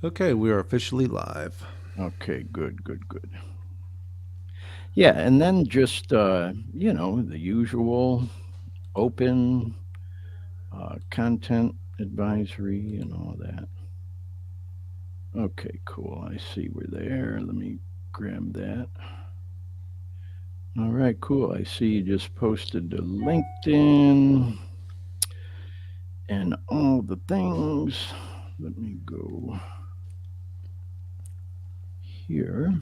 Okay, we are officially live. Okay, good, good, good. Yeah, and then just the usual open content advisory and all that. Okay, cool. I see we're there. Let me grab that. All right, cool. I see you just posted to LinkedIn and all the things. Let me go here.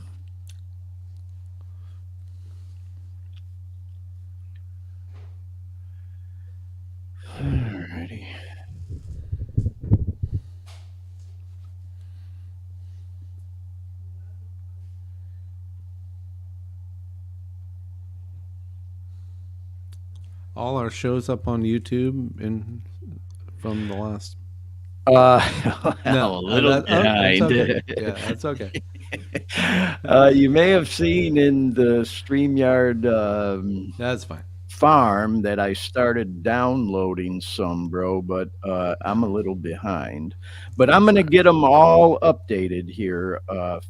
Alrighty. All our shows up on YouTube and from the last. Well, No, a little that's behind. okay. Yeah, that's okay. You may have seen in the StreamYard That's fine. farm that I started downloading some, bro, but I'm a little behind. But I'm That's going to fine. get them all updated here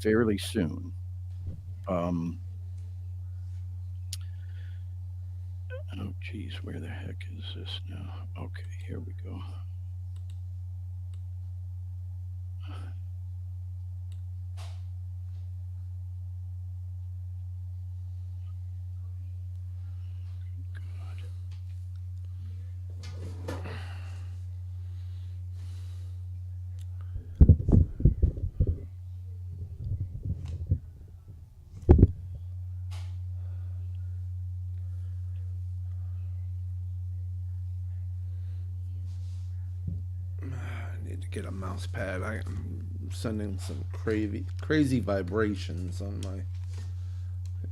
fairly soon. Um, oh, geez, where the heck is this now? Okay, here we go. I need to get a mouse pad. I'm sending some crazy vibrations on my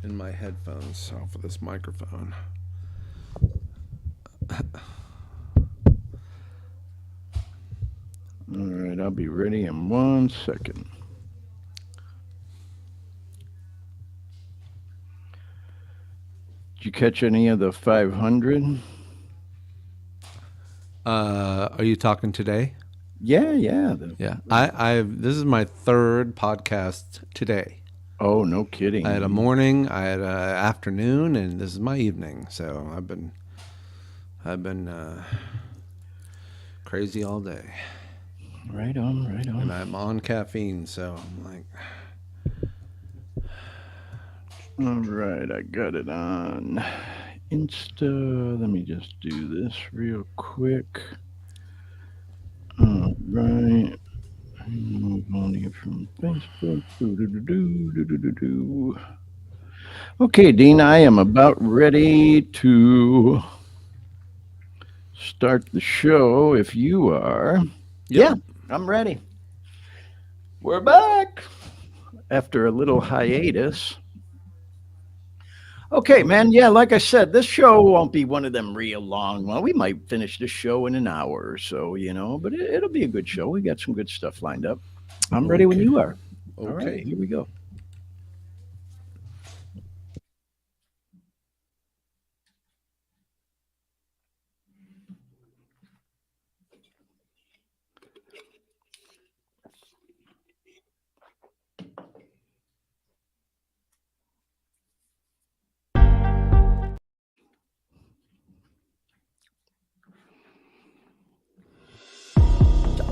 in my headphones off of this microphone. All right, I'll be ready in 1 second. Did you catch any of the 500? Are you talking today? Yeah, yeah. Yeah, I've. This is my third podcast today. Oh, no I had a kidding. morning, I had an afternoon, and this is my evening. So I've been crazy all day, Right on, right and on. I'm on caffeine. So I'm like, All right, I got it on Insta. Let me just do this real quick. All right. Move on here from Facebook. Do. Okay, Dean, I am about ready to start the show if you are. yep. Yeah, I'm ready. We're back after a little hiatus. Okay, Okay. man. Yeah, like I said, this show won't be one of them real long. Well, we might finish the show in an hour or so, but it'll be a good show. We got some good stuff lined up. I'm ready when Okay. you are. All right, Okay. here we go.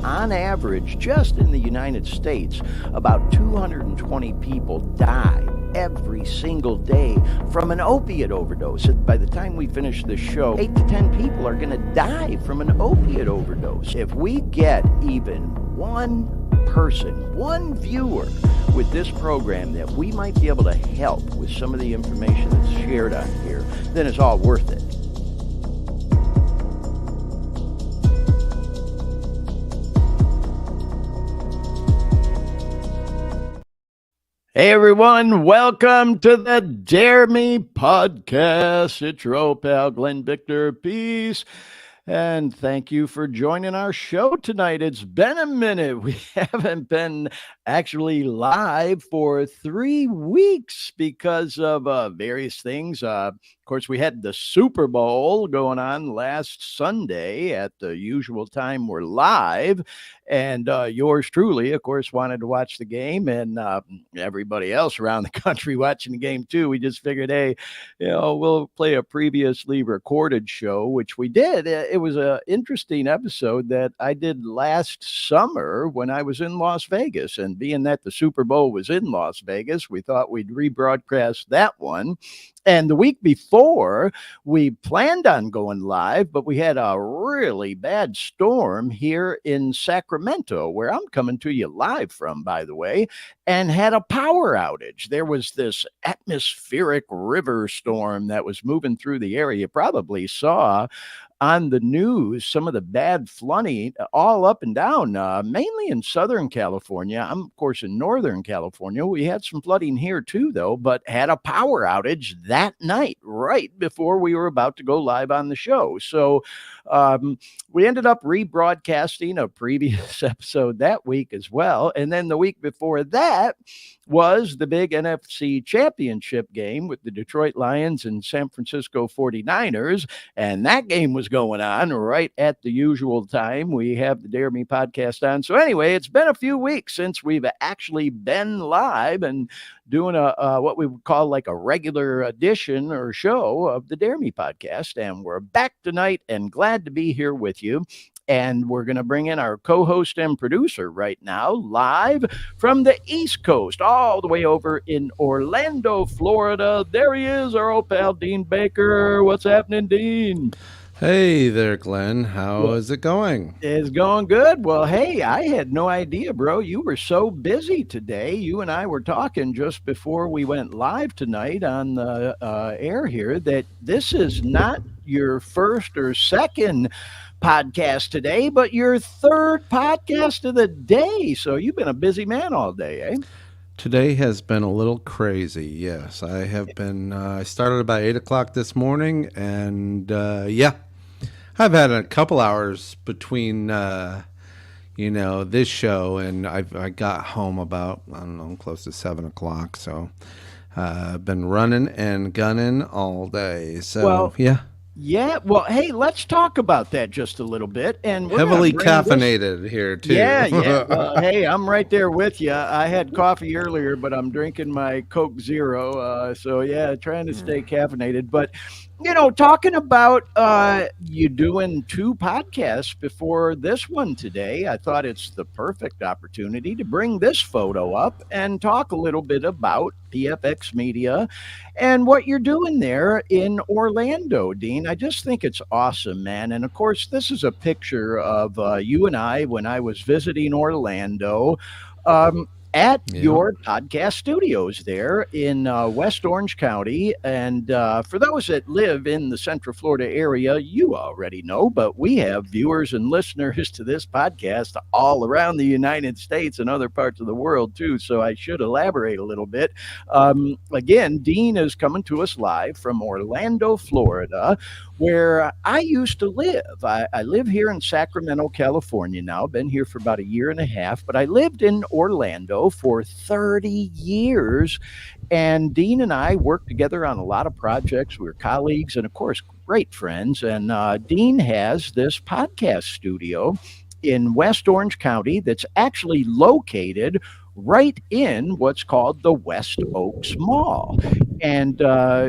On average, just in the United States, about 220 people die every single day from an opiate overdose. By the time we finish this show, 8 to 10 people are going to die from an opiate overdose. If we get even one person, one viewer with this program that we might be able to help with some of the information that's shared on here, then it's all worth it. Hey everyone, welcome to the Dare Me podcast. It's your old pal Glenn Victor. Peace. And thank you for joining our show tonight. It's been a minute. We haven't been actually live for 3 weeks because of various things. Of course, we had the Super Bowl going on last Sunday at the usual time we're live. And yours truly, of course, wanted to watch the game, and everybody else around the country watching the game too. We just figured, hey, we'll play a previously recorded show, which we did. It was an interesting episode that I did last summer when I was in Las Vegas. And being that the Super Bowl was in Las Vegas, we thought we'd rebroadcast that one. And the week before, we planned on going live, but we had a really bad storm here in Sacramento, where I'm coming to you live from, by the way, and had a power outage. There was this atmospheric river storm that was moving through the area. You probably saw on the news some of the bad flooding all up and down, mainly in Southern California. I'm, of course, in Northern California. We had some flooding here too, though, but had a power outage that night, right before we were about to go live on the show. So we ended up rebroadcasting a previous episode that week as well. And then the week before that was the big NFC championship game with the Detroit Lions and San Francisco 49ers. And that game was going on right at the usual time we have the Dare Me podcast on. So anyway, it's been a few weeks since we've actually been live and doing a what we would call like a regular edition or show of the Dare Me podcast. And we're back tonight and glad to be here with you. And we're going to bring in our co-host and producer right now, live from the East Coast, all the way over in Orlando, Florida. There he is, our old pal, Dean Baker. What's happening, Dean? Hey there, Glenn. How is it going? It's going good. Well, hey, I had no idea, bro. You were so busy today. You and I were talking just before we went live tonight on the air here that this is not your first or second podcast today, but your third podcast of the day. So you've been a busy man all day, eh? Today has been a little crazy. Yes, I have been. I started about 8 o'clock this morning, and yeah, I've had a couple hours between, this show, and I got home about, I don't know, close to 7 o'clock. So I've been running and gunning all day. So Well, yeah, yeah. Well, hey, let's talk about that just a little bit. And we're heavily going to bring this. caffeinated here too. Yeah, yeah. Well, hey, I'm right there with you. I had coffee earlier, but I'm drinking my Coke Zero. So yeah, trying to stay caffeinated. But talking about you doing two podcasts before this one today, I thought it's the perfect opportunity to bring this photo up and talk a little bit about PFX Media and what you're doing there in Orlando, Dean. I just think it's awesome, man. And of course, this is a picture of you and I when I was visiting Orlando. At your podcast studios there in West Orange County. And for those that live in the Central Florida area, you already know, but we have viewers and listeners to this podcast all around the United States and other parts of the world too. So I should elaborate a little bit. Again, Dean is coming to us live from Orlando, Florida, where I used to live. I live here in Sacramento, California now. Been here for about a year and a half, but I lived in Orlando for 30 years. And Dean and I worked together on a lot of projects. We were colleagues and, of course, great friends. And Dean has this podcast studio in West Orange County that's actually located right in what's called the West Oaks Mall. And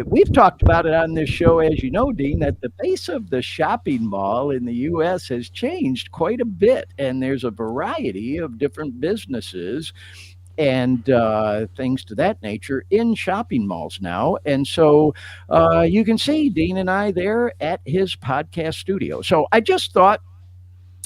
we've talked about it on this show, as you know, Dean, that the face of the shopping mall in the U.S. has changed quite a bit. And there's a variety of different businesses and things to that nature in shopping malls now. And so you can see Dean and I there at his podcast studio. So I just thought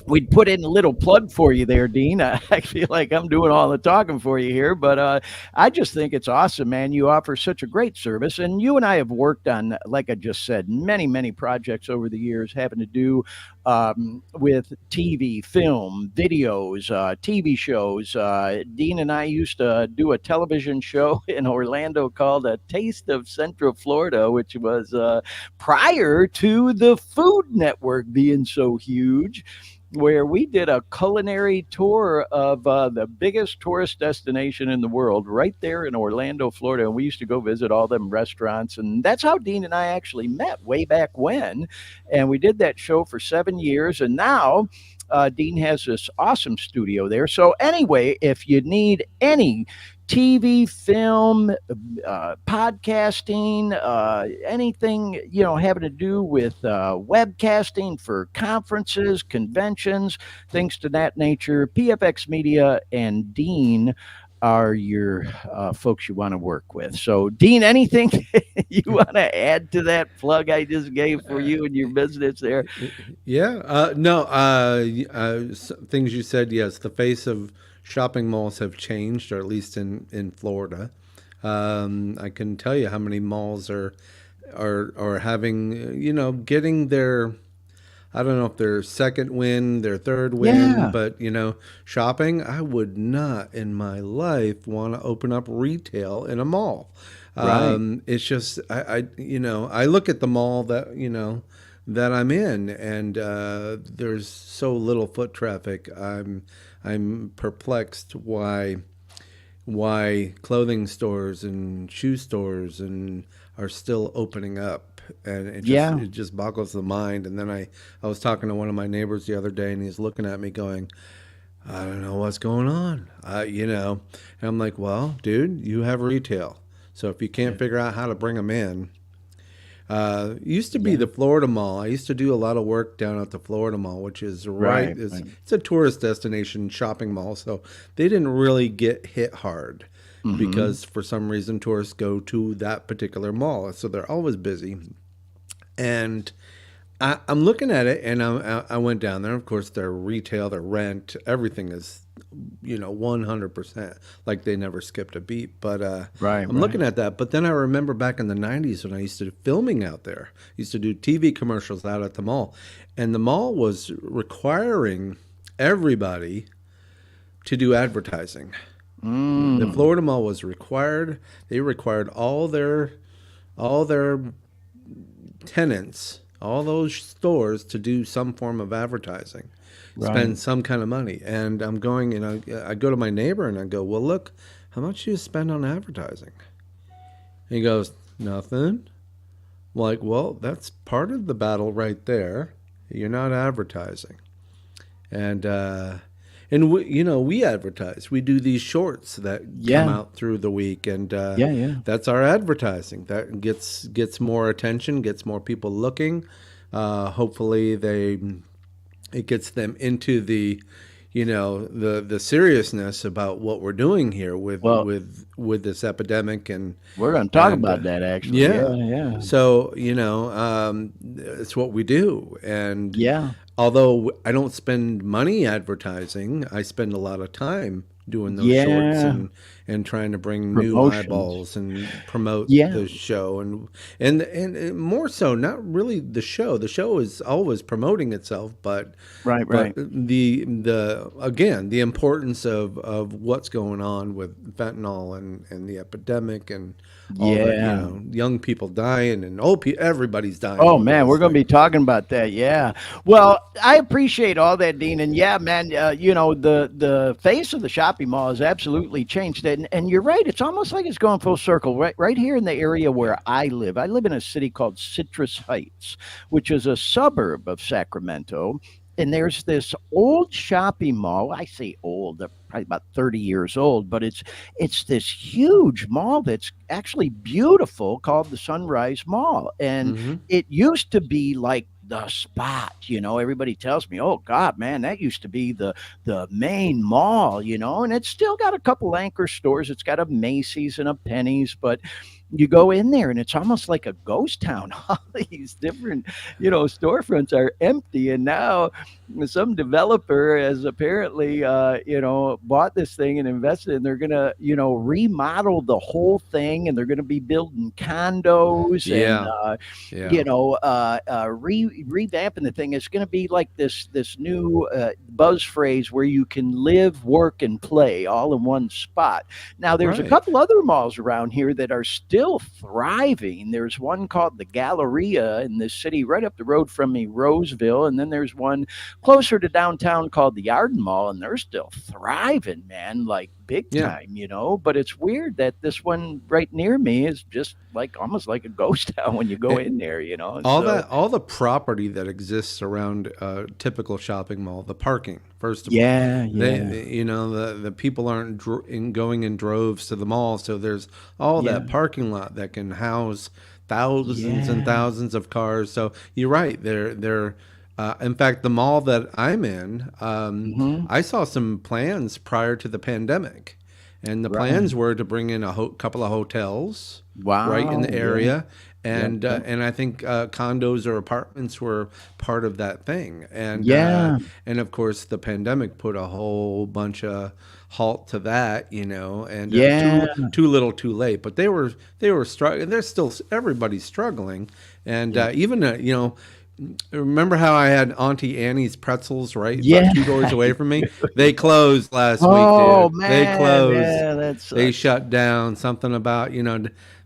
we'd put in a little plug for you there, Dean. I feel like I'm doing all the talking for you here, but I just think it's awesome, man. You offer such a great service, and you and I have worked on, like I just said, many, many projects over the years having to do with TV, film, videos, TV shows. Dean and I used to do a television show in Orlando called A Taste of Central Florida, which was prior to the Food Network being so huge, where we did a culinary tour of the biggest tourist destination in the world right there in Orlando, Florida. And we used to go visit all them restaurants. And that's how Dean and I actually met way back when. And we did that show for 7 years. And now Dean has this awesome studio there. So, anyway, if you need any TV, film, podcasting, anything having to do with webcasting for conferences, conventions, things to that nature. PFX Media and Dean are your folks you want to work with. So, Dean, anything you want to add to that plug I just gave for you and your business there? Yeah, no, things you said, yes, the face of shopping malls have changed, or at least in Florida. I can tell you how many malls are having, getting their, I don't know if their second win, their third win, Yeah, but shopping, I would not in my life want to open up retail in a mall. right. It's just I look at the mall that I'm in, and there's so little foot traffic. I'm perplexed why clothing stores and shoe stores and are still opening up, and Yeah, it just boggles the mind. And then I was talking to one of my neighbors the other day, and he's looking at me going, I don't know what's going on, and I'm like, well, dude, you have retail, so if you can't figure out how to bring them in. It used to be yeah. the Florida Mall. I used to do a lot of work down at the Florida Mall, which is right. Right, right. It's a tourist destination shopping mall, so they didn't really get hit hard Hmm. because for some reason tourists go to that particular mall, so they're always busy. And I'm looking at it, and I went down there. Of course, their retail, their rent, everything is 100%, like they never skipped a beat. But Right, I'm right. looking at that. But then I remember back in the 90s when I used to do filming out there. I used to do TV commercials out at the mall, and the mall was requiring everybody to do advertising. The Mm, Florida Mall was required. They required all their tenants, all those stores, to do some form of advertising, right. spend some kind of money. And I'm going, and I go to my neighbor and I go, well, look, how much do you spend on advertising? And he goes, nothing. I'm like, well, that's part of the battle right there. You're not advertising. And we advertise. We do these shorts that come Yeah, out through the week, and yeah, yeah. that's our advertising. That gets more attention, gets more people looking. Hopefully, it gets them into the seriousness about what we're doing here with Well, this epidemic, we're going to talk and about that actually. Yeah, yeah. yeah, So, it's what we do. And yeah. although I don't spend money advertising, I spend a lot of time doing those shorts Yeah. and trying to bring new Promotions. eyeballs and promote Yeah. the show, and more so not really the show. The show is always promoting itself, but Right, but right. the again, the importance of what's going on with fentanyl and the epidemic and all the Yeah. young people dying and everybody's dying Oh over man, we're this going to thing. be talking about that. Yeah. Well, I appreciate all that, Dean. And yeah, man, the face of the shopping mall has absolutely changed. And you're right. It's almost like it's going full circle. Right here in the area where I live. I live in a city called Citrus Heights, which is a suburb of Sacramento. And there's this old shopping mall. I say old, they're probably about 30 years old, but it's this huge mall that's actually beautiful called the Sunrise Mall. And Hmm. it used to be like the spot, everybody tells me, oh God, man, that used to be the main mall, and it's still got a couple anchor stores. It's got a Macy's and a Penny's, but you go in there and it's almost like a ghost town. All these different, storefronts are empty. And now some developer has apparently, bought this thing and invested, and they're going to, remodel the whole thing, and they're going to be building condos and, Yeah, yeah. revamping the thing. It's going to be like this new buzz phrase where you can live, work, and play all in one spot. Now, there's a Right. couple other malls around here that are still thriving. There's one called the Galleria in this city right up the road from me, Roseville, and then there's one closer to downtown called the Yarden Mall, and they're still thriving, man, like big Yeah. time, But it's weird that this one right near me is just like almost like a ghost town when you go Eh, in there, all So that, all the property that exists around a typical shopping mall, the parking, first of all, yeah, yeah, the people aren't going in droves to the mall, so there's all yeah, that parking lot that can house thousands and yeah. thousands of cars. So you're right. In fact, the mall that I'm in, Hmm. I saw some plans prior to the pandemic, and the Right. plans were to bring in a couple of hotels right in the Wow. Yeah. area, Yep. Yep. and I think condos or apartments were part of that thing, Yeah. and of course the pandemic put a whole bunch of halt to that, and Yeah. too little, too late. But they were struggling. They're still everybody's struggling, and Yeah. even remember how I had Auntie Annie's pretzels right about Yeah. two doors I away from me? do. They closed last week, Oh dude. They man. closed. Yeah, that They sucks. shut down. Something about,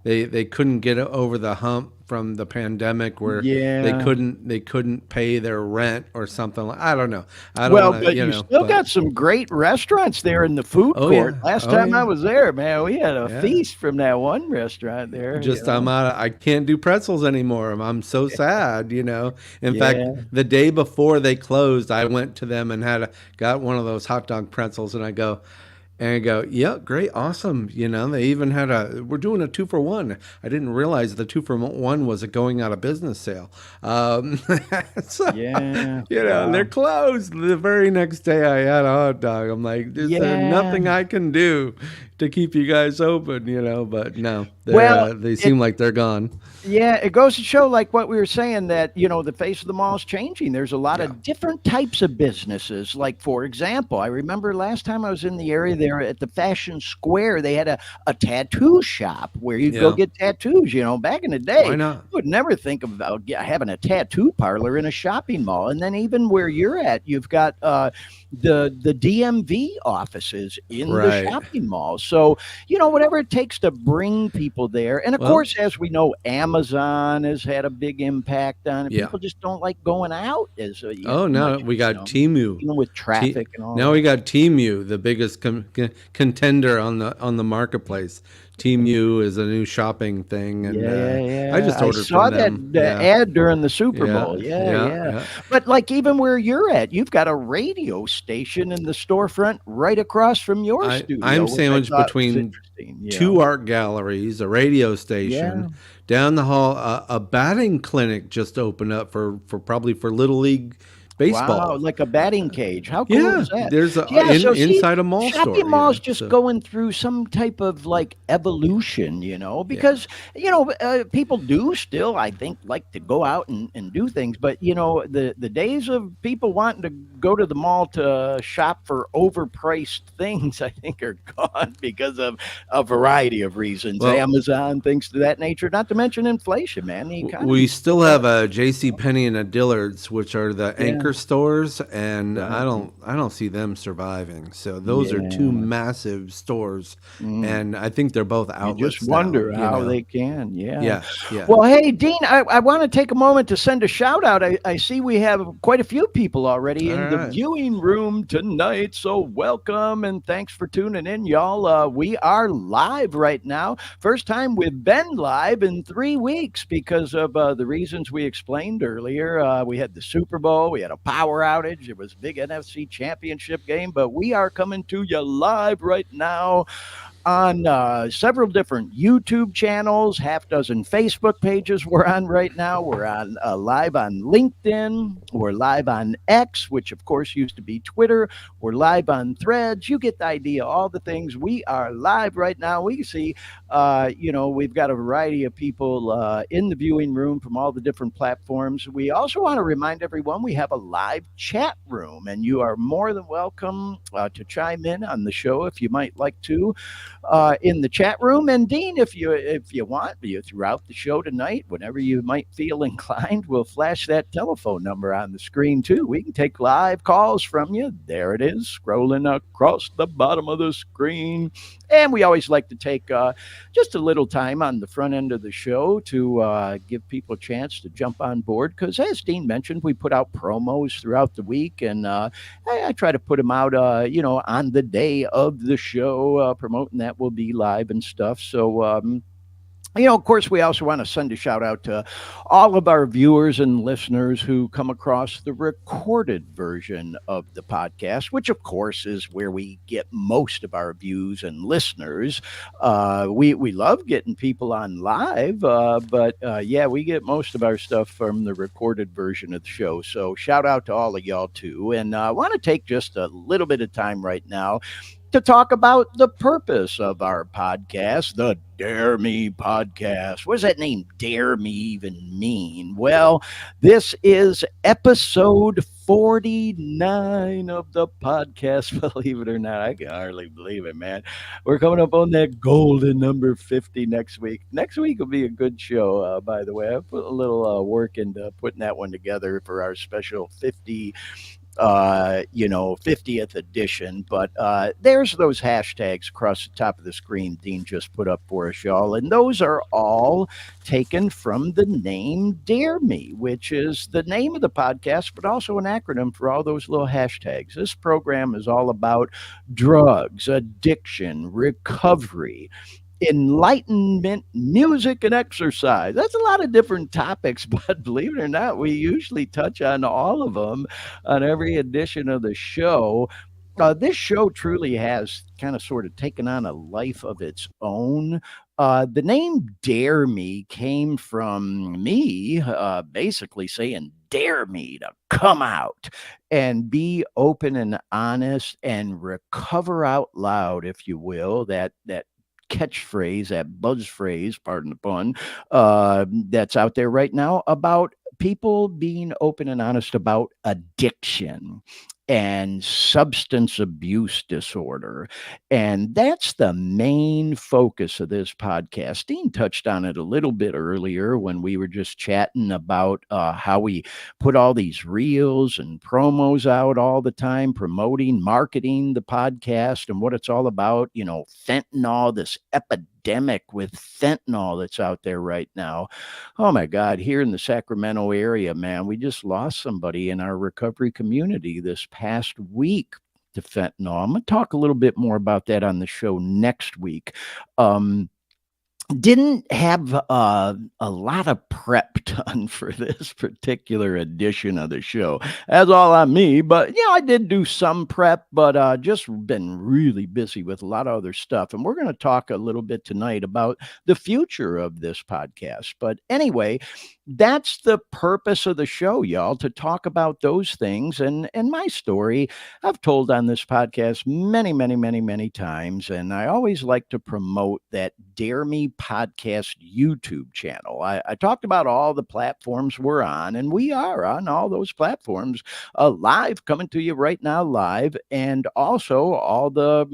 they couldn't get over the hump from the pandemic where Yeah. they couldn't pay their rent or something. I don't know. I don't Well, want to, but you still but got some great restaurants there in the food oh court. yeah. Last Oh time I yeah. was there, man, we had a Yeah. feast from that one restaurant there. Just I'm out. I can't do pretzels anymore. I'm so sad. In fact, Yeah. the day before they closed, I went to them and got one of those hot dog pretzels, and I go, yeah, great, awesome. They even we're doing a 2 for 1. I didn't realize the 2 for 1 was a going out of business sale. So, Yeah. they're Wow. closed. The very next day I had a hot dog. I'm like, is there Yeah. nothing I can do to keep you guys open? But no, Well, they it seem like they're gone. Yeah, it goes to show, like what we were saying, that the face of the mall is changing. There's a lot Yeah. of different types of businesses. Like, for example, I remember last time I was in the area there at the Fashion Square, they had a tattoo shop where you'd go Yeah. get tattoos. Back in the day, Why you not? would never think about having a tattoo parlor in a shopping mall. And then even where you're at, you've got the DMV offices in the Right. shopping mall. So whatever it takes to bring people there. And of Well, course, as we know, Amazon has had a big impact on it. yeah. People just don't like going out as Oh, now much, we got Timu. even with T- traffic and all Now that. we got Timu, the biggest contender on the marketplace. Timu is a new shopping thing, and Yeah, I yeah. just I ordered from saw that them. the Yeah, ad during the Super yeah, Bowl. Yeah, yeah, yeah. yeah. But like even where you're at, you've got a radio station in the storefront right across from your I'm studio, which I sandwiched thought was between interesting. two art galleries, a radio Yeah. station, down the hall. A batting clinic just opened up for probably for Little League Wow, baseball. like a batting cage. How cool Yeah, is that? there's Yeah, so see, inside a mall store. shopping malls just So going through some type of like evolution, yeah, because people do still, I think, like to go out and do things, but the days of people wanting to go to the mall to shop for overpriced things, I think, are gone because of a variety of reasons, well, Amazon, things to that nature. Not to mention inflation, man. The we economy's still tough. have a J.C. Penney and a Dillard's, which are the Yeah, anchor stores, and right. I don't see them surviving. So those are two Yeah. massive stores, Mm. and I think they're both You just outlets now. wonder how they can. Yeah. Yeah, yeah. Well, hey, Dean, I want to take a moment to send a shout out. I see we have quite a few people already All in the right. viewing room tonight. So welcome and thanks for tuning in, y'all. We are live right now. First time we've been live in 3 weeks because of the reasons we explained earlier. We had the Super Bowl, we had a power outage, it was a big NFC championship game, but we are coming to you live right now on several different YouTube channels, half dozen Facebook pages we're on right now. We're on live on LinkedIn. We're live on X, which of course used to be Twitter. We're live on Threads. You get the idea. All the things. We are live right now. We see, we've got a variety of people in the viewing room from all the different platforms. We also want to remind everyone we have a live chat room, and you are more than welcome to chime in on the show if you might like to in the chat room. And Dean, if you want, you throughout the show tonight, whenever you might feel inclined, we'll flash that telephone number on the screen too. We can take live calls from you. There it is, scrolling across the bottom of the screen. And we always like to take just a little time on the front end of the show to give people a chance to jump on board. Because as Dean mentioned, we put out promos throughout the week, and I try to put them out, on the day of the show, promoting that will be live and stuff. So, of course, we also want to send a shout out to all of our viewers and listeners who come across the recorded version of the podcast, which, of course, is where we get most of our views and listeners. We love getting people on live, but we get most of our stuff from the recorded version of the show. So shout out to all of y'all, too. And I want to take just a little bit of time right now to talk about the purpose of our podcast, the Dare Me podcast. What does that name, Dare Me, even mean? Well, this is episode 49 of the podcast. Believe it or not, I can hardly believe it, man. We're coming up on that golden number 50 next week. Next week will be a good show, by the way. I put a little work into putting that one together for our special 50th edition. But there's those hashtags across the top of the screen Dean just put up for us, y'all. And those are all taken from the name Dare Me, which is the name of the podcast, but also an acronym for all those little hashtags. This program is all about drugs, addiction, recovery, enlightenment, music, and exercise. That's a lot of different topics, but believe it or not, we usually touch on all of them on every edition of the show. This show truly has kind of sort of taken on a life of its own. The name Dare Me came from me basically saying, dare me to come out and be open and honest and recover out loud, if you will, that catchphrase, that buzz phrase, pardon the pun, that's out there right now about people being open and honest about addiction and substance abuse disorder. And that's the main focus of this podcast. Dean touched on it a little bit earlier when we were just chatting about how we put all these reels and promos out all the time, promoting, marketing the podcast and what it's all about. Fentanyl, this epidemic with fentanyl that's out there right now. Oh my God, here in the Sacramento area, man, we just lost somebody in our recovery community this past week to fentanyl. I'm going to talk a little bit more about that on the show next week. Didn't have a lot of prep done for this particular edition of the show. That's all on me, but I did do some prep, but just been really busy with a lot of other stuff. And we're going to talk a little bit tonight about the future of this podcast. But anyway, that's the purpose of the show, y'all, to talk about those things. And my story I've told on this podcast many, many, many, many times. And I always like to promote that Dare Me podcast YouTube channel. I talked about all the platforms we're on, and we are on all those platforms live, coming to you right now live. And also all the,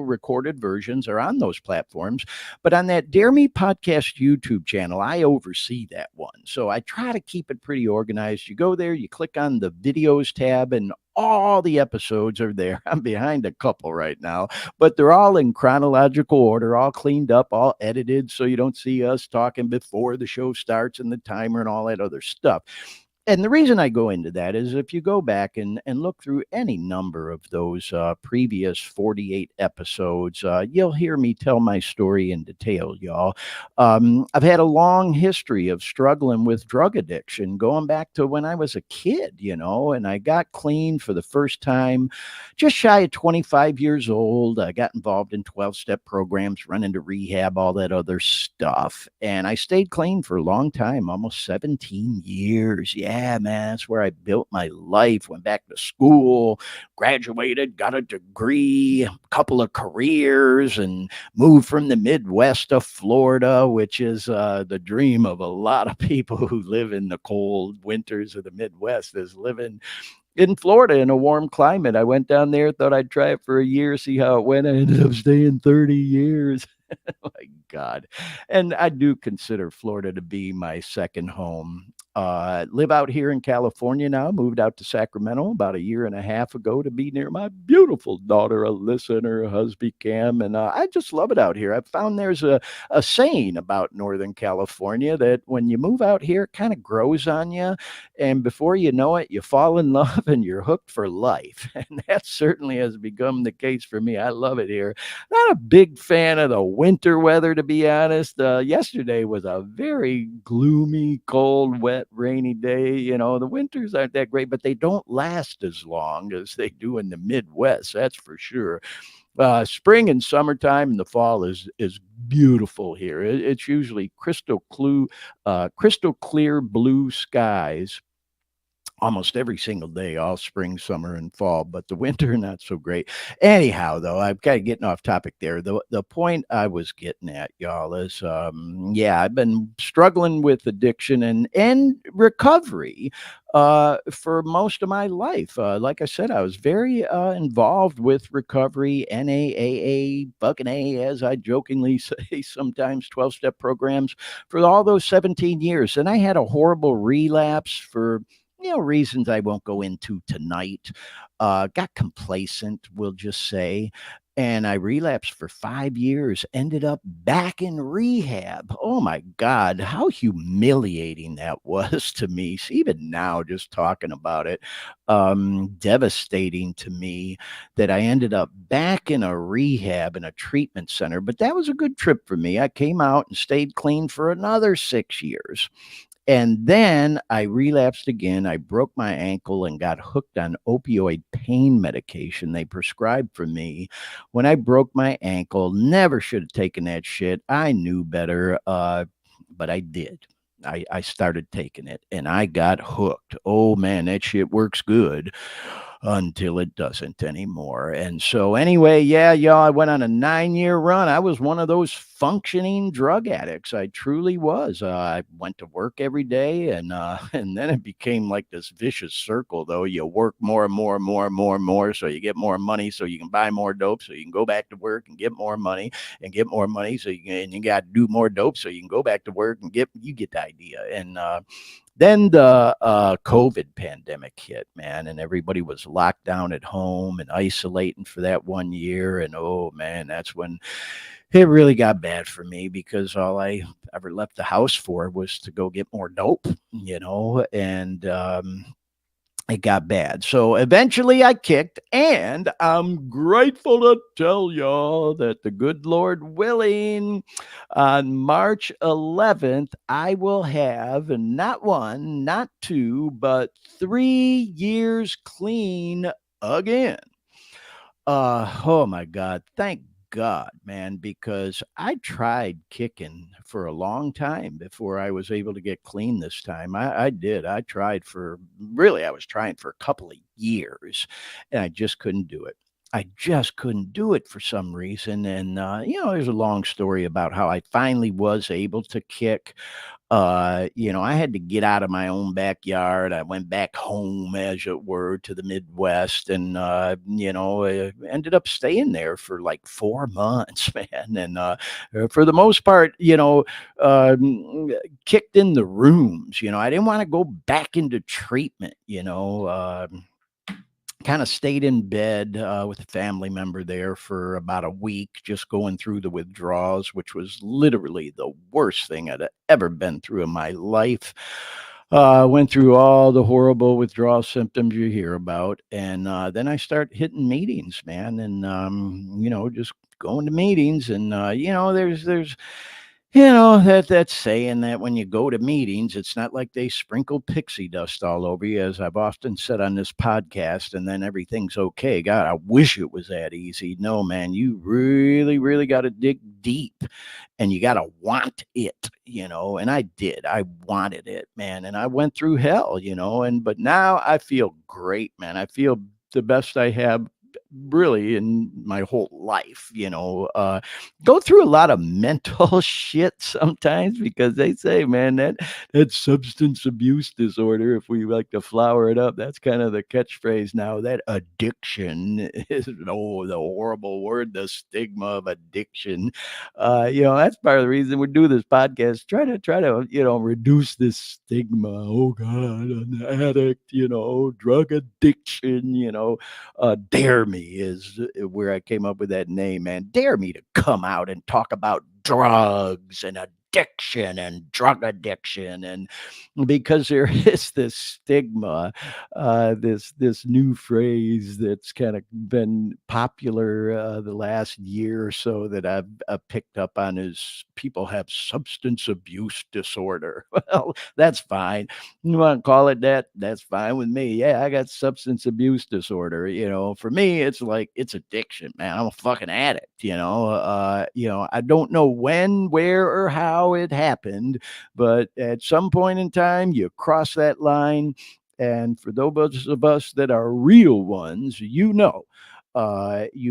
recorded versions are on those platforms. But on that Dare Me podcast YouTube channel, I oversee that one. So I try to keep it pretty organized. You go there, you click on the videos tab, and all the episodes are there. I'm behind a couple right now, but they're all in chronological order, all cleaned up, all edited, so you don't see us talking before the show starts and the timer and all that other stuff. And the reason I go into that is if you go back and look through any number of those previous 48 episodes, you'll hear me tell my story in detail, y'all. I've had a long history of struggling with drug addiction going back to when I was a kid, and I got clean for the first time just shy of 25 years old. I got involved in 12-step programs, run into rehab, all that other stuff. And I stayed clean for a long time, almost 17 years. Yeah, man, that's where I built my life, went back to school, graduated, got a degree, a couple of careers, and moved from the Midwest to Florida, which is the dream of a lot of people who live in the cold winters of the Midwest, is living in Florida in a warm climate. I went down there, thought I'd try it for a year, see how it went. I ended up staying 30 years. My God. And I do consider Florida to be my second home. Live out here in California now, moved out to Sacramento about a year and a half ago to be near my beautiful daughter, Alyssa, and her husband, Cam. And I just love it out here. I've found there's a saying about Northern California that when you move out here, it kind of grows on you. And before you know it, you fall in love and you're hooked for life. And that certainly has become the case for me. I love it here. Not a big fan of the winter weather, to be honest. Yesterday was a very gloomy, cold, wet, rainy day. The winters aren't that great, but they don't last as long as they do in the Midwest. That's for sure. Spring and summertime and the fall is beautiful here. It's usually crystal clear blue skies almost every single day, all spring, summer, and fall, but the winter, not so great. Anyhow, though, I'm kind of getting off topic there. The point I was getting at, y'all, is yeah, I've been struggling with addiction and recovery for most of my life. Like I said, I was very involved with recovery, NAAA, fucking A, as I jokingly say sometimes, 12-step programs for all those 17 years. And I had a horrible relapse for reasons I won't go into tonight. Got complacent, we'll just say. And I relapsed for 5 years, ended up back in rehab. Oh my God, how humiliating that was to me. So even now, just talking about it, devastating to me that I ended up back in a rehab in a treatment center. But that was a good trip for me. I came out and stayed clean for another 6 years. And then I relapsed again. I broke my ankle and got hooked on opioid pain medication they prescribed for me. When I broke my ankle, never should have taken that shit. I knew better, but I did. I started taking it and I got hooked. Oh man, that shit works good until it doesn't anymore. And so anyway, yeah, y'all, I went on a 9-year run. I was one of those functioning drug addicts. I truly was. I went to work every day, and and then it became like this vicious circle. Though you work more and more and more and more and more, so you get more money, so you can buy more dope, so you can go back to work and get more money and get more money, so you got to do more dope, so you can go back to work and get the idea. And then the COVID pandemic hit, man, and everybody was locked down at home and isolating for that 1 year. And oh man, that's when it really got bad for me, because all I ever left the house for was to go get more dope, and it got bad. So eventually I kicked, and I'm grateful to tell y'all that the good Lord willing, on March 11th, I will have not one, not two, but 3 years clean again. Oh my God. Thank God, man, because I tried kicking for a long time before I was able to get clean this time. I did. I was trying for a couple of years, and I just couldn't do it. I just couldn't do it for some reason. And, there's a long story about how I finally was able to kick. I had to get out of my own backyard. I went back home, as it were, to the Midwest, and I ended up staying there for like 4 months, man. And for the most part, kicked in the rooms. I didn't want to go back into treatment. Kind of stayed in bed with a family member there for about a week, just going through the withdrawals, which was literally the worst thing I'd ever been through in my life. Went through all the horrible withdrawal symptoms you hear about, and then I start hitting meetings, man, and just going to meetings, and there's that saying that when you go to meetings, it's not like they sprinkle pixie dust all over you, as I've often said on this podcast, and then everything's okay. God, I wish it was that easy. No, man, you really, really got to dig deep, and you got to want it, and I did. I wanted it, man, and I went through hell, but now I feel great, man. I feel the best I have really in my whole life, go through a lot of mental shit sometimes, because they say, man, that substance abuse disorder, if we like to flower it up, that's kind of the catchphrase now. That addiction is, oh, the horrible word, the stigma of addiction. That's part of the reason we do this podcast. Try to reduce this stigma. Oh God, an addict, drug addiction, Dare Me is where I came up with that name, man. Dare me to come out and talk about drugs and addiction and drug addiction, and because there is this stigma, this new phrase that's kind of been popular the last year or so that I've picked up on, is people have substance abuse disorder. Well, that's fine. You want to call it that? That's fine with me. Yeah, I got substance abuse disorder. For me, it's like it's addiction, man. I'm a fucking addict. I don't know when, where, or how it happened, but at some point in time, you cross that line. And for those of us that are real ones, you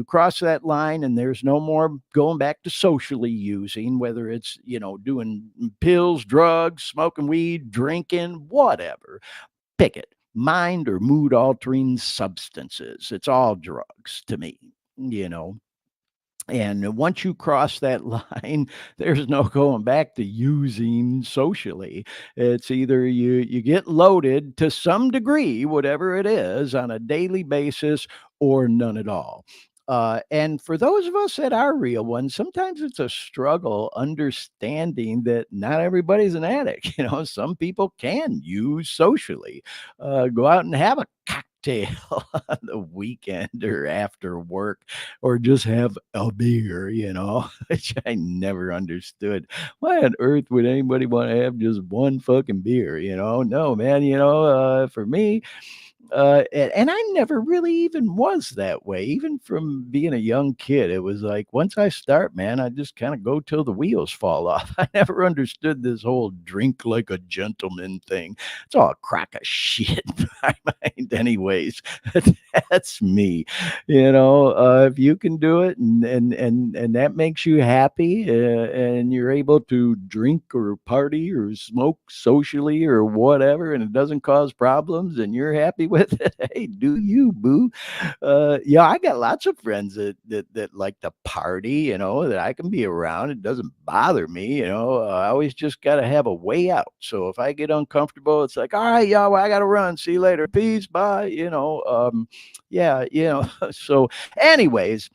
cross that line, and there's no more going back to socially using, whether it's, doing pills, drugs, smoking weed, drinking, whatever. Pick it. Mind or mood altering substances. It's all drugs to me, you know. And once you cross that line, there's no going back to using socially. It's either you get loaded to some degree, whatever it is, on a daily basis, or none at all. And for those of us that are real ones, sometimes it's a struggle understanding that not everybody's an addict. Some people can use socially, go out and have a cocktail on the weekend or after work, or just have a beer, which I never understood. Why on earth would anybody want to have just one fucking beer? No, man, for me, and I never really even was that way. Even from being a young kid, it was like once I start, man, I just kind of go till the wheels fall off. I never understood this whole drink like a gentleman thing. It's all a crock of shit in my mind, anyways. That's me. If you can do it, and that makes you happy, and you're able to drink or party or smoke socially or whatever, and it doesn't cause problems, and you're happy with it, hey, do you, boo? Yeah, I got lots of friends that like to party, that I can be around. It doesn't bother me. I always just got to have a way out. So if I get uncomfortable, it's like, all right, y'all, well, I got to run. See you later. Peace. Bye. Yeah. So, anyways,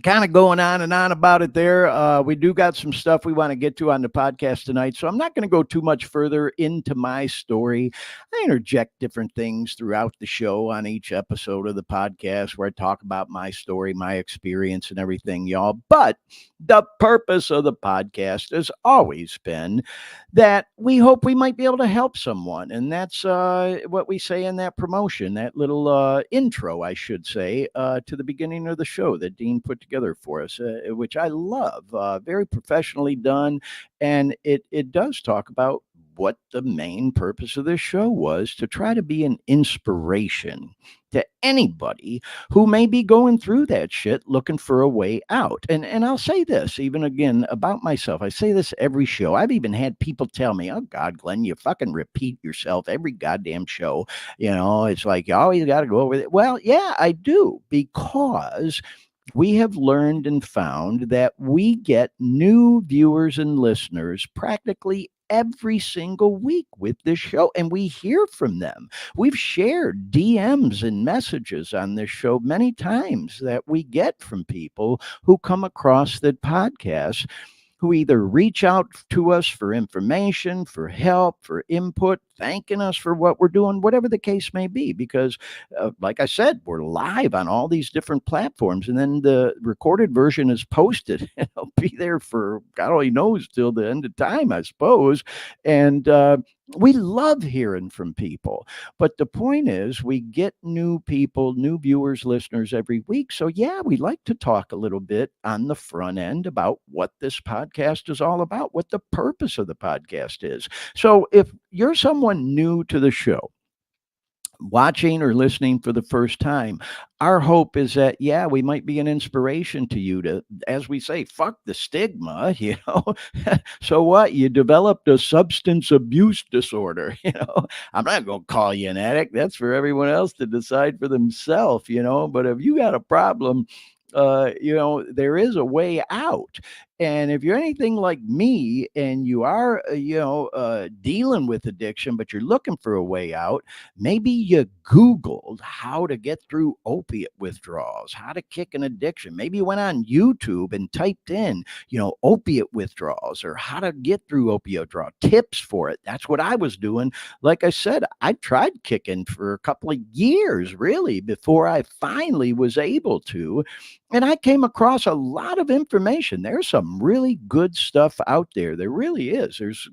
kind of going on and on about it there. We do got some stuff we want to get to on the podcast tonight, so I'm not going to go too much further into my story. I interject different things throughout the show on each episode of the podcast where I talk about my story, my experience, and everything, y'all. But the purpose of the podcast has always been that we hope we might be able to help someone. And that's what we say in that promotion, that little intro, I should say, to the beginning of the show that Dean put together for us, which I love. Very professionally done. And it does talk about what the main purpose of this show was, to try to be an inspiration to anybody who may be going through that shit looking for a way out. And I'll say this even again about myself. I say this every show. I've even had people tell me, oh God, Glenn, you fucking repeat yourself every goddamn show. It's like you always got to go over it. Well, yeah, I do, because we have learned and found that we get new viewers and listeners practically every single week with this show, and we hear from them. We've shared DMs and messages on this show many times that we get from people who come across the podcast, who either reach out to us for information, for help, for input, thanking us for what we're doing, whatever the case may be. Because, like I said, we're live on all these different platforms, and then the recorded version is posted. It'll be there for God only knows till the end of time, I suppose. And we love hearing from people. But the point is, we get new people, new viewers, listeners every week. So, yeah, we like to talk a little bit on the front end about what this podcast is all about, what the purpose of the podcast is. So, if you're someone new to the show, watching or listening for the first time, our hope is that, yeah, we might be an inspiration to you to, as we say, fuck the stigma, you know. So what? You developed a substance abuse disorder, you know. I'm not going to call you an addict. That's for everyone else to decide for themselves, you know. But if you got a problem, you know, there is a way out. And if you're anything like me and you are, dealing with addiction, but you're looking for a way out, maybe you Googled how to get through opiate withdrawals, how to kick an addiction. Maybe you went on YouTube and typed in, opiate withdrawals or how to get through opioid withdrawal, tips for it. That's what I was doing. Like I said, I tried kicking for a couple of years, really, before I finally was able to. And I came across a lot of information. There's some really good stuff out there. There really is. There's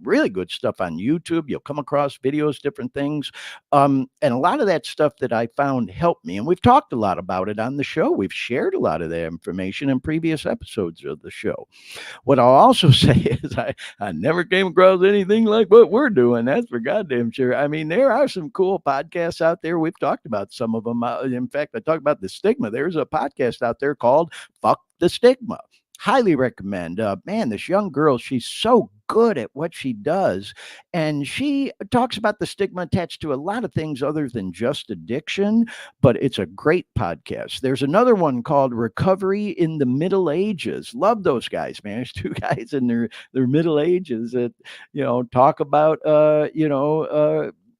really good stuff on YouTube. You'll come across videos, different things. And a lot of that stuff that I found helped me. And we've talked a lot about it on the show. We've shared a lot of that information in previous episodes of the show. What I'll also say is I never came across anything like what we're doing. That's for goddamn sure. I mean, there are some cool podcasts out there. We've talked about some of them. In fact, I talked about the stigma. There's a podcast out there called Fuck the Stigma. Highly recommend. Man, this young girl, she's so good at what she does. And she talks about the stigma attached to a lot of things other than just addiction, but it's a great podcast. There's another one called Recovery in the Middle Ages. Love those guys, man. There's two guys in their middle ages that, talk about,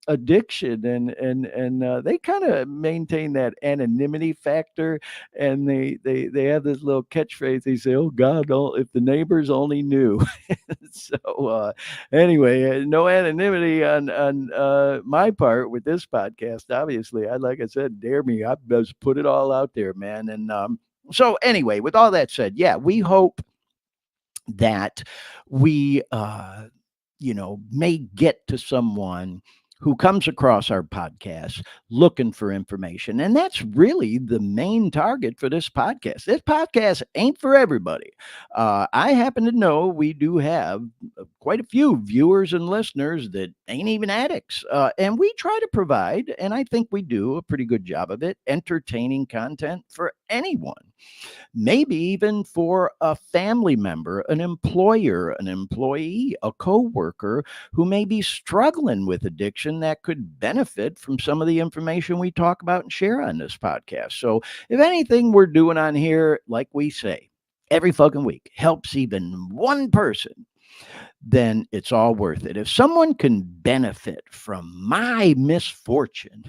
addiction and they kind of maintain that anonymity factor, and they have this little catchphrase. They say, oh God, if the neighbors only knew. So anyway, no anonymity on my part with this podcast. Obviously, like I said, dare me, I just put it all out there, man. And so anyway, with all that said, yeah, we hope that we may get to someone who comes across our podcast looking for information. And that's really the main target for this podcast. This podcast ain't for everybody. I happen to know we do have quite a few viewers and listeners that ain't even addicts. And we try to provide, and I think we do a pretty good job of it, entertaining content for anyone. Maybe even for a family member, an employer, an employee, a coworker who may be struggling with addiction that could benefit from some of the information we talk about and share on this podcast. So, if anything we're doing on here, like we say every fucking week, helps even one person, then it's all worth it. If someone can benefit from my misfortune,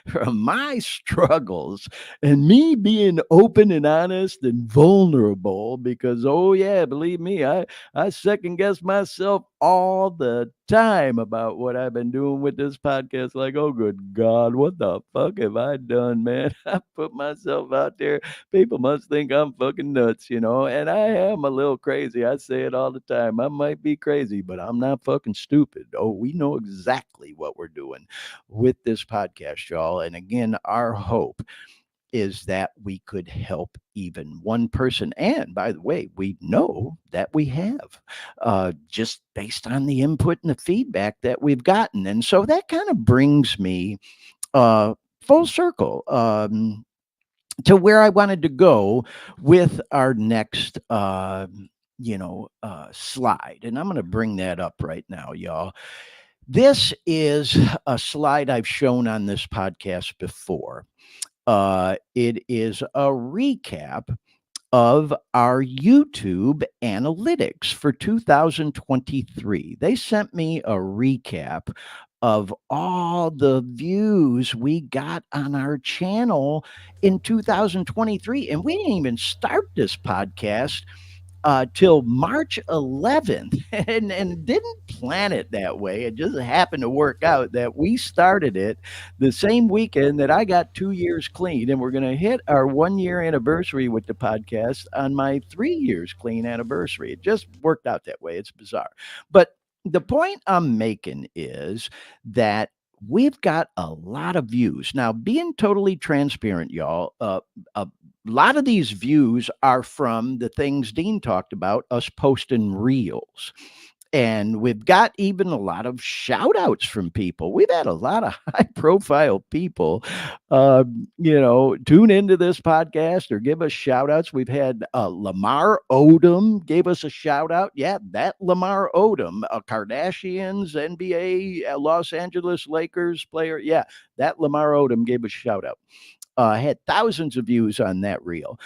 from my struggles, and me being open and honest and vulnerable, because, oh, yeah, believe me, I second guess myself all the time about what I've been doing with this podcast. Like, oh, good God, what the fuck have I done, man? I put myself out there. People must think I'm fucking nuts, and I am a little crazy. I say it all the time. I might be crazy, but I'm not fucking stupid. Oh, we know exactly what we're doing with this podcast, y'all. And again, our hope is that we could help even one person. And by the way, we know that we have, just based on the input and the feedback that we've gotten. And so that kind of brings me full circle to where I wanted to go with our next slide. And I'm going to bring that up right now, y'all. This is a slide I've shown on this podcast before. It is a recap of our YouTube analytics for 2023. They sent me a recap of all the views we got on our channel in 2023. And we didn't even start this podcast till March 11th, and didn't plan it that way. It just happened to work out that we started it the same weekend that I got 2 years clean, and we're going to hit our 1 year anniversary with the podcast on my 3 years clean anniversary. It just worked out that way. It's bizarre, but the point I'm making is that we've got a lot of views now. Being totally transparent, y'all. A lot of these views are from the things Dean talked about, us posting reels. And we've got even a lot of shout outs from people. We've had a lot of high profile people, tune into this podcast or give us shout outs. We've had Lamar Odom gave us a shout out. Yeah, that Lamar Odom, Kardashians, NBA, Los Angeles Lakers player. Yeah, that Lamar Odom gave us a shout out. Had thousands of views on that reel.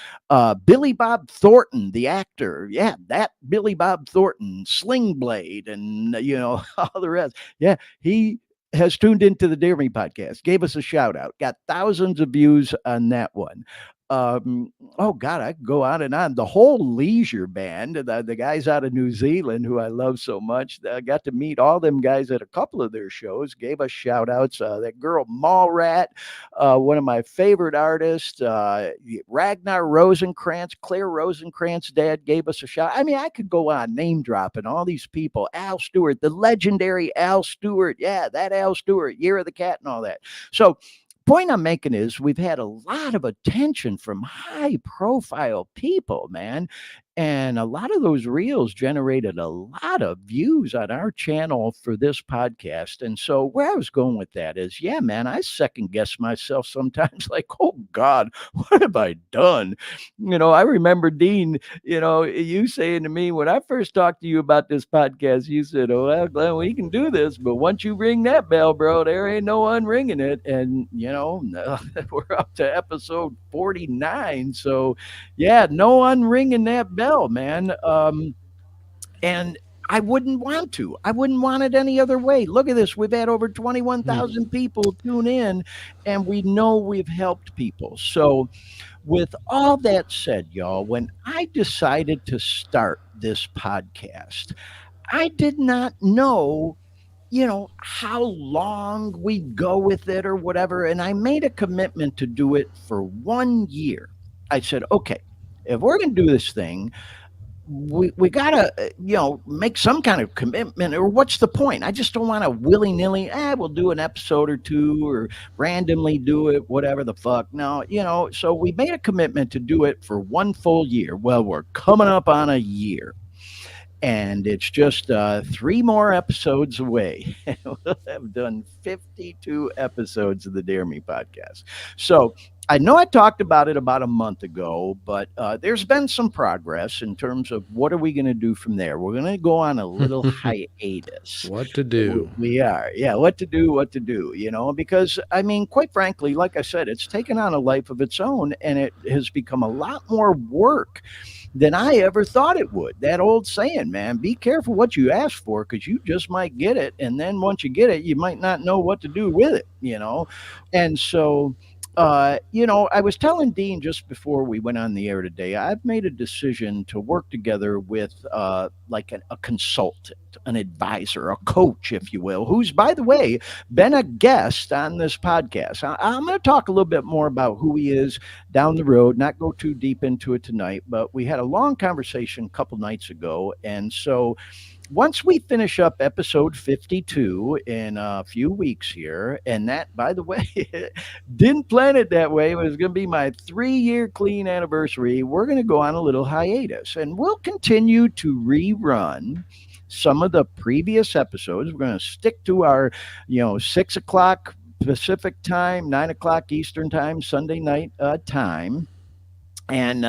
Billy Bob Thornton, the actor, yeah, that Billy Bob Thornton, Sling Blade, and all the rest. Yeah, he has tuned into the Dear Me podcast, gave us a shout out, got thousands of views on that one. Oh God, I could go on and on. The whole Leisure Band, the guys out of New Zealand who I love so much, I got to meet all them guys at a couple of their shows, gave us shout outs. That girl Mallrat, one of my favorite artists, Ragnar Rosenkrantz, Claire Rosenkrantz dad gave us a shout. I mean, I could go on name dropping all these people. Al Stewart, the legendary Al Stewart. Yeah, that Al Stewart, Year of the Cat and all that. So point I'm making is we've had a lot of attention from high profile people, man. And a lot of those reels generated a lot of views on our channel for this podcast. And so, where I was going with that is, yeah, man, I second guess myself sometimes like, oh God, what have I done? I remember, Dean, you saying to me when I first talked to you about this podcast, you said, oh, well, Glenn, we can do this. But once you ring that bell, bro, there ain't no unringing it. And, we're up to episode 49. So, yeah, no unringing that bell, man. And I wouldn't want to. I wouldn't want it any other way. Look at this. We've had over Hmm. 21,000 people tune in, and we know we've helped people. So, with all that said, y'all, when I decided to start this podcast, I did not know how long we'd go with it or whatever. And I made a commitment to do it for 1 year. I said, okay, if we're going to do this thing, we gotta make some kind of commitment, or what's the point? I just don't want to willy-nilly, we'll do an episode or two or randomly do it, whatever the fuck. No, so we made a commitment to do it for 1 full year. Well, we're coming up on a year, and it's just 3 more episodes away. We'll have done 52 episodes of the Dare Me podcast. So I know I talked about it about a month ago, but there's been some progress in terms of what are we going to do from there. We're going to go on a little hiatus. What to do? We are, yeah. What to do, because I mean, quite frankly, like I said, it's taken on a life of its own, and it has become a lot more work than I ever thought it would. That old saying, man, be careful what you ask for, because you just might get it. And then once you get it, you might not know what to do with it. And so, I was telling Dean just before we went on the air today, I've made a decision to work together with like a consultant, an advisor, a coach, if you will, who's, by the way, been a guest on this podcast. I'm going to talk a little bit more about who he is down the road, not go too deep into it tonight, but we had a long conversation a couple nights ago. And so, once we finish up episode 52 in a few weeks here, and that, by the way, didn't plan it that way. It was going to be my 3 year clean anniversary. We're going to go on a little hiatus, and we'll continue to rerun some of the previous episodes. We're going to stick to our, 6 o'clock Pacific time, 9 o'clock Eastern time, Sunday night time. And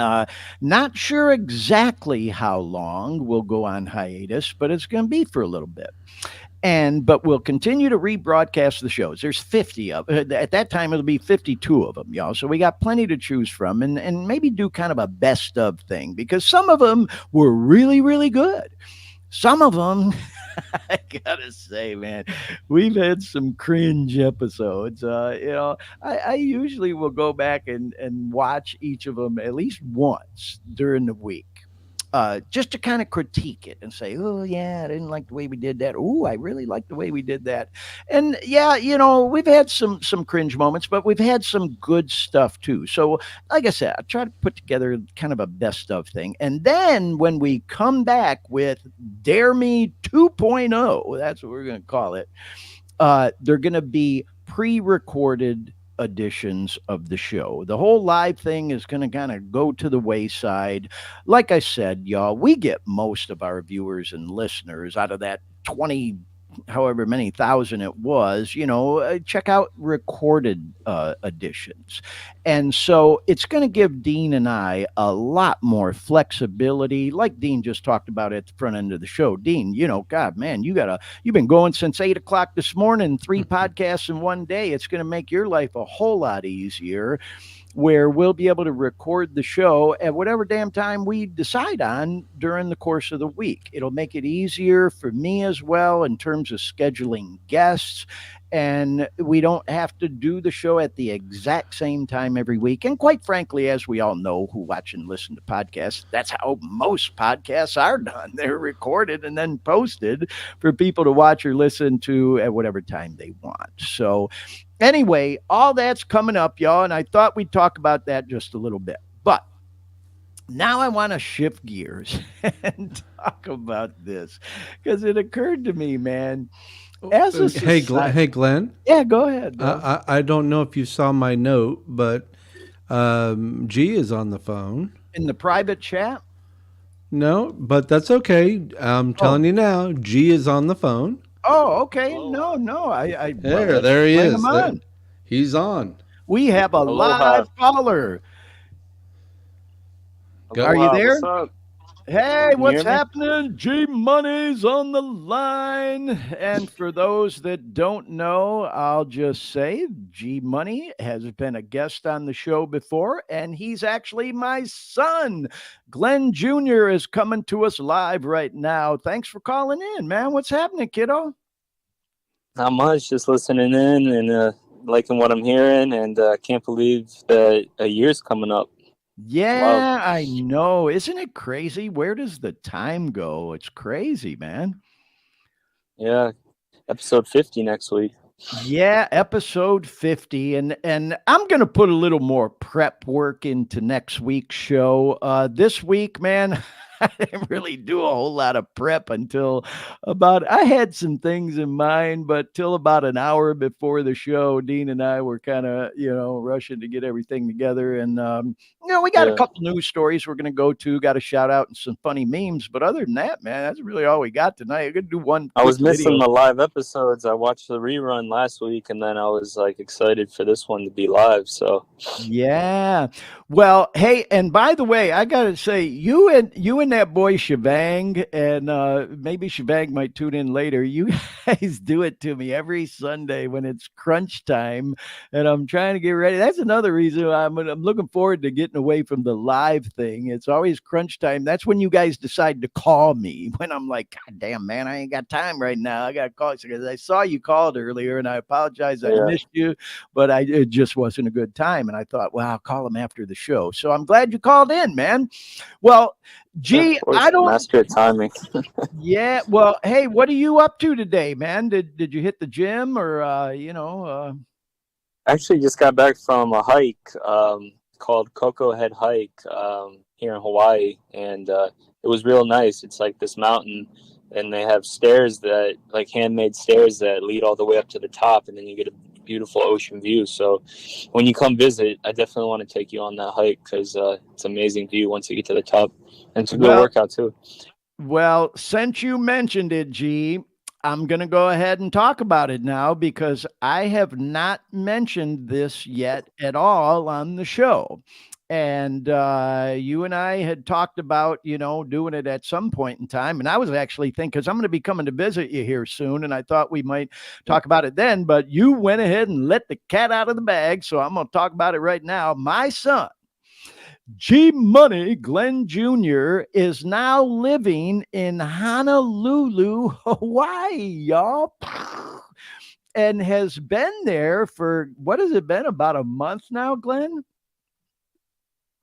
not sure exactly how long we'll go on hiatus, but it's going to be for a little bit. But we'll continue to rebroadcast the shows. There's 50 of at that time. It'll be 52 of them, y'all. So we got plenty to choose from, and maybe do kind of a best of thing, because some of them were really, really good. Some of them, I gotta say, man, we've had some cringe episodes. I usually will go back and watch each of them at least once during the week. just to kind of critique it and say, oh, yeah, I didn't like the way we did that. Oh, I really like the way we did that. And yeah, we've had some cringe moments, but we've had some good stuff too. So, like I said, I try to put together kind of a best of thing. And then when we come back with Dare Me 2.0, that's what we're going to call it, they're going to be pre-recorded editions of the show. The whole live thing is going to kind of go to the wayside. Like I said, y'all, we get most of our viewers and listeners out of that 20 however many thousand it was, check out recorded editions. And so it's going to give Dean and I a lot more flexibility, like Dean just talked about at the front end of the show. Dean, God, man, you've been going since 8 o'clock this morning, 3 podcasts in one day. It's going to make your life a whole lot easier, where we'll be able to record the show at whatever damn time we decide on during the course of the week. It'll make it easier for me as well in terms of scheduling guests. And we don't have to do the show at the exact same time every week. And quite frankly, as we all know who watch and listen to podcasts, that's how most podcasts are done. They're recorded and then posted for people to watch or listen to at whatever time they want. So anyway, all that's coming up, y'all, and I thought we'd talk about that just a little bit. But now I want to shift gears and talk about this because it occurred to me, man. As a society, Hey, Glenn. yeah, go ahead. Bro. I don't know if you saw my note, but G is on the phone. In the private chat? No, but that's okay. I'm telling you now, G is on the phone. Oh, okay. No. I There he bring is. him on. He's on. We have a live caller. Are you there? What's up? Hey, Can you what's hear me? happening? G Money's on the line. And for those that don't know, I'll just say G Money has been a guest on the show before, and he's actually my son. Glenn Jr. is coming to us live right now. Thanks for calling in, man. What's happening, kiddo? Not much, just listening in and liking what I'm hearing, and can't believe that a year's coming up. Yeah, I know. Isn't it crazy? Where does the time go? It's crazy, man. Yeah, episode 50 next week. Yeah, episode 50. And I'm going to put a little more prep work into next week's show. This week, man, I didn't really do a whole lot of prep until I had some things in mind, but till about an hour before the show, Dean and I were kind of, rushing to get everything together. And, we got a couple news stories we're going to go to, got a shout out and some funny memes. But other than that, man, that's really all we got tonight. I'm going to do one. I was missing the live episodes. I watched the rerun last week, and then I was excited for this one to be live. So yeah. Well, hey, and by the way, I gotta say, you and that boy Shebang, and maybe Shebang might tune in later. You guys do it to me every Sunday when it's crunch time, and I'm trying to get ready. That's another reason I'm looking forward to getting away from the live thing. It's always crunch time. That's when you guys decide to call me. When I'm like, God damn, man, I ain't got time right now. I got to call because I saw you called earlier, and I apologize. I missed you, but it just wasn't a good time. And I thought, well, I'll call him after the show. So I'm glad you called in, man. Well, G, I don't master at timing. Yeah. Well, hey, what are you up to today, man? Did you hit the gym or Actually, just got back from a hike called Cocoa Head Hike here in Hawaii, and it was real nice. It's like this mountain, and they have stairs that handmade stairs that lead all the way up to the top, and then you get a beautiful ocean view. So when you come visit, I definitely want to take you on that hike because it's an amazing view once you get to the top, and it's a good workout too. Well, since you mentioned it, G, I'm going to go ahead and talk about it now because I have not mentioned this yet at all on the show. And you and I had talked about, doing it at some point in time. And I was actually thinking, because I'm going to be coming to visit you here soon. And I thought we might talk about it then. But you went ahead and let the cat out of the bag. So I'm going to talk about it right now. My son, G Money Glenn Jr., is now living in Honolulu, Hawaii, y'all. And has been there for, what has it been, about a month now, Glenn?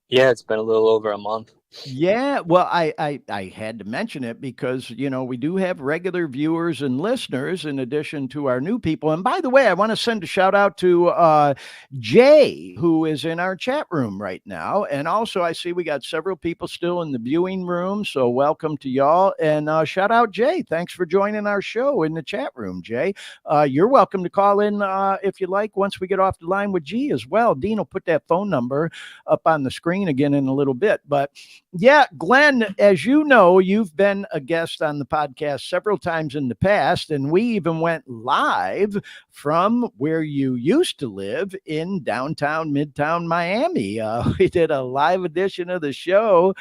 Yeah, it's been a little over a month. Yeah, well, I had to mention it because, we do have regular viewers and listeners in addition to our new people. And by the way, I want to send a shout out to Jay, who is in our chat room right now. And also, I see we got several people still in the viewing room. So, welcome to y'all. And shout out, Jay. Thanks for joining our show in the chat room, Jay. You're welcome to call in if you like once we get off the line with G as well. Dean will put that phone number up on the screen again in a little bit. But yeah, Glenn, as you know, you've been a guest on the podcast several times in the past, and we even went live from where you used to live in downtown, midtown Miami. We did a live edition of the show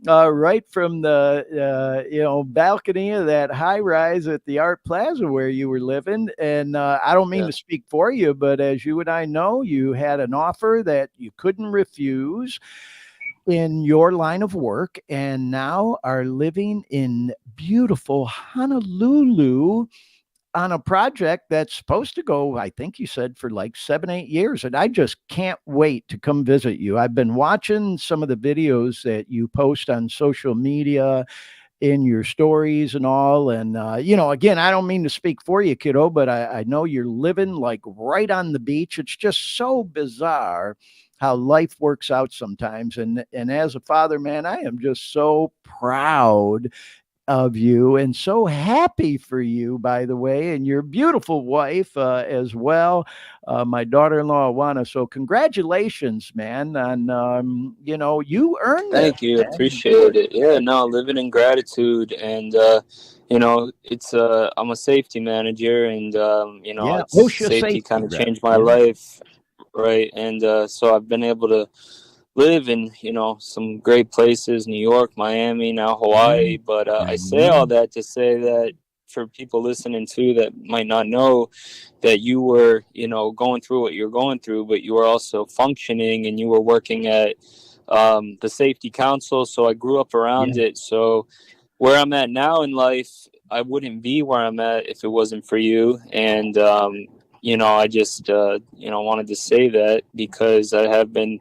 right from the balcony of that high rise at the Art Plaza where you were living. And I don't mean to speak for you, but as you and I know, you had an offer that you couldn't refuse in your line of work, and now are living in beautiful Honolulu on a project that's supposed to go, I think you said, for like 7-8 years. And I just can't wait to come visit you. I've been watching some of the videos that you post on social media in your stories and all. And, again, I don't mean to speak for you, kiddo, but I know you're living like right on the beach. It's just so bizarre how life works out sometimes. And as a father, man, I am just so proud of you and so happy for you, by the way, and your beautiful wife as well, my daughter-in-law Awana. So congratulations, man, on you earned this, Thank you, man. appreciate it. Yeah, no, living in gratitude, and it's I'm a safety manager, and Yeah, it's OSHA safety safety kind of rep. changed my Yeah. life, right? And so I've been able to live in some great places, New York, Miami, now Hawaii. But I I say all know. that to say that for people listening too that might not know that you were going through what you're going through, but you were also functioning and you were working at the safety council. So I grew up around Yeah. it. So where I'm at now in life, I wouldn't be where I'm at if it wasn't for you. And I just wanted to say that because I have been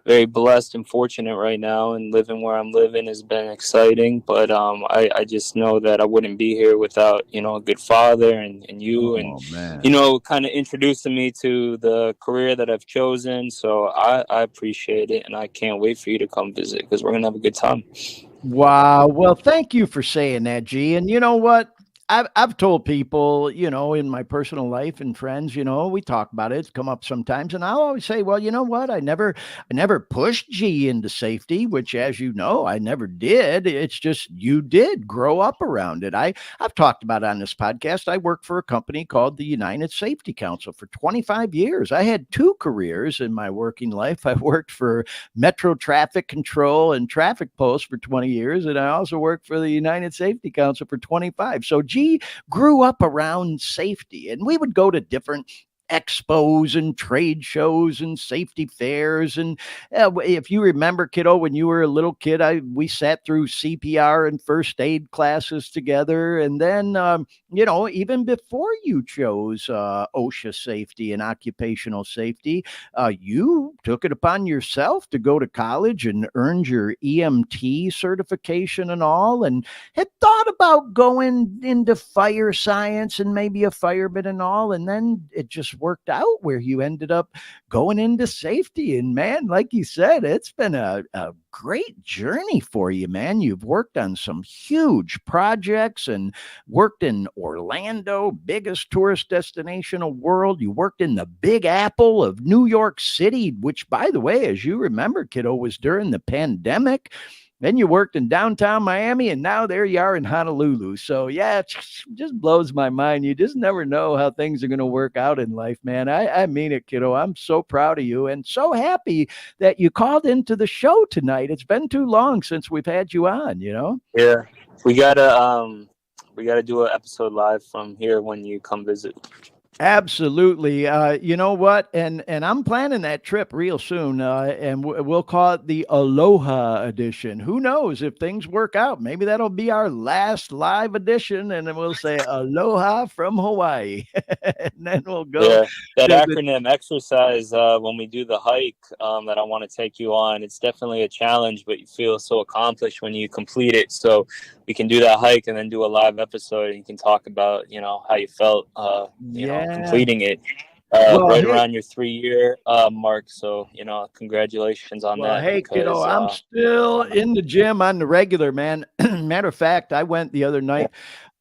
very blessed and fortunate right now, and living where I'm living has been exciting. But I just know that I wouldn't be here without a good father and you, and Oh man. kind of introducing me to the career that I've chosen. So I appreciate it, and I can't wait for you to come visit because we're gonna have a good time. Wow. Well, thank you for saying that, G. And you know what? I've told people, in my personal life and friends, we talk about it. It's come up sometimes. And I'll always say, well, you know what? I never pushed G into safety, which, as you know, I never did. It's just you did grow up around it. I've talked about it on this podcast. I worked for a company called the United Safety Council for 25 years. I had two careers in my working life. I worked for Metro Traffic Control and Traffic Post for 20 years. And I also worked for the United Safety Council for 25. So G grew up around safety, and we would go to different expos and trade shows and safety fairs. And if you remember, kiddo, when you were a little kid, we sat through CPR and first aid classes together. And then even before you chose OSHA safety and occupational safety, you took it upon yourself to go to college and earned your EMT certification and all, and had thought about going into fire science and maybe a fireman and all. And then it just worked out where you ended up going into safety. And man, like you said, it's been a great journey for you, man. You've worked on some huge projects and worked in Orlando, biggest tourist destination of the world. You worked in the Big Apple of New York City, which, by the way, as you remember, kiddo, was during the pandemic. Then you worked in downtown Miami, and now there you are in Honolulu. So, yeah, it just blows my mind. You just never know how things are going to work out in life, man. I mean it, kiddo. I'm so proud of you and so happy that you called into the show tonight. It's been too long since we've had you on. Yeah, we gotta do an episode live from here when you come visit. Absolutely. You know what? And I'm planning that trip real soon, and we'll call it the Aloha edition. Who knows if things work out? Maybe that'll be our last live edition, and then we'll say Aloha from Hawaii, and then we'll go Yeah, that to the. acronym exercise when we do the hike that I want to take you on, it's definitely a challenge, but you feel so accomplished when you complete it. So we can do that hike and then do a live episode, and you can talk about how you felt Yeah. completing it Well, right hey, around your 3 year mark. So congratulations on Well, that hey, kiddo, because I'm still in the gym on the regular, man. Matter of fact, I went the other night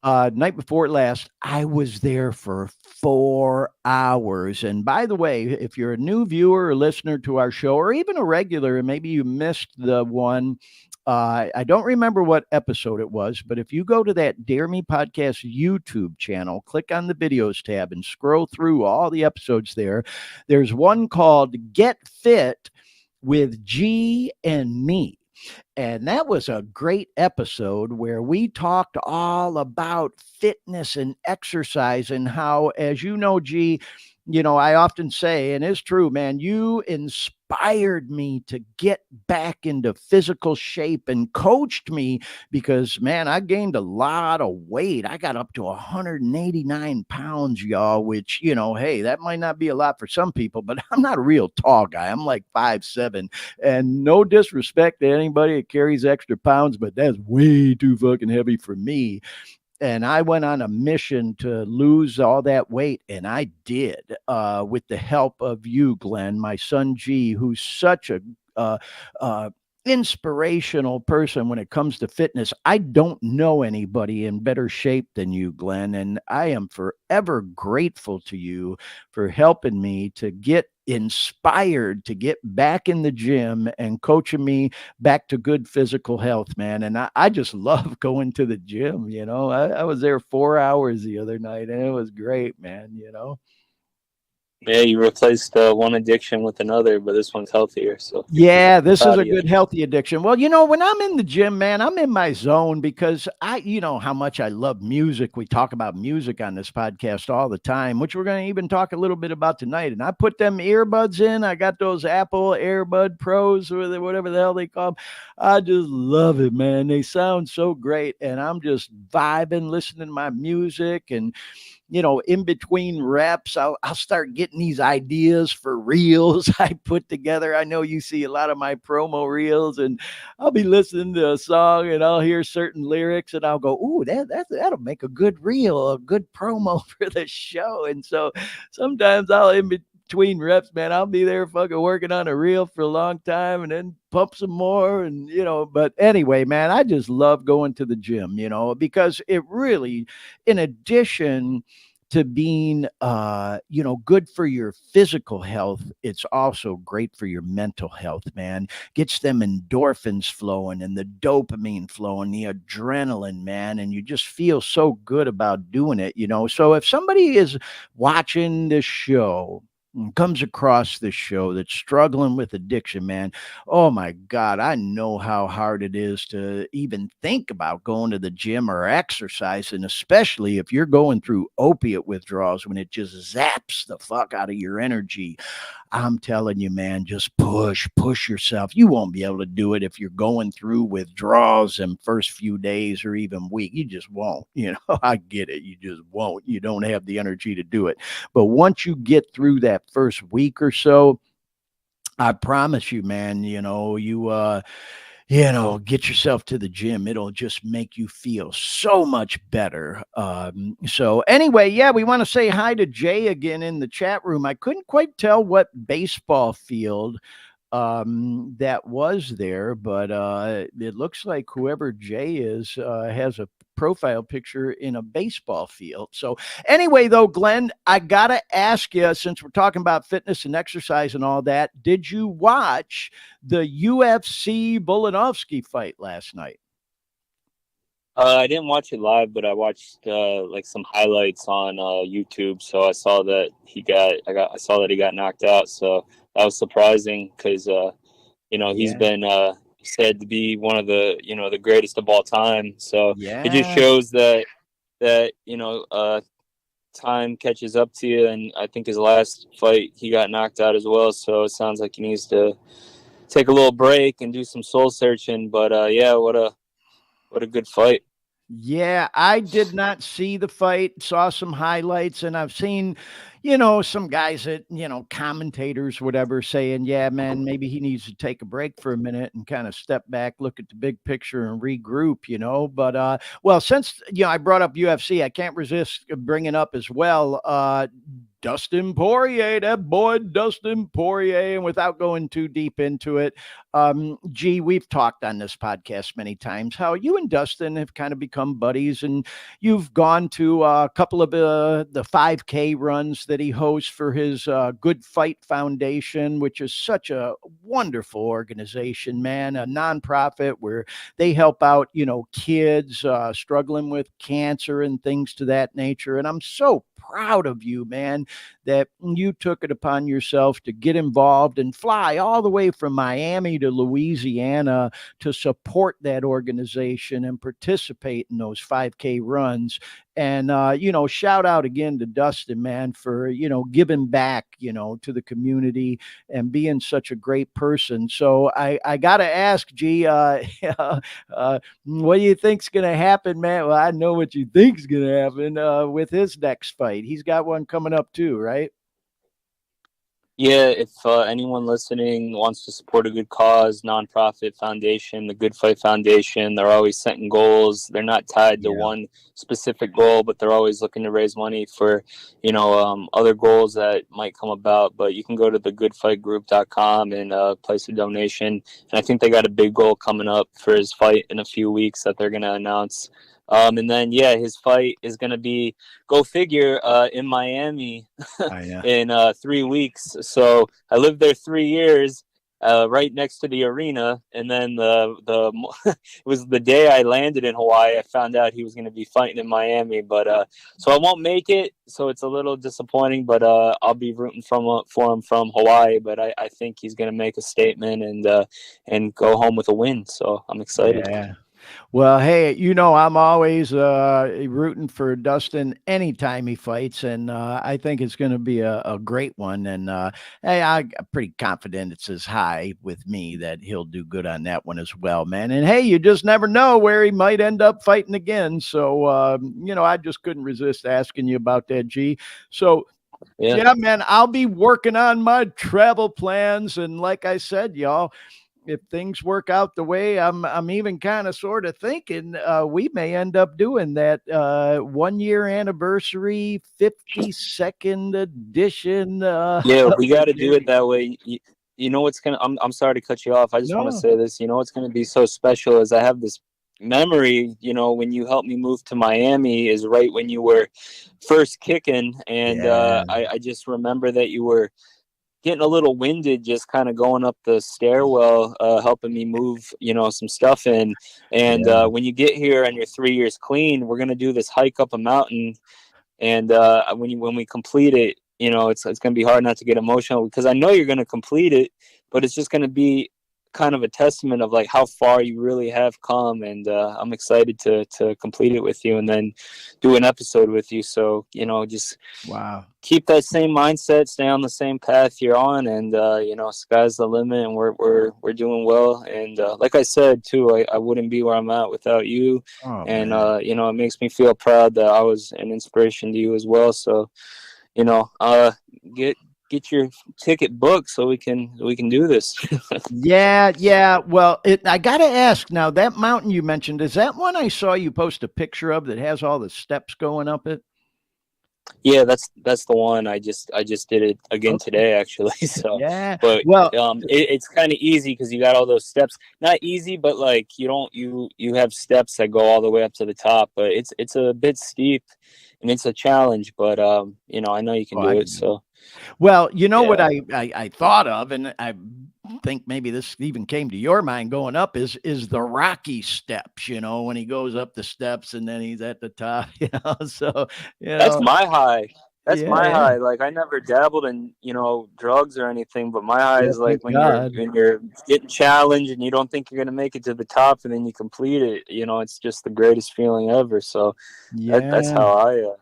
before last. I was there for 4 hours. And by the way, if you're a new viewer or listener to our show, or even a regular, and maybe you missed the one, I don't remember what episode it was, but if you go to that Dare Me Podcast YouTube channel, click on the videos tab and scroll through all the episodes there. There's one called Get Fit with G and me. And that was a great episode where we talked all about fitness and exercise and how, as you know, G, I often say, and it's true, man, you inspired me to get back into physical shape and coached me because, man, I gained a lot of weight. I got up to 189 pounds, y'all, which, hey, that might not be a lot for some people, but I'm not a real tall guy. I'm like 5'7". And no disrespect to anybody that carries extra pounds, but that's way too fucking heavy for me. And I went on a mission to lose all that weight, and I did, with the help of you, Glenn, my son G, who's such a uh, uh, inspirational person when it comes to fitness. I don't know anybody in better shape than you, Glenn, and I am forever grateful to you for helping me to get inspired to get back in the gym and coaching me back to good physical health, man. And I just love going to the gym. I was there 4 hours the other night and it was great, man. yeah, you replaced one addiction with another, but this one's healthier. So Yeah, this is proud a of you. good healthy addiction. Well, when I'm in the gym, man, I'm in my zone because you know how much I love music. We talk about music on this podcast all the time, which we're going to even talk a little bit about tonight. And I put them earbuds in. I got those Apple Airbud Pros or whatever the hell they call them. I just love it, man. They sound so great. And I'm just vibing, listening to my music and in between reps, I'll start getting these ideas for reels I put together. I know you see a lot of my promo reels, and I'll be listening to a song and I'll hear certain lyrics and I'll go, "Ooh, that'll make a good reel, a good promo for the show." And so sometimes I'll in between reps, man, I'll be there fucking working on a reel for a long time and then pump some more. And, but anyway, man, I just love going to the gym, because it really, in addition to being good for your physical health, it's also great for your mental health, man. Gets them endorphins flowing and the dopamine flowing, the adrenaline, man, and you just feel so good about doing it. So if somebody is watching this show and comes across this show that's struggling with addiction, man, oh my God, I know how hard it is to even think about going to the gym or exercise. And especially if you're going through opiate withdrawals when it just zaps the fuck out of your energy. I'm telling you, man, just push yourself. You won't be able to do it if you're going through withdrawals in first few days or even week. You just won't. I get it. You just won't. You don't have the energy to do it. But once you get through that first week or so, I promise you, man, get yourself to the gym. It'll just make you feel so much better. So anyway, yeah, we want to say hi to Jay again in the chat room. I couldn't quite tell what baseball field that was there, but it looks like whoever Jay is has a profile picture in a baseball field. So anyway, though, Glenn, I gotta ask you, since we're talking about fitness and exercise and all that, did you watch the UFC Volkanovski fight last night? I didn't watch it live, but I watched like some highlights on YouTube. So I saw that I saw that he got knocked out. So that was surprising because he's Yeah. been said to be one of the greatest of all time. So it just Yeah. shows that time catches up to you, and I think his last fight he got knocked out as well. So it sounds like he needs to take a little break and do some soul searching. But yeah, what a good fight. Yeah, I did not see the fight, saw some highlights, and I've seen, some guys that, commentators, whatever, saying, yeah, man, maybe he needs to take a break for a minute and kind of step back, look at the big picture and regroup. But, well, since, I brought up UFC, I can't resist bringing up as well, Dustin Poirier, that boy Dustin Poirier. And without going too deep into it, we've talked on this podcast many times how you and Dustin have kind of become buddies, and you've gone to a couple of the 5K runs that he hosts for his Good Fight Foundation, which is such a wonderful organization, man, a nonprofit where they help out, kids struggling with cancer and things to that nature. And I'm so proud of you, man, that you took it upon yourself to get involved and fly all the way from Miami to Louisiana to support that organization and participate in those 5K runs. And, shout out again to Dustin, man, for, giving back, to the community and being such a great person. So I got to ask, G, what do you think's going to happen, man? Well, I know what you think's going to happen with his next fight. He's got one coming up too, right? Yeah, if anyone listening wants to support a good cause, nonprofit foundation, the Good Fight Foundation, they're always setting goals. They're not tied to one specific goal, but they're always looking to raise money for, other goals that might come about. But you can go to thegoodfightgroup.com and place a donation. And I think they got a big goal coming up for his fight in a few weeks that they're going to announce. And then, his fight is going to be, go figure, in Miami in 3 weeks. So I lived there 3 years, right next to the arena. And then it was the day I landed in Hawaii, I found out he was going to be fighting in Miami. But so I won't make it. So it's a little disappointing, but I'll be rooting for him from Hawaii. But I think he's going to make a statement and go home with a win. So I'm excited. Yeah. Well, hey, I'm always rooting for Dustin anytime he fights, and I think it's going to be a great one. And hey, I'm pretty confident it's as high with me that he'll do good on that one as well, man. And hey, you just never know where he might end up fighting again. So, I just couldn't resist asking you about that, G. So, yeah, man, I'll be working on my travel plans, and like I said, y'all, if things work out the way I'm even kind of sort of thinking, we may end up doing that 1 year anniversary 52nd edition. Yeah, we got to do it that way. You know what's gonna? I'm sorry to cut you off. I just want to say this. You know what's gonna be so special is I have this memory. When you helped me move to Miami is right when you were first kicking, and I just remember that you were getting a little winded just kind of going up the stairwell, helping me move some stuff in. And when you get here and you're 3 years clean, we're going to do this hike up a mountain. And when we complete it, it's going to be hard not to get emotional, because I know you're going to complete it, but it's just going to be kind of a testament of like how far you really have come. And I'm excited to complete it with you and then do an episode with you. So, just keep that same mindset, stay on the same path you're on, and sky's the limit, and we're doing well. And like I said too, I wouldn't be where I'm at without you. And it makes me feel proud that I was an inspiration to you as well. So get your ticket booked so we can do this. Yeah. Well, I got to ask now, that mountain you mentioned, is that one I saw you post a picture of that has all the steps going up it? Yeah, that's the one. I just did it again today, actually. So but it's kind of easy because you got all those steps. Not easy, but like you have steps that go all the way up to the top. But it's a bit steep and it's a challenge. But I know you can do it. So. Well, what I thought of, and I think maybe this even came to your mind going up, is the Rocky steps, when he goes up the steps and then he's at the top, so, That's my high. That's my high. Like, I never dabbled in, drugs or anything, but my high is like when you're getting challenged and you don't think you're going to make it to the top and then you complete it, it's just the greatest feeling ever. So that's how I,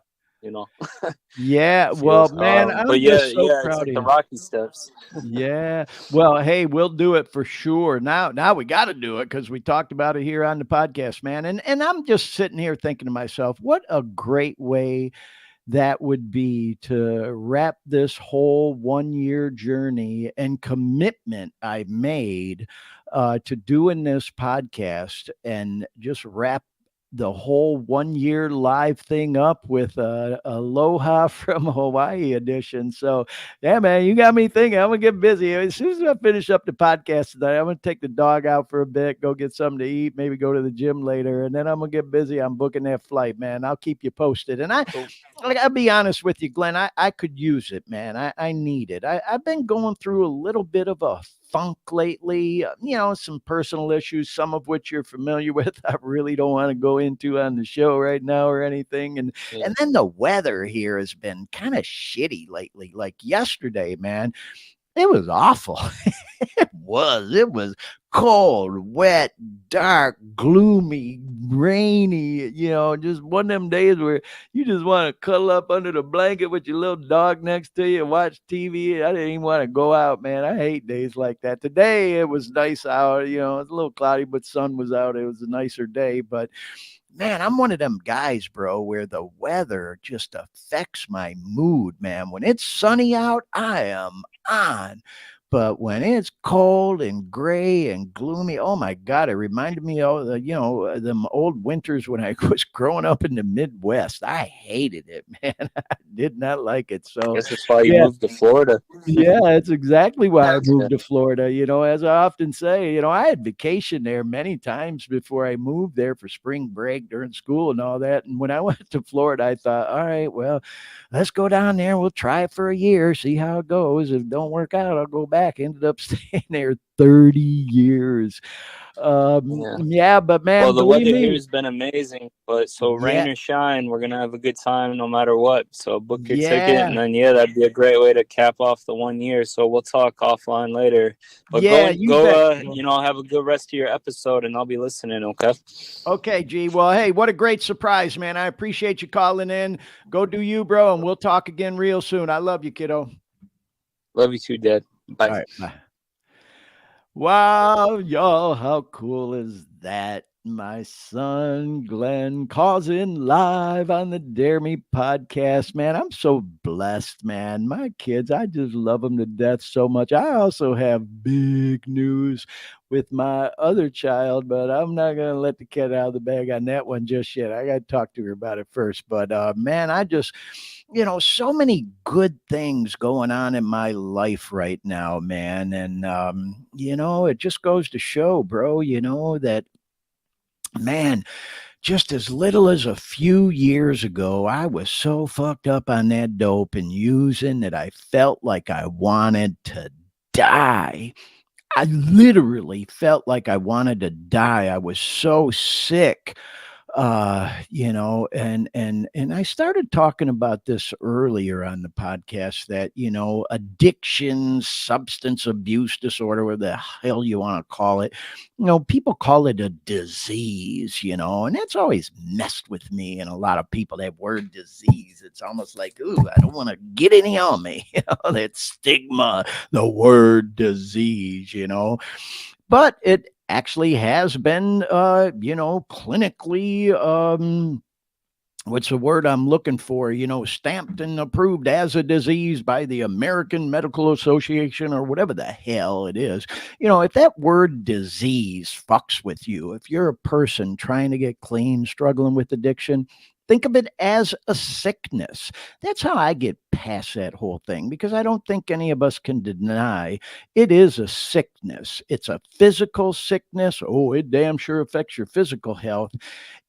Yeah, well, feels. man, But I'm yeah, just so yeah, it's proud like of the you. Rocky steps. Yeah. Well, hey, we'll do it for sure. Now we got to do it because we talked about it here on the podcast, man. And I'm just sitting here thinking to myself, what a great way that would be to wrap this whole 1 year journey and commitment I made to doing this podcast, and just wrap the whole 1 year live thing up with Aloha from Hawaii edition. So, yeah, man, you got me thinking. I'm going to get busy. As soon as I finish up the podcast tonight, I'm going to take the dog out for a bit, go get something to eat, maybe go to the gym later, and then I'm going to get busy. I'm booking that flight, man. I'll keep you posted. And Cool. I'll be honest with you, Glenn. I could use it, man. I need it. I've been going through a little bit of a funk lately, some personal issues, some of which you're familiar with. I really don't want to go into on the show right now or anything. And Yeah. then the weather here has been kind of shitty lately. Like yesterday, man, it was awful. It was cold, wet, dark, gloomy, rainy, just one of them days where you just want to cuddle up under the blanket with your little dog next to you and watch TV. I didn't even want to go out, man. I hate days like that. Today it was nice out, it's a little cloudy, but sun was out. It was a nicer day. But man, I'm one of them guys, bro, where the weather just affects my mood, man. When it's sunny out, I am on. But when it's cold and gray and gloomy, oh my God, it reminded me of them old winters when I was growing up in the Midwest. I hated it, man. I did not like it. So, Guess that's why you yeah, moved to Florida. yeah, that's exactly why I Yeah. moved to Florida. As I often say, I had vacation there many times before I moved there for spring break during school and all that. And when I went to Florida, I thought, all right, well, let's go down there. We'll try it for a year, see how it goes. If it don't work out, I'll go back. Ended up staying there 30 years. Yeah. Yeah, but Well, man, the believe weather here me, has been amazing, but so yeah, rain or shine, we're gonna have a good time no matter what. So book your ticket, and yeah, then yeah, that'd be a great way to cap off the 1 year. So we'll talk offline later. But yeah, you bet. have a good rest of your episode, and I'll be listening. Okay. Okay, G. Well, hey, what a great surprise, man. I appreciate you calling in. Go do you, bro, and we'll talk again real soon. I love you, kiddo. Love you too, Dad. Bye. All right, bye. Wow, y'all, how cool is that? My son Glenn calls in live on the Dare Me podcast. Man, I'm so blessed, man. My kids, I just love them to death so much. I also have big news with my other child, but I'm not going to let the cat out of the bag on that one just yet. I got to talk to her about it first. But man, I just, so many good things going on in my life right now, man. And, it just goes to show, bro, that, man, just as little as a few years ago, I was so fucked up on that dope and using that I felt like I wanted to die. I literally felt like I wanted to die. I was so sick. And I started talking about this earlier on the podcast that, addiction, substance abuse disorder, whatever the hell you want to call it, people call it a disease, and that's always messed with me. And a lot of people, that word disease, it's almost like, ooh, I don't want to get any on me, that stigma, the word disease, but it actually has been, clinically, what's the word I'm looking for? Stamped and approved as a disease by the American Medical Association or whatever the hell it is. If that word disease fucks with you, if you're a person trying to get clean, struggling with addiction, think of it as a sickness. That's how I get past that whole thing, because I don't think any of us can deny it is a sickness. It's a physical sickness. Oh, it damn sure affects your physical health.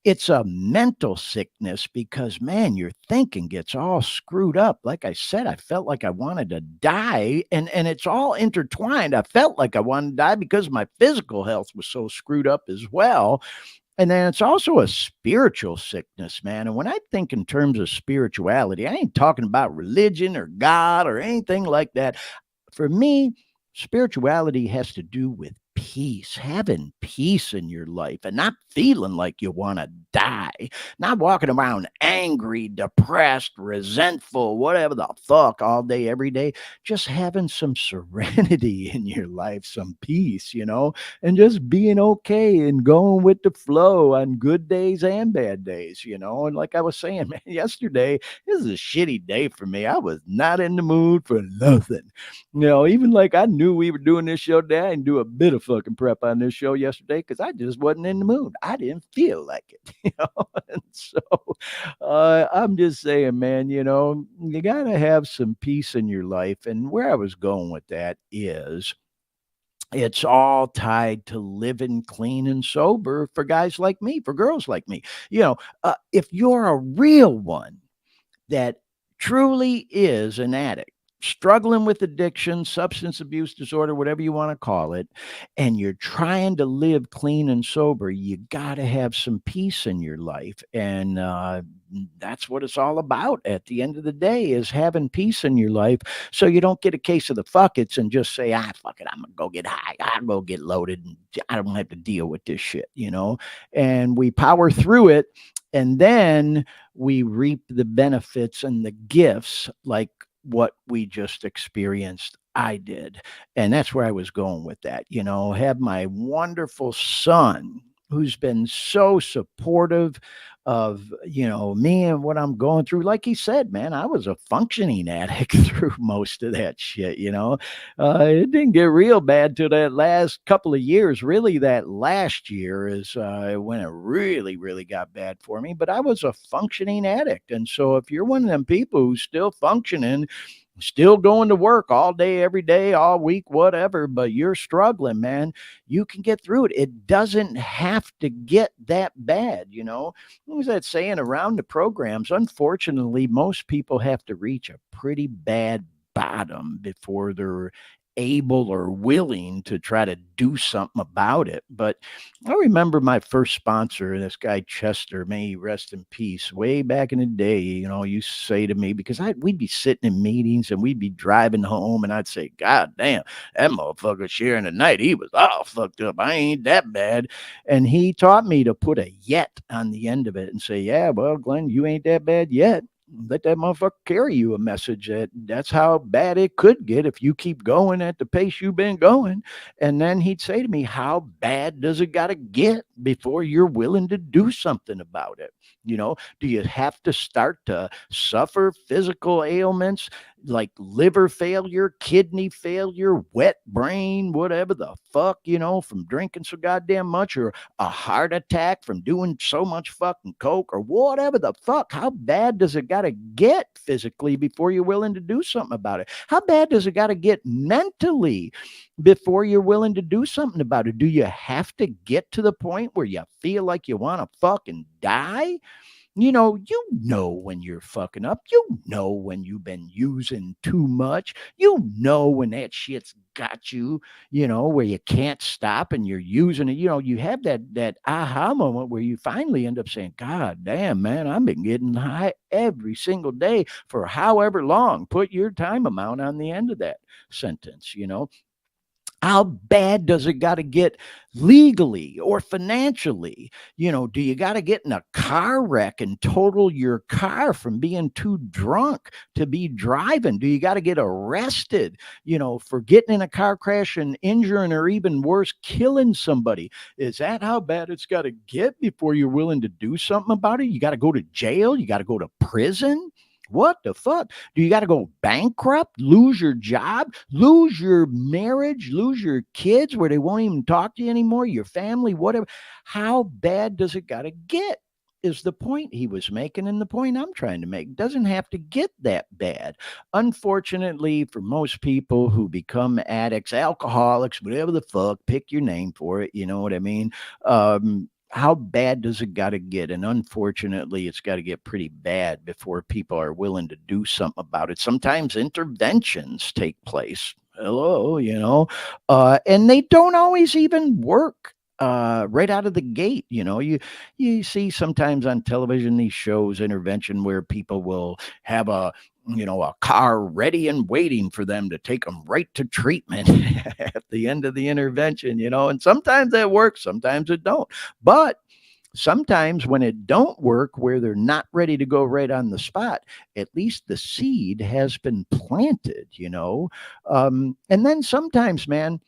It's a mental sickness because, man, your thinking gets all screwed up. Like I said, I felt like I wanted to die, and it's all intertwined. I felt like I wanted to die because my physical health was so screwed up as well. And then it's also a spiritual sickness, man. And when I think in terms of spirituality, I ain't talking about religion or God or anything like that. For me, spirituality has to do with peace, having peace in your life and not feeling like you want to die, not walking around angry, depressed, resentful, whatever the fuck all day, every day, just having some serenity in your life, some peace, and just being okay and going with the flow on good days and bad days, And like I was saying, man, yesterday, this is a shitty day for me. I was not in the mood for nothing. Even like I knew we were doing this show today. I didn't do a bit of fucking prep on this show yesterday because I just wasn't in the mood. I didn't feel like it, And so I'm just saying, man, you got to have some peace in your life. And where I was going with that is it's all tied to living clean and sober for guys like me, for girls like me. If you're a real one that truly is an addict, struggling with addiction, substance abuse disorder, whatever you want to call it, and you're trying to live clean and sober, you got to have some peace in your life. And that's what it's all about at the end of the day, is having peace in your life so you don't get a case of the fuckets and just say, fuck it, I'm going to go get high. I'm going to get loaded. And I don't have to deal with this shit, And we power through it. And then we reap the benefits and the gifts like what we just experienced. I did. And that's where I was going with that. Have my wonderful son who's been so supportive of, me and what I'm going through. Like he said, man, I was a functioning addict through most of that shit, it didn't get real bad till that last couple of years. Really, that last year is when it really, really got bad for me. But I was a functioning addict. And so if you're one of them people who's still functioning, still going to work all day, every day, all week, whatever, but you're struggling, man, you can get through it. It doesn't have to get that bad, What was that saying around the programs? Unfortunately, most people have to reach a pretty bad bottom before they're able or willing to try to do something about it. But I remember my first sponsor, this guy Chester, may he rest in peace, way back in the day, used to say to me, because we'd be sitting in meetings and we'd be driving home and I'd say, God damn, that motherfucker sharing the night, he was all fucked up. I ain't that bad. And he taught me to put a yet on the end of it and say, yeah, well, Glenn, you ain't that bad yet. Let that motherfucker carry you a message that's how bad it could get if you keep going at the pace you've been going. And then he'd say to me, how bad does it got to get before you're willing to do something about it? Do you have to start to suffer physical ailments like liver failure, kidney failure, wet brain, whatever the fuck, from drinking so goddamn much, or a heart attack from doing so much fucking coke, or whatever the fuck? How bad does it got to get physically before you're willing to do something about it? How bad does it got to get mentally before you're willing to do something about it? Do you have to get to the point where you feel like you want to fucking die? You know when you're fucking up. When you've been using too much. When that shit's got you, where you can't stop and you're using it. You have that aha moment where you finally end up saying, God damn, man, I've been getting high every single day for however long. Put your time amount on the end of that sentence, How bad does it got to get legally or financially? Do you got to get in a car wreck and total your car from being too drunk to be driving? Do you got to get arrested, for getting in a car crash and injuring, or even worse, killing somebody? Is that how bad it's got to get before you're willing to do something about it? You got to go to jail. You got to go to prison. What the fuck? Do you got to go bankrupt, lose your job, lose your marriage, lose your kids where they won't even talk to you anymore, your family, whatever? How bad does it got to get? Is the point he was making, and the point I'm trying to make. It doesn't have to get that bad. Unfortunately, for most people who become addicts, alcoholics, whatever the fuck, pick your name for it, you know what I mean? How bad does it got to get? And unfortunately, it's got to get pretty bad before people are willing to do something about it. Sometimes interventions take place. Hello, and they don't always even work right out of the gate. You see sometimes on television these shows, intervention, where people will have a car ready and waiting for them to take them right to treatment at the end of the intervention, and sometimes that works, sometimes it don't. But sometimes when it don't work, where they're not ready to go right on the spot, at least the seed has been planted. And then sometimes, man,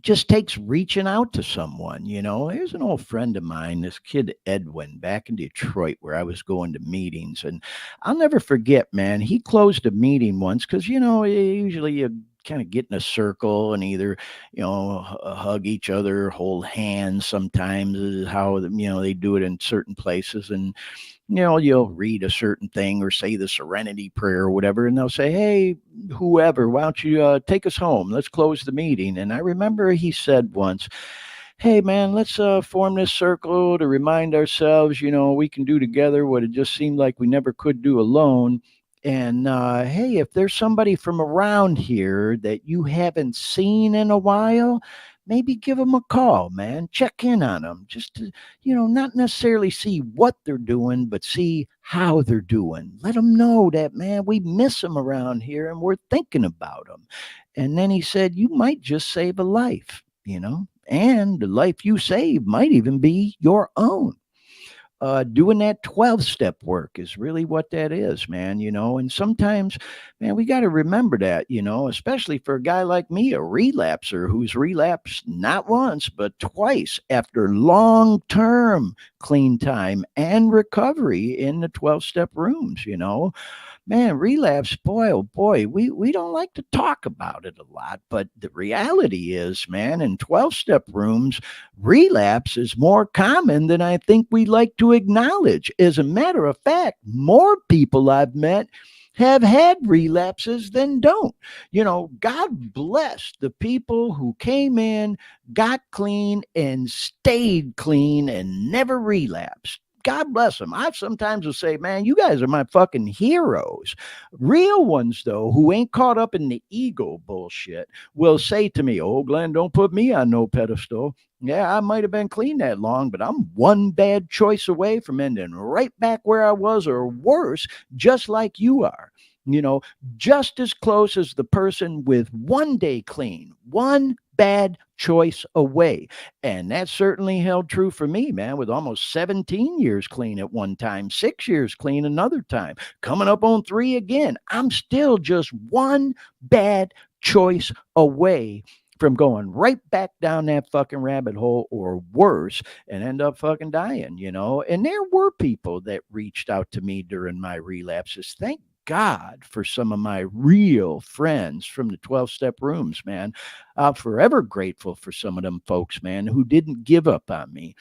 just takes reaching out to someone. Here's an old friend of mine, this kid Edwin, back in Detroit, where I was going to meetings. And I'll never forget, man, he closed a meeting once because, usually you kind of get in a circle and either, hug each other, hold hands sometimes, is how, they do it in certain places. And you'll read a certain thing or say the serenity prayer or whatever, and they'll say, hey, whoever, why don't you take us home? Let's close the meeting. And I remember he said once, hey, man, let's form this circle to remind ourselves, we can do together what it just seemed like we never could do alone. And hey, if there's somebody from around here that you haven't seen in a while, maybe give them a call, man. Check in on them, just to, not necessarily see what they're doing, but see how they're doing. Let them know that, man, we miss them around here and we're thinking about them. And then he said, you might just save a life, and the life you save might even be your own. Doing that 12-step work is really what that is, man. And sometimes, man, we got to remember that, especially for a guy like me, a relapser who's relapsed not once, but twice after long-term clean time and recovery in the 12-step rooms. Man, relapse, boy, oh boy, we don't like to talk about it a lot, but the reality is, man, in 12-step rooms, relapse is more common than I think we like to acknowledge. As a matter of fact, more people I've met have had relapses than don't. God bless the people who came in, got clean, and stayed clean and never relapsed. God bless them. I sometimes will say, man, you guys are my fucking heroes. Real ones, though, who ain't caught up in the ego bullshit, will say to me, oh, Glenn, don't put me on no pedestal. Yeah, I might have been clean that long, but I'm one bad choice away from ending right back where I was, or worse, just like you are. Just as close as the person with one day clean, one bad choice away. And that certainly held true for me, man, with almost 17 years clean at one time, 6 years clean another time, coming up on 3 again. I'm still just one bad choice away from going right back down that fucking rabbit hole, or worse, and end up fucking dying. And there were people that reached out to me during my relapses. Thank God for some of my real friends from the 12-step rooms, man. I'm forever grateful for some of them folks, man, who didn't give up on me.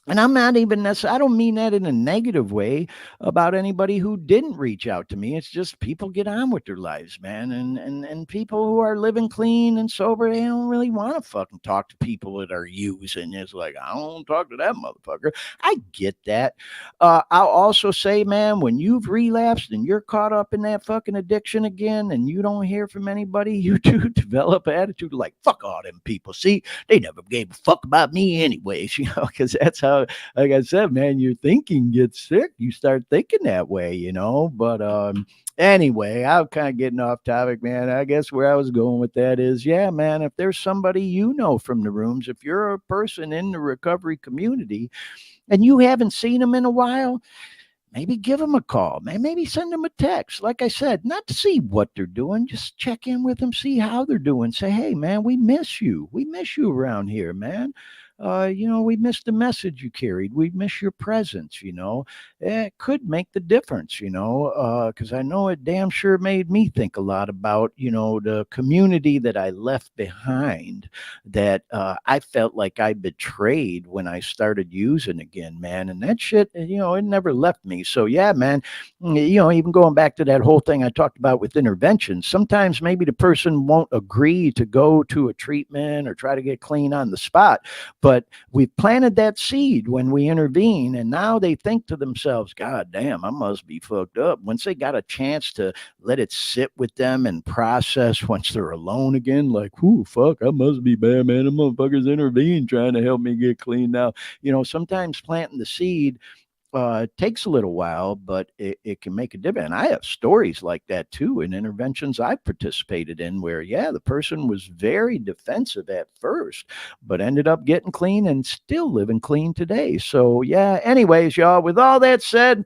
And I'm not even necessarily, I don't mean that in a negative way about anybody who didn't reach out to me. It's just people get on with their lives, man. And people who are living clean and sober, they don't really want to fucking talk to people that are using. It's like, I don't talk to that motherfucker. I get that. I'll also say, man, when you've relapsed and you're caught up in that fucking addiction again and you don't hear from anybody, you do develop an attitude like, fuck all them people. See, they never gave a fuck about me anyways, because that's how, like I said, man, your thinking gets sick. You start thinking that way, But anyway, I'm kind of getting off topic, man. I guess where I was going with that is, yeah, man, if there's somebody from the rooms, if you're a person in the recovery community and you haven't seen them in a while, maybe give them a call, man. Maybe send them a text. Like I said, not to see what they're doing, just check in with them, see how they're doing. Say, hey, man, we miss you. We miss you around here, man. We miss the message you carried. We miss your presence, It could make the difference, because I know it damn sure made me think a lot about, the community that I left behind, that I felt like I betrayed when I started using again, man. And that shit, it never left me. So, yeah, man, even going back to that whole thing I talked about with intervention, sometimes maybe the person won't agree to go to a treatment or try to get clean on the spot. But but we planted that seed when we intervene, and now they think to themselves, God damn, I must be fucked up. Once they got a chance to let it sit with them and process once they're alone again, like, whoo, fuck, I must be bad, man. The motherfuckers intervene trying to help me get clean now. Sometimes planting the seed takes a little while, but it can make a difference. And I have stories like that too in interventions I've participated in where, yeah, the person was very defensive at first, but ended up getting clean and still living clean today. So, yeah, anyways, y'all, with all that said,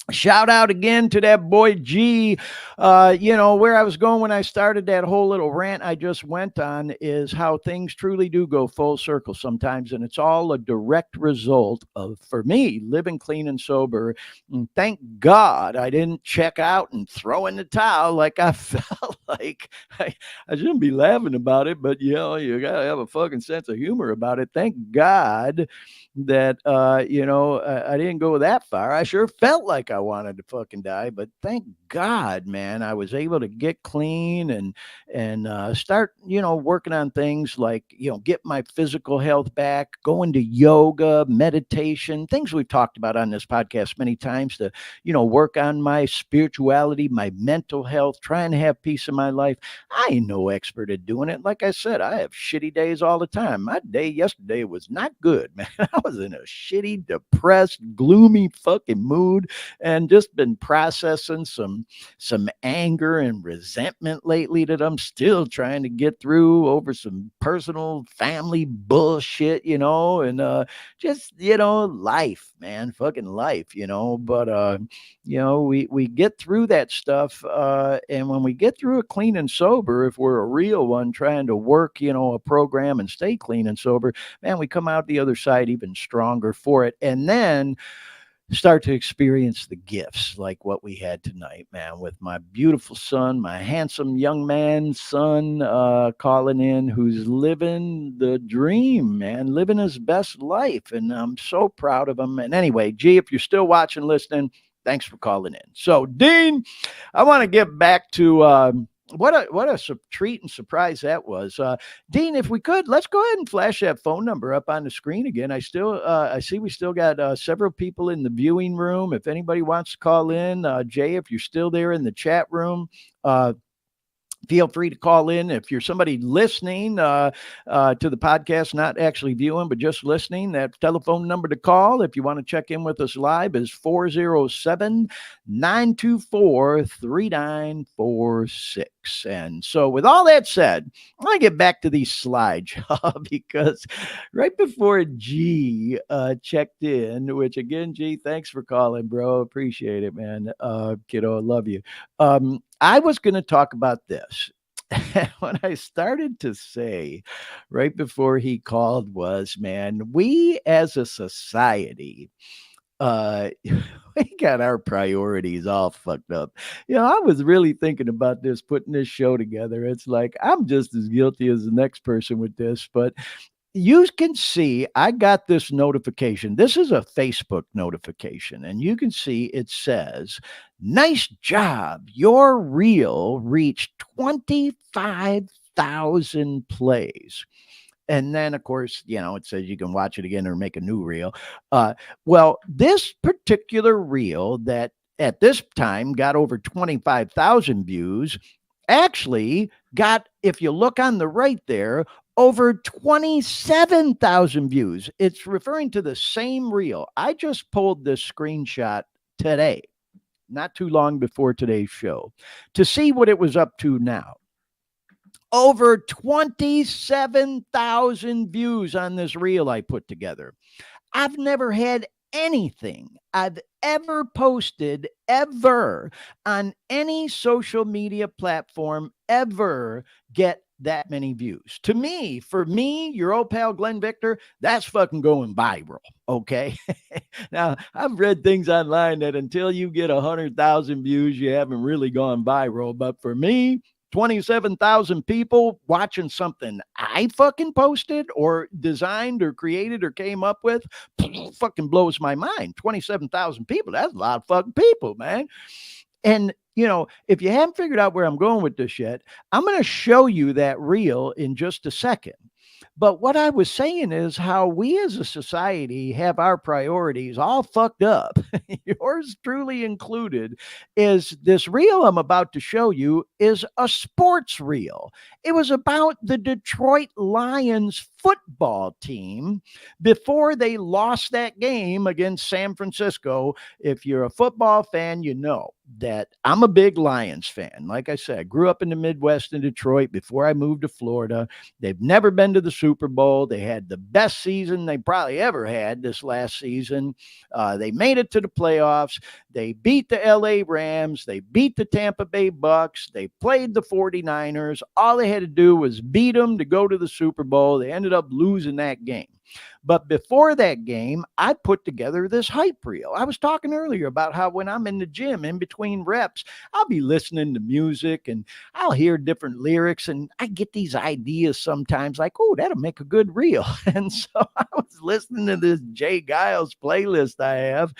shout out again to that boy G. Where I was going when I started that whole little rant I just went on is how things truly do go full circle sometimes. And it's all a direct result of, for me, living clean and sober. And thank God I didn't check out and throw in the towel like I felt like. I shouldn't be laughing about it, but you got to have a fucking sense of humor about it. Thank God that I didn't go that far. I sure felt like I wanted to fucking die, but thank God, man, I was able to get clean and start working on things like get my physical health back, going to yoga, meditation, things we've talked about on this podcast many times, to work on my spirituality, my mental health, trying to have peace in my life. I ain't no expert at doing it. Like I said, I have shitty days all the time. My day yesterday was not good, man. I was in a shitty, depressed, gloomy fucking mood, and just been processing some anger and resentment lately that I'm still trying to get through over some personal family bullshit, and just life, man, fucking life, but we get through that stuff, and when we get through it clean and sober, if we're a real one trying to work a program and stay clean and sober, man, we come out the other side even stronger for it. And then start to experience the gifts like what we had tonight, man, with my beautiful son, my handsome young man son, calling in, who's living the dream, man, living his best life. And I'm so proud of him. And anyway, G, if you're still watching, listening, thanks for calling in. So, Dean, I want to get back to what a treat and surprise that was. Dean, if we could, let's go ahead and flash that phone number up on the screen again. I see we still got several people in the viewing room. If anybody wants to call in, Jay, if you're still there in the chat room, feel free to call in. If you're somebody listening to the podcast, not actually viewing, but just listening, that telephone number to call if you want to check in with us live is 407-924-3946. And so with all that said, I want to get back to these slides because right before G checked in, which again, G, thanks for calling, bro. Appreciate it, man. Kiddo, I love you. I was going to talk about this. What I started to say right before he called was, man, we as a society, we got our priorities all fucked up. I was really thinking about this, putting this show together. It's like, I'm just as guilty as the next person with this, but you can see I got this notification. This is a Facebook notification, and you can see it says, "Nice job. Your reel reached 25,000 plays." And then, of course, it says you can watch it again or make a new reel. Well, this particular reel that at this time got over 25,000 views actually got, if you look on the right there, over 27,000 views. It's referring to the same reel. I just pulled this screenshot today, not too long before today's show, to see what it was up to now. Over 27,000 views on this reel I put together. I've never had anything I've ever posted ever on any social media platform ever get that many views. To me, for me, your old pal Glenn Victor, that's fucking going viral. Okay. Now, I've read things online that until you get 100,000 views, you haven't really gone viral. But for me, 27,000 people watching something I fucking posted or designed or created or came up with fucking blows my mind. 27,000 people, that's a lot of fucking people, man. And, if you haven't figured out where I'm going with this yet, I'm going to show you that reel in just a second. But what I was saying is how we as a society have our priorities all fucked up, yours truly included. Is this reel I'm about to show you is a sports reel. It was about the Detroit Lions football team before they lost that game against San Francisco. If you're a football fan, you know that I'm a big Lions fan. Like I said, I grew up in the Midwest in Detroit before I moved to Florida. They've never been to the Super Bowl. They had the best season they probably ever had this last season. They made it to the playoffs. They beat the LA Rams. They beat the Tampa Bay Bucks. They played the 49ers. All they had to do was beat them to go to the Super Bowl. They ended up losing that game. But before that game, I put together this hype reel. I was talking earlier about how when I'm in the gym in between reps, I'll be listening to music and I'll hear different lyrics and I get these ideas sometimes like, oh, that'll make a good reel. And so I was listening to this Jay Giles playlist I have.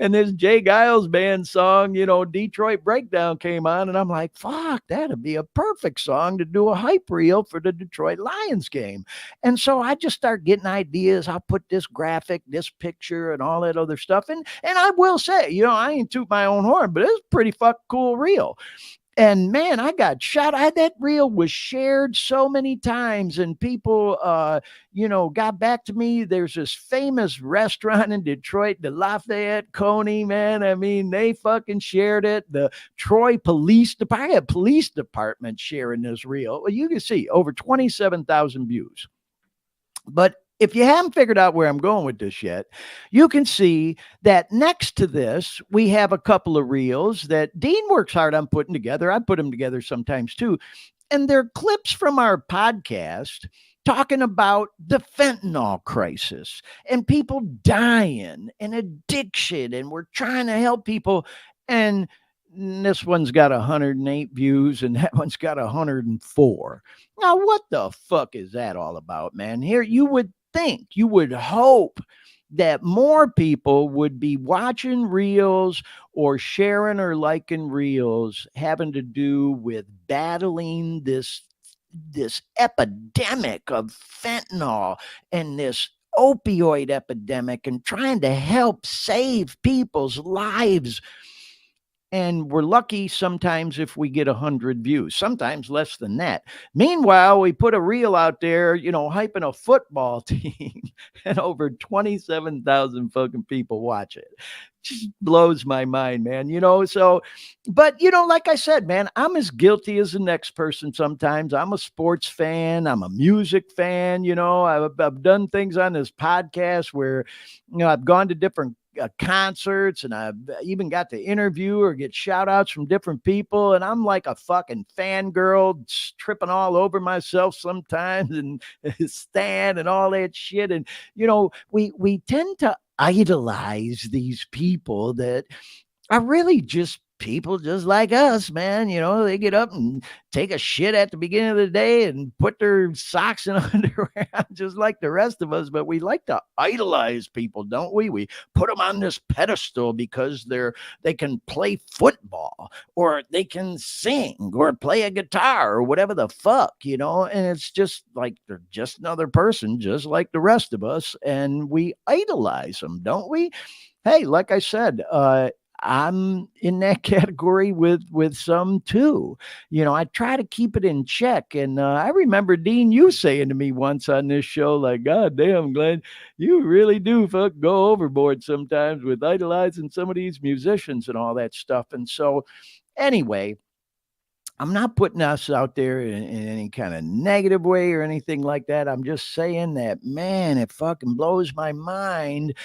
And this Jay Giles band song, Detroit Breakdown came on. And I'm like, fuck, that'd be a perfect song to do a hype reel for the Detroit Lions game. And so I just start getting ideas. I'll put this graphic, this picture, and all that other stuff. And I will say, I ain't toot my own horn, but it's pretty fucking cool reel. And man, I got shot. That reel was shared so many times, and people, got back to me. There's this famous restaurant in Detroit, the Lafayette Coney, man. I mean, they fucking shared it. The Troy Police Department, I had police department sharing this reel. Well, you can see over 27,000 views. But if you haven't figured out where I'm going with this yet, you can see that next to this, we have a couple of reels that Dean works hard on putting together. I put them together sometimes too. And they're clips from our podcast talking about the fentanyl crisis and people dying and addiction. And we're trying to help people. And this one's got 108 views and that one's got 104. Now, what the fuck is that all about, man? Here, you would hope that more people would be watching reels or sharing or liking reels having to do with battling this epidemic of fentanyl and this opioid epidemic and trying to help save people's lives. And we're lucky sometimes if we get 100 views, sometimes less than that. Meanwhile, we put a reel out there, hyping a football team, and over 27,000 fucking people watch it. Just blows my mind, man. So, but, like I said, man, I'm as guilty as the next person sometimes. I'm a sports fan. I'm a music fan. I've done things on this podcast where, I've gone to different concerts and I've even got to interview or get shout outs from different people. And I'm like a fucking fangirl tripping all over myself sometimes and Stan and all that shit. And, we tend to idolize these people that are really just people just like us, man. They get up and take a shit at the beginning of the day and put their socks and underwear on just like the rest of us. But we like to idolize people, don't we? We put them on this pedestal because they can play football or they can sing or play a guitar or whatever the fuck, and it's just like they're just another person, just like the rest of us. And we idolize them, don't we? Hey, like I said, I'm in that category with some too. I try to keep it in check. And I remember, Dean, you saying to me once on this show, like, God damn, Glenn, you really do go overboard sometimes with idolizing some of these musicians and all that stuff. And so anyway, I'm not putting us out there in any kind of negative way or anything like that. I'm just saying that, man, it fucking blows my mind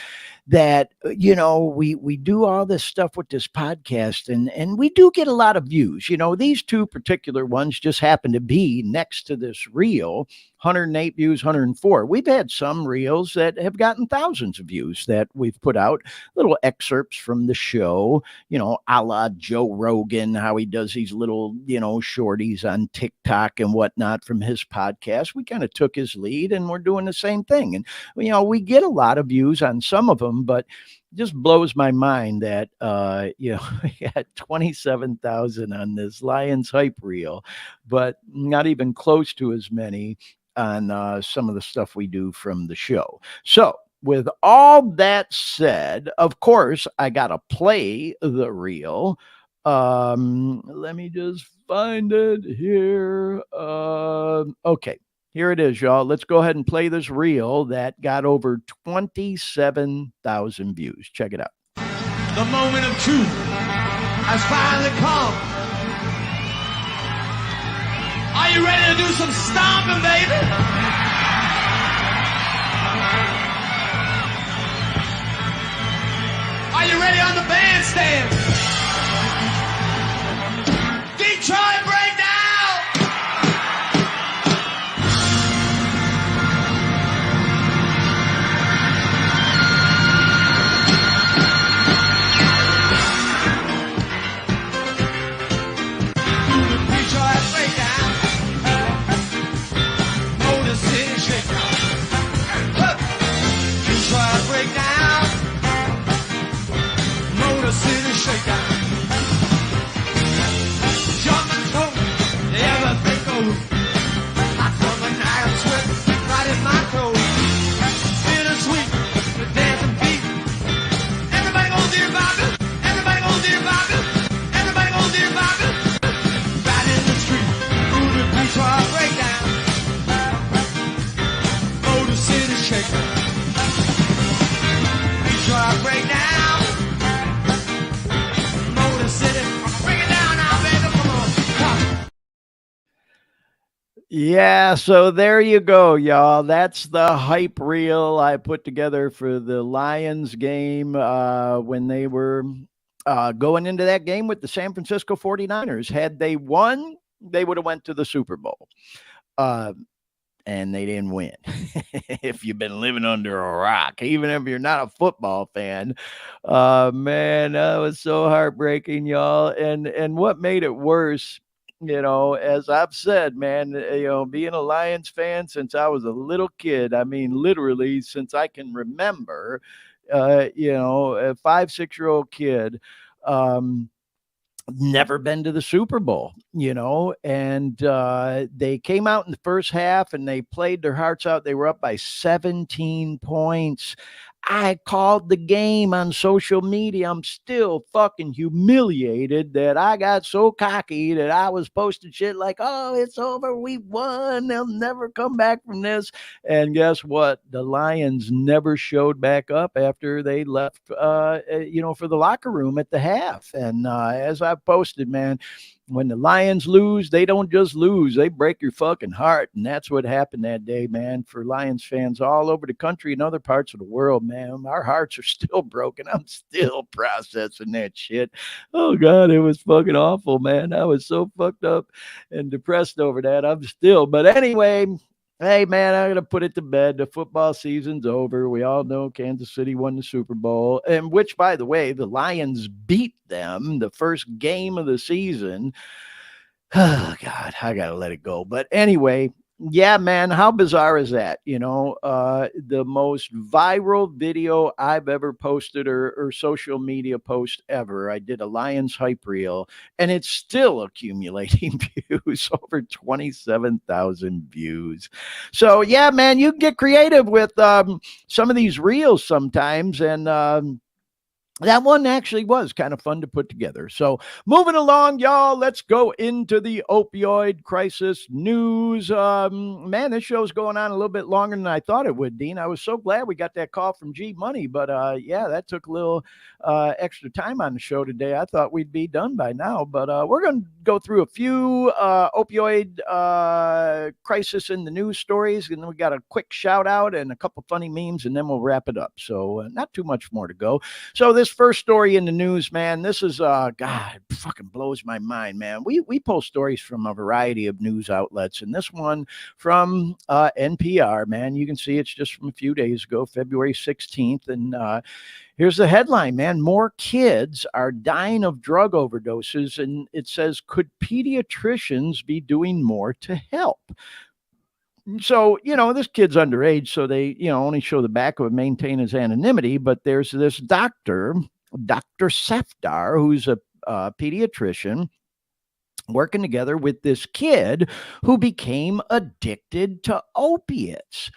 that, we do all this stuff with this podcast and we do get a lot of views. These two particular ones just happen to be next to this reel, 108 views, 104. We've had some reels that have gotten thousands of views that we've put out, little excerpts from the show, a la Joe Rogan, how he does these little, shorties on TikTok and whatnot from his podcast. We kind of took his lead and we're doing the same thing. And, we get a lot of views on some of them, but it just blows my mind that, we had 27,000 on this Lions hype reel, but not even close to as many on some of the stuff we do from the show. So, with all that said, of course, I got to play the reel. Let me just find it here. Okay, here it is, y'all. Let's go ahead and play this reel that got over 27,000 views. Check it out. The moment of truth has finally come. Are you ready to do some stomping, baby? Are you ready on the bandstand? Detroit breakdown! Detroit breakdown. Motor City shakedown. Detroit breakdown. Motor City shakedown. Jumping coat, everything goes. I come and I am sweat right in my clothes. Feeling sweet, the dancing beat. Everybody goes dear Bobby. Everybody goes dear Bobby. Everybody goes dear Bobby. Right in the street, through the Detroit breakdown. Motor City shakedown. Detroit breakdown. Motor City. Break it down now, baby. Come on. Come. Yeah, so there you go, y'all. That's the hype reel I put together for the Lions game when they were going into that game with the San Francisco 49ers. Had they won, they would have went to the Super Bowl. And they didn't win. If you've been living under a rock, even if you're not a football fan, man, that was so heartbreaking, y'all. And what made it worse, as I've said, man, being a Lions fan since I was a little kid, I mean, literally since I can remember, a 5-6-year-old kid, never been to the Super Bowl, and they came out in the first half and they played their hearts out. They were up by 17 points. I called the game on social media. I'm still fucking humiliated that I got so cocky that I was posting shit like, oh, it's over. We won. They'll never come back from this. And guess what? The Lions never showed back up after they left, for the locker room at the half. And as I posted, man, when the Lions lose, they don't just lose. They break your fucking heart. And that's what happened that day, man, for Lions fans all over the country and other parts of the world, man. Our hearts are still broken. I'm still processing that shit. Oh, God, it was fucking awful, man. I was so fucked up and depressed over that. I'm still. But anyway, hey, man, I'm going to put it to bed. The football season's over. We all know Kansas City won the Super Bowl, and which, by the way, the Lions beat them the first game of the season. Oh, God, I got to let it go. But anyway, yeah, man, how bizarre is that? The most viral video I've ever posted or social media post ever. I did a Lions hype reel, and it's still accumulating views, over 27,000 views. So, yeah, man, you can get creative with some of these reels sometimes, and that one actually was kind of fun to put together. So moving along, y'all, let's go into the opioid crisis news. Man, this show's going on a little bit longer than I thought it would, Dean. I was so glad we got that call from G Money, but yeah, that took a little extra time on the show today. I thought we'd be done by now, but we're going to go through a few opioid crisis in the news stories, and then we got a quick shout out and a couple funny memes, and then we'll wrap it up. So not too much more to go. So this first story in the news, man, this is God, it fucking blows my mind, man. We post stories from a variety of news outlets, and this one from NPR, man. You can see it's just from a few days ago, February 16th, and here's the headline, man. More kids are dying of drug overdoses, and it says, could pediatricians be doing more to help? So, this kid's underage, so they, only show the back of it, maintain his anonymity. But there's this doctor, Dr. Safdar, who's a pediatrician. working together with this kid who became addicted to opiates.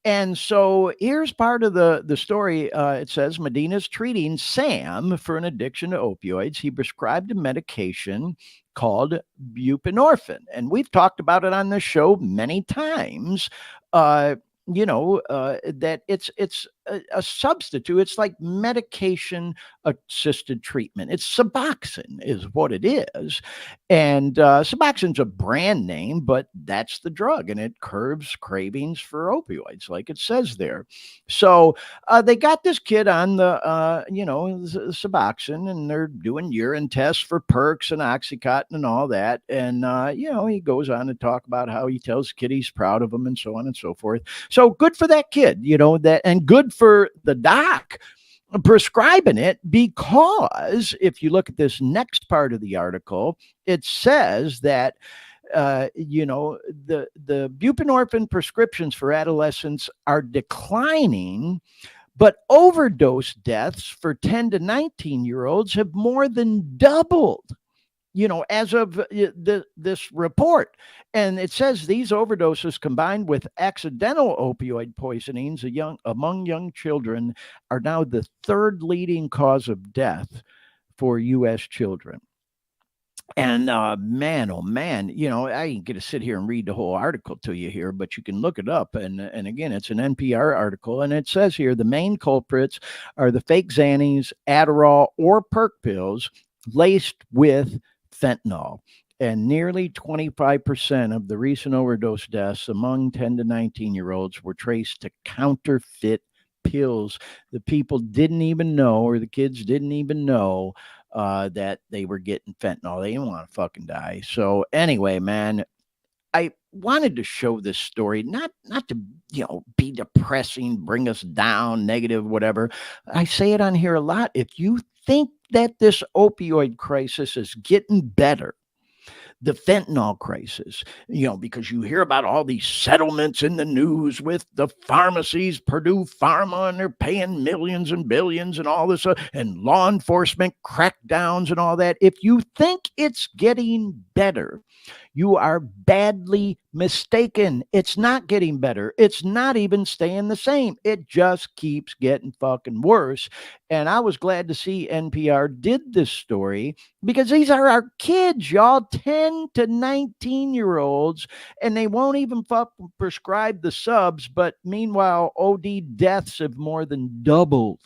And so here's part of the story. It says Medina's treating Sam for an addiction to opioids. He prescribed a medication called buprenorphine, and we've talked about it on this show many times. Uh, that it's a substitute. It's like medication assisted treatment. It's Suboxone, is what it is, and Suboxone's a brand name, but that's the drug, and it curbs cravings for opioids, like it says there. So they got this kid on the, Suboxone, and they're doing urine tests for perks and Oxycontin and all that. And, he goes on to talk about how he tells the kid he's proud of him and so on and so forth. So good for that kid, and good for the doc prescribing it, because if you look at this next part of the article, it says that the buprenorphine prescriptions for adolescents are declining, but overdose deaths for 10 to 19-year-olds have more than doubled, as of this report. And it says these overdoses combined with accidental opioid poisonings among young children are now the third leading cause of death for U.S. children. And man, oh man, I ain't going to sit here and read the whole article to you here, but you can look it up. And again, it's an NPR article, and it says here the main culprits are the fake Xannies, Adderall, or perk pills laced with fentanyl. And nearly 25% of the recent overdose deaths among 10 to 19-year-olds were traced to counterfeit pills. The people didn't even know, or the kids didn't even know that they were getting fentanyl. They didn't want to fucking die. So anyway, man, I wanted to show this story, not to, be depressing, bring us down, negative, whatever. I say it on here a lot. If you think that this opioid crisis is getting better, the fentanyl crisis, because you hear about all these settlements in the news with the pharmacies, Purdue Pharma, and they're paying millions and billions and all this, and law enforcement crackdowns and all that. If you think it's getting better, you are badly mistaken. It's not getting better. It's not even staying the same. It just keeps getting fucking worse. And I was glad to see NPR did this story, because these are our kids, y'all, 10 to 19-year-olds, and they won't even fucking prescribe the subs. But meanwhile, OD deaths have more than doubled,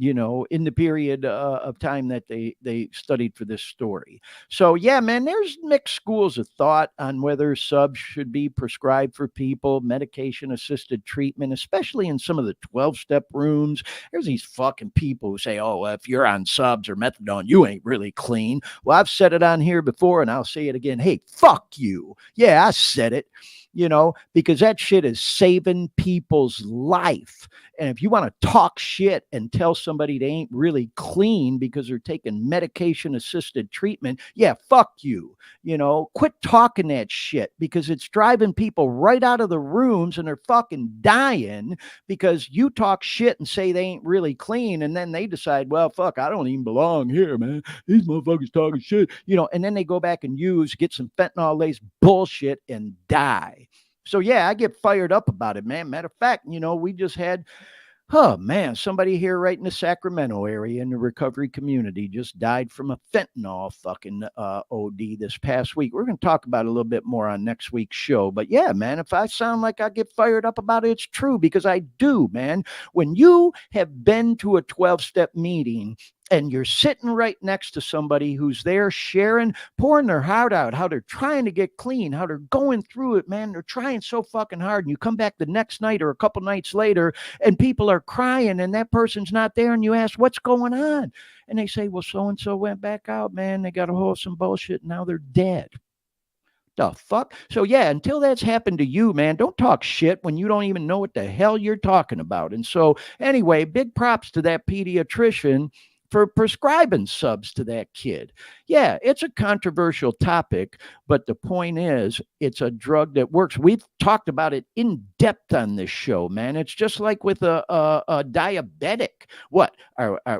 in the period of time that they studied for this story. So yeah, man, there's mixed schools of thought on whether subs should be prescribed for people, medication assisted treatment, especially in some of the 12-step rooms. There's these fucking people who say, oh, if you're on subs or methadone, you ain't really clean. Well, I've said it on here before, and I'll say it again. Hey, fuck you. Yeah, I said it. Because that shit is saving people's life. And if you want to talk shit and tell somebody they ain't really clean because they're taking medication assisted treatment, yeah, fuck you. Quit talking that shit, because it's driving people right out of the rooms, and they're fucking dying because you talk shit and say they ain't really clean. And then they decide, well, fuck, I don't even belong here, man. These motherfuckers talking shit, and then they go back and get some fentanyl laced bullshit and die. So yeah, I get fired up about it, man. Matter of fact, we just had, oh man, somebody here right in the Sacramento area in the recovery community just died from a fentanyl fucking OD this past week. We're going to talk about it a little bit more on next week's show. But yeah, man, if I sound like I get fired up about it, it's true, because I do, man. When you have been to a 12-step meeting and you're sitting right next to somebody who's there sharing, pouring their heart out, how they're trying to get clean, how they're going through it, man. They're trying so fucking hard. And you come back the next night or a couple nights later, and people are crying, and that person's not there. And you ask, what's going on? And they say, well, so-and-so went back out, man. They got a hold of some bullshit, and now they're dead. The fuck? So yeah, until that's happened to you, man, don't talk shit when you don't even know what the hell you're talking about. And so anyway, big props to that pediatrician for prescribing subs to that kid. Yeah, it's a controversial topic, but the point is, it's a drug that works. We've talked about it in depth on this show, man. It's just like with a diabetic. What?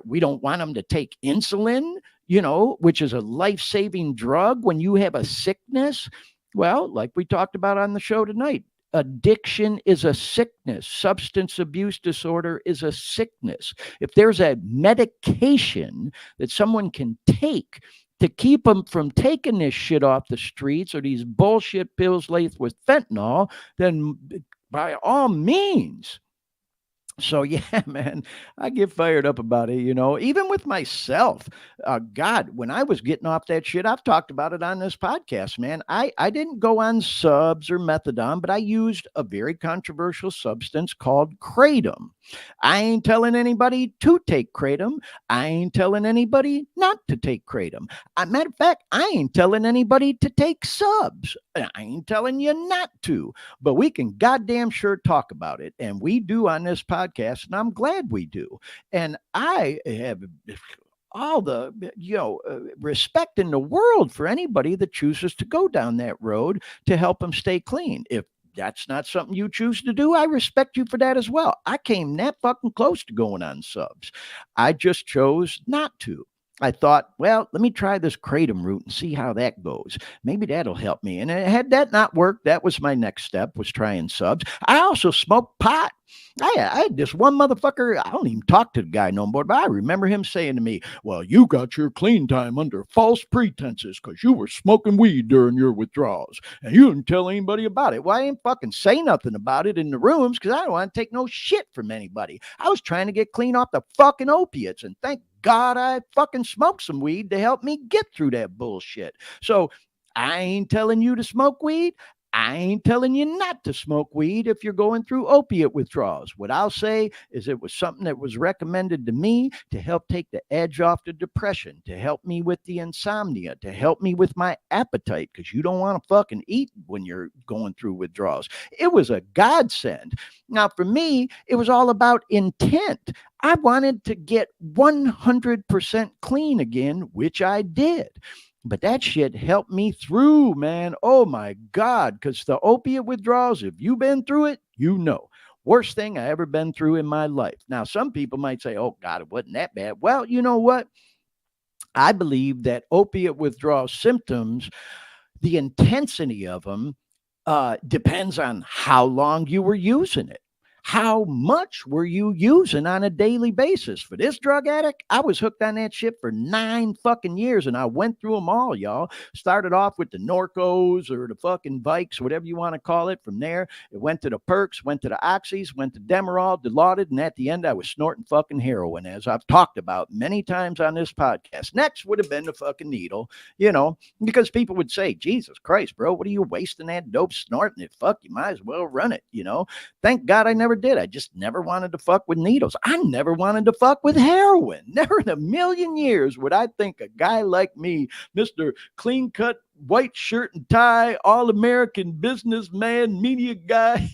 We don't want them to take insulin? which is a life-saving drug when you have a sickness. Well, like we talked about on the show tonight, addiction is a sickness. Substance abuse disorder is a sickness. If there's a medication that someone can take to keep them from taking this shit off the streets or these bullshit pills laced with fentanyl, then by all means. So yeah, man, I get fired up about it, even with myself. God, when I was getting off that shit, I've talked about it on this podcast, man. I didn't go on subs or methadone, but I used a very controversial substance called kratom. I ain't telling anybody to take kratom. I ain't telling anybody not to take kratom. Matter of fact, I ain't telling anybody to take subs. I ain't telling you not to, but we can goddamn sure talk about it. And we do on this podcast, and I'm glad we do. And I have all the respect in the world for anybody that chooses to go down that road to help them stay clean. If that's not something you choose to do, I respect you for that as well. I came that fucking close to going on subs. I just chose not to. I thought, well, let me try this kratom root and see how that goes. Maybe that'll help me. And had that not worked, that was my next step, was trying subs. I also smoked pot. I had this one motherfucker. I don't even talk to the guy no more, but I remember him saying to me, well, you got your clean time under false pretenses because you were smoking weed during your withdrawals and you didn't tell anybody about it. Well, I didn't fucking say nothing about it in the rooms because I don't want to take no shit from anybody. I was trying to get clean off the fucking opiates, and thank God I fucking smoked some weed to help me get through that bullshit. So I ain't telling you to smoke weed. I ain't telling you not to smoke weed if you're going through opiate withdrawals. What I'll say is it was something that was recommended to me to help take the edge off the depression, to help me with the insomnia, to help me with my appetite, because you don't want to fucking eat when you're going through withdrawals. It was a godsend. Now, for me, it was all about intent. I wanted to get 100% clean again, which I did. But that shit helped me through, man. Oh my God. Because the opiate withdrawals, if you've been through it, worst thing I ever been through in my life. Now, some people might say, oh God, it wasn't that bad. Well, you know what? I believe that opiate withdrawal symptoms, the intensity of them, depends on how long you were using it. How much were you using on a daily basis? For this drug addict, I was hooked on that shit for 9 fucking years, and I went through them all, y'all. Started off with the Norcos or the fucking Vikes, whatever you want to call it. From there, it went to the Perks, went to the Oxys, went to Demerol, Dilaudid, and at the end, I was snorting fucking heroin, as I've talked about many times on this podcast. Next would have been the fucking needle, because people would say, Jesus Christ, bro, what are you wasting that dope snorting it? Fuck, you might as well run it, Thank God I never did. I just never wanted to fuck with needles. I never wanted to fuck with heroin. Never in a million years would I think a guy like me, Mr. Clean Cut, white shirt and tie, all-American businessman, media guy,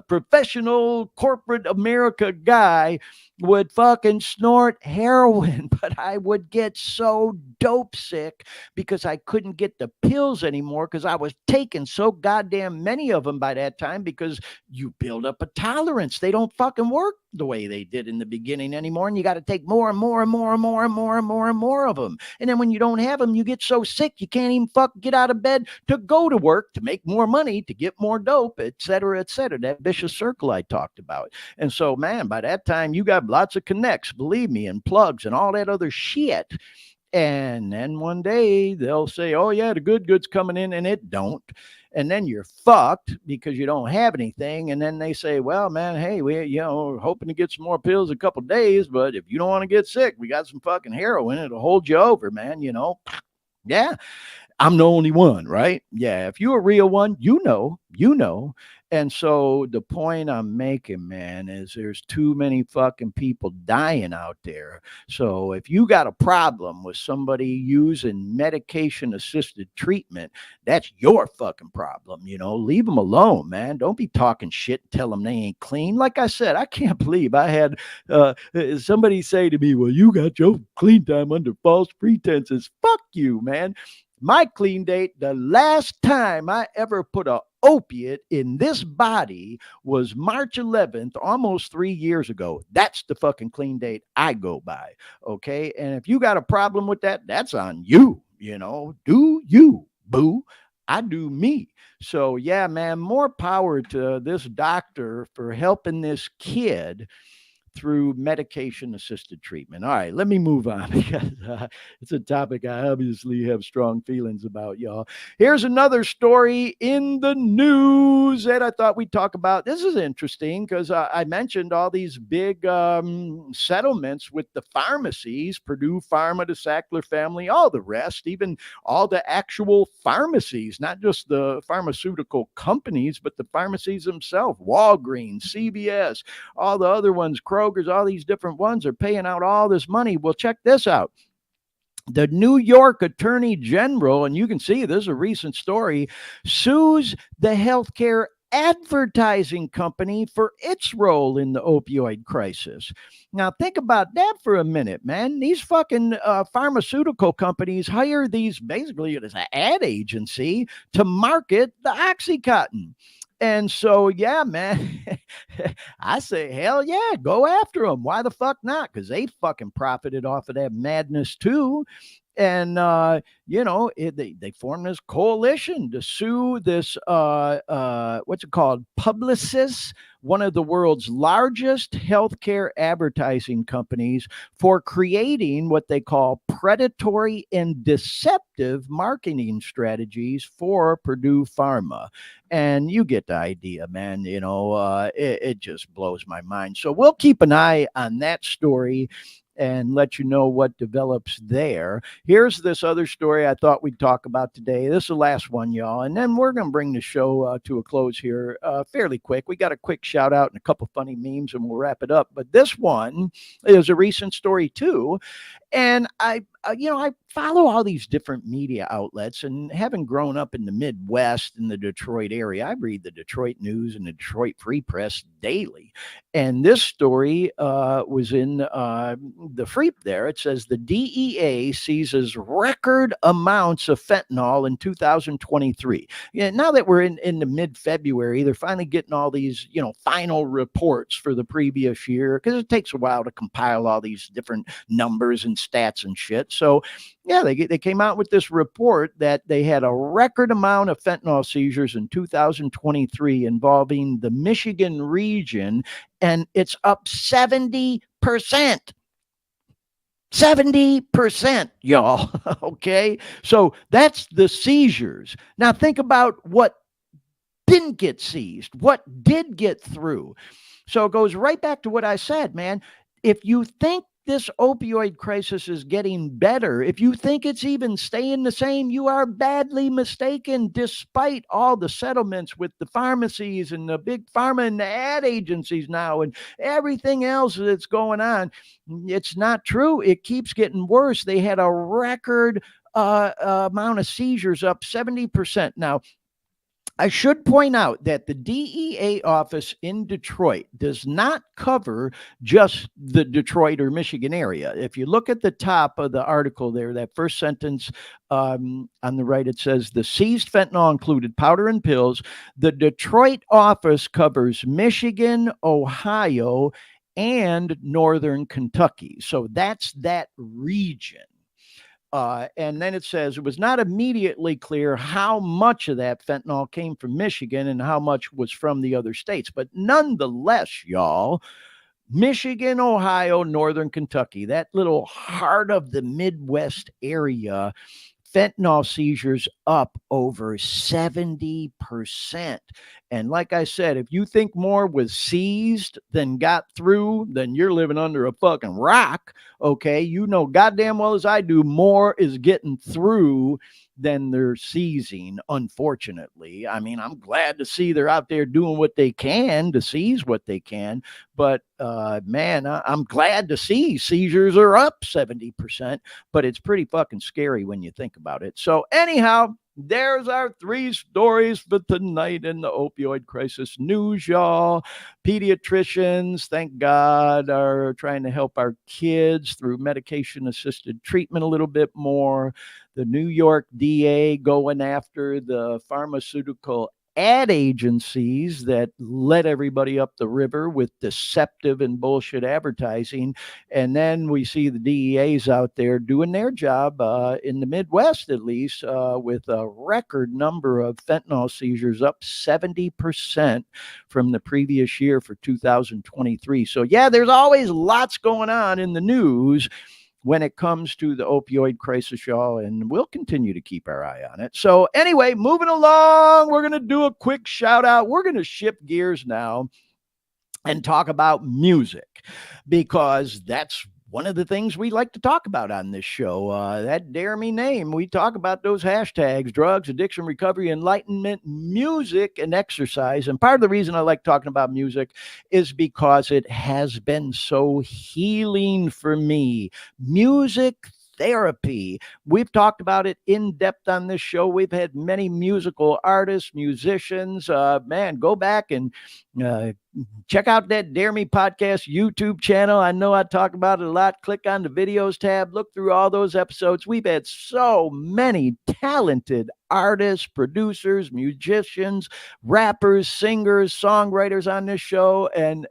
professional corporate America guy, would fucking snort heroin. But I would get so dope sick because I couldn't get the pills anymore because I was taking so goddamn many of them by that time, because you build up a tolerance. They don't fucking work the way they did in the beginning anymore, and you got to take more and more and more and more and more and more and more of them. And then when you don't have them, you get so sick you can't even get out of bed to go to work, to make more money, to get more dope, et cetera, that vicious circle I talked about. And so, man, by that time you got lots of connects, believe me, and plugs and all that other shit. And then one day they'll say, oh yeah, the good's coming in, and it don't. And then you're fucked because you don't have anything. And then they say, well, man, hey, we're hoping to get some more pills in a couple of days, but if you don't want to get sick, we got some fucking heroin. It'll hold you over, man. Yeah. I'm the only one, right? Yeah. If you're a real one, you know. And so the point I'm making, man, is there's too many fucking people dying out there. So if you got a problem with somebody using medication assisted treatment, that's your fucking problem. Leave them alone, man. Don't be talking shit and tell them they ain't clean. Like I said, I can't believe I had somebody say to me, well, you got your clean time under false pretenses. Fuck you, man. My clean date, the last time I ever put a opiate in this body was March 11th, almost 3 years ago. That's the fucking clean date I go by. Okay. And if you got a problem with that, that's on you. Do you, boo? I do me. So, yeah, man, more power to this doctor for helping this kid through medication assisted treatment. All right, let me move on because it's a topic I obviously have strong feelings about, y'all. Here's another story in the news that I thought we'd talk about. This is interesting because I mentioned all these big settlements with the pharmacies, Purdue Pharma, the Sackler family, all the rest, even all the actual pharmacies, not just the pharmaceutical companies, but the pharmacies themselves, Walgreens, CVS, all the other ones, Kroger's, all these different ones are paying out all this money. Well, check this out. The New York Attorney General, and you can see this is a recent story, sues the healthcare advertising company for its role in the opioid crisis. Now, think about that for a minute, man. These fucking pharmaceutical companies hire these, basically, it's an ad agency to market the Oxycontin. And so, yeah, man, I say, hell yeah, go after them. Why the fuck not? Because they fucking profited off of that madness too. And, they formed this coalition to sue this, what's it called? Publicis, one of the world's largest healthcare advertising companies, for creating what they call predatory and deceptive marketing strategies for Purdue Pharma. And you get the idea, man. It just blows my mind. So we'll keep an eye on that story and let you know what develops there. Here's this other story I thought we'd talk about today. This is the last one, y'all. And then we're going to bring the show to a close here fairly quick. We got a quick shout out and a couple funny memes and we'll wrap it up. But this one is a recent story too. And I follow all these different media outlets, and having grown up in the Midwest in the Detroit area, I read the Detroit News and the Detroit Free Press daily. And this story was in the Free there. It says the DEA seizes record amounts of fentanyl in 2023. Yeah, now that we're in the mid-February, they're finally getting all these, final reports for the previous year, because it takes a while to compile all these different numbers and stats and shit. So, yeah, they came out with this report that they had a record amount of fentanyl seizures in 2023 involving the Michigan region, and it's up 70%. 70%, y'all. Okay. So that's the seizures. Now think about what didn't get seized, what did get through. So it goes right back to what I said, man. If you think this opioid crisis is getting better, if you think it's even staying the same, you are badly mistaken, despite all the settlements with the pharmacies and the big pharma and the ad agencies now and everything else that's going on. It's not true. It keeps getting worse. They had a record amount of seizures, up 70%. Now, I should point out that the DEA office in Detroit does not cover just the Detroit or Michigan area. If you look at the top of the article there, that first sentence on the right, it says the seized fentanyl included powder and pills. The Detroit office covers Michigan, Ohio, and northern Kentucky. So that's that region. And then it says it was not immediately clear how much of that fentanyl came from Michigan and how much was from the other states. But nonetheless, y'all, Michigan, Ohio, northern Kentucky, that little heart of the Midwest area, fentanyl seizures up over 70%. And like I said, if you think more was seized than got through, then you're living under a fucking rock. Okay. You know goddamn well as I do, more is getting through than they're seizing, unfortunately. I mean, I'm glad to see they're out there doing what they can to seize what they can. But man, I'm glad to see seizures are up 70%, but it's pretty fucking scary when you think about it. So anyhow, there's our 3 stories for tonight in the opioid crisis news, y'all. Pediatricians, thank God, are trying to help our kids through medication-assisted treatment a little bit more. the New York DA going after the pharmaceutical ad agencies that led everybody up the river with deceptive and bullshit advertising. And then we see the DEAs out there doing their job in the Midwest, at least, with a record number of fentanyl seizures, up 70% from the previous year for 2023. So, yeah, there's always lots going on in the news when it comes to the opioid crisis, y'all, and we'll continue to keep our eye on it. So anyway, moving along, we're going to do a quick shout out. We're going to shift gears now and talk about music, because that's one of the things we like to talk about on this show. That dare me name, we talk about those hashtags: drugs, addiction, recovery, enlightenment, music, and exercise. And part of the reason I like talking about music is because it has been so healing for me. Music therapy. We've talked about it in depth on this show. We've had many musical artists, musicians. Man, go back and check out that Dare Me Podcast YouTube channel. I know I talk about it a lot. Click on the videos tab, look through all those episodes. We've had so many talented artists, producers, musicians, rappers, singers, songwriters on this show, and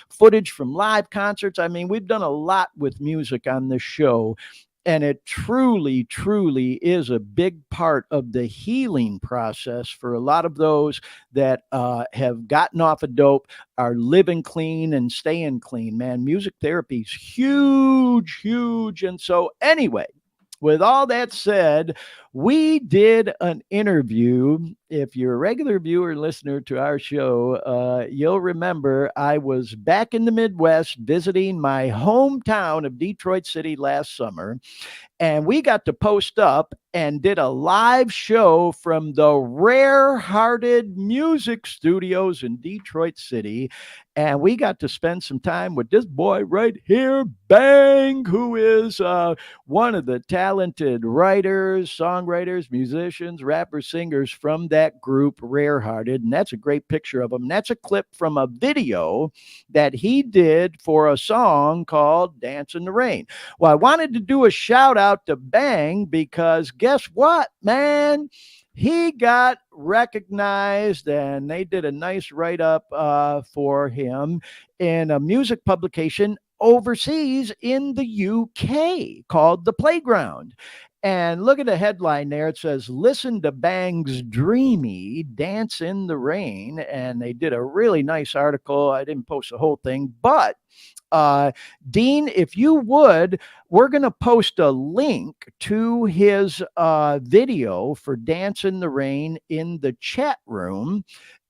footage from live concerts. I mean, we've done a lot with music on this show. And it truly, truly is a big part of the healing process for a lot of those that have gotten off of dope, are living clean and staying clean. Man, music therapy is huge, huge. And so anyway, with all that said, we did an interview. If you're a regular viewer and listener to our show, you'll remember I was back in the Midwest visiting my hometown of Detroit City last summer. And we got to post up and did a live show from the Rare Hearted Music Studios in Detroit City. And we got to spend some time with this boy right here, Bang, who is one of the talented writers, songwriters, musicians, rappers, singers from that group, Rare Hearted. And that's a great picture of him. And that's a clip from a video that he did for a song called Dance in the Rain. Well, I wanted to do a shout out to Bang, because guess what, man? He got recognized, and they did a nice write-up for him in a music publication overseas in the UK called The Playground. And look at the headline there. It says, "Listen to Bang's Dreamy, Dance in the Rain." And they did a really nice article. I didn't post the whole thing, but Dean, if you would, we're going to post a link to his video for Dance in the Rain in the chat room.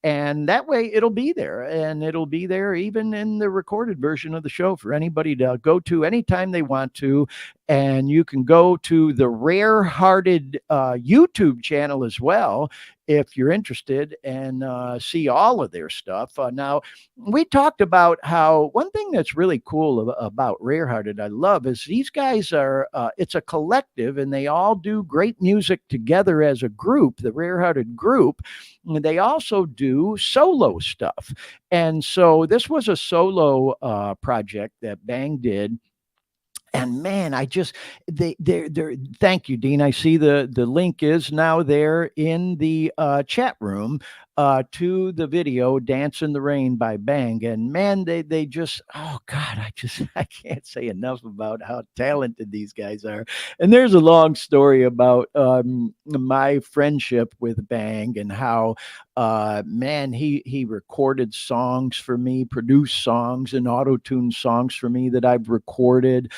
And that way it'll be there, and it'll be there even in the recorded version of the show for anybody to go to anytime they want to. And you can go to the Rare Hearted YouTube channel as well if you're interested, and see all of their stuff. Now, we talked about how one thing that's really cool about Rare Hearted, I love, is these guys are, it's a collective, and they all do great music together as a group, the Rare Hearted group. And they also do solo stuff. And so this was a solo project that Bang did. And man, I just, thank you, Dean. I see the link is now there in the chat room to the video Dance in the Rain by Bang. And man, they just, oh God, I can't say enough about how talented these guys are. And there's a long story about my friendship with Bang, and how man, he recorded songs for me, produced songs and auto-tuned songs for me that I've recorded.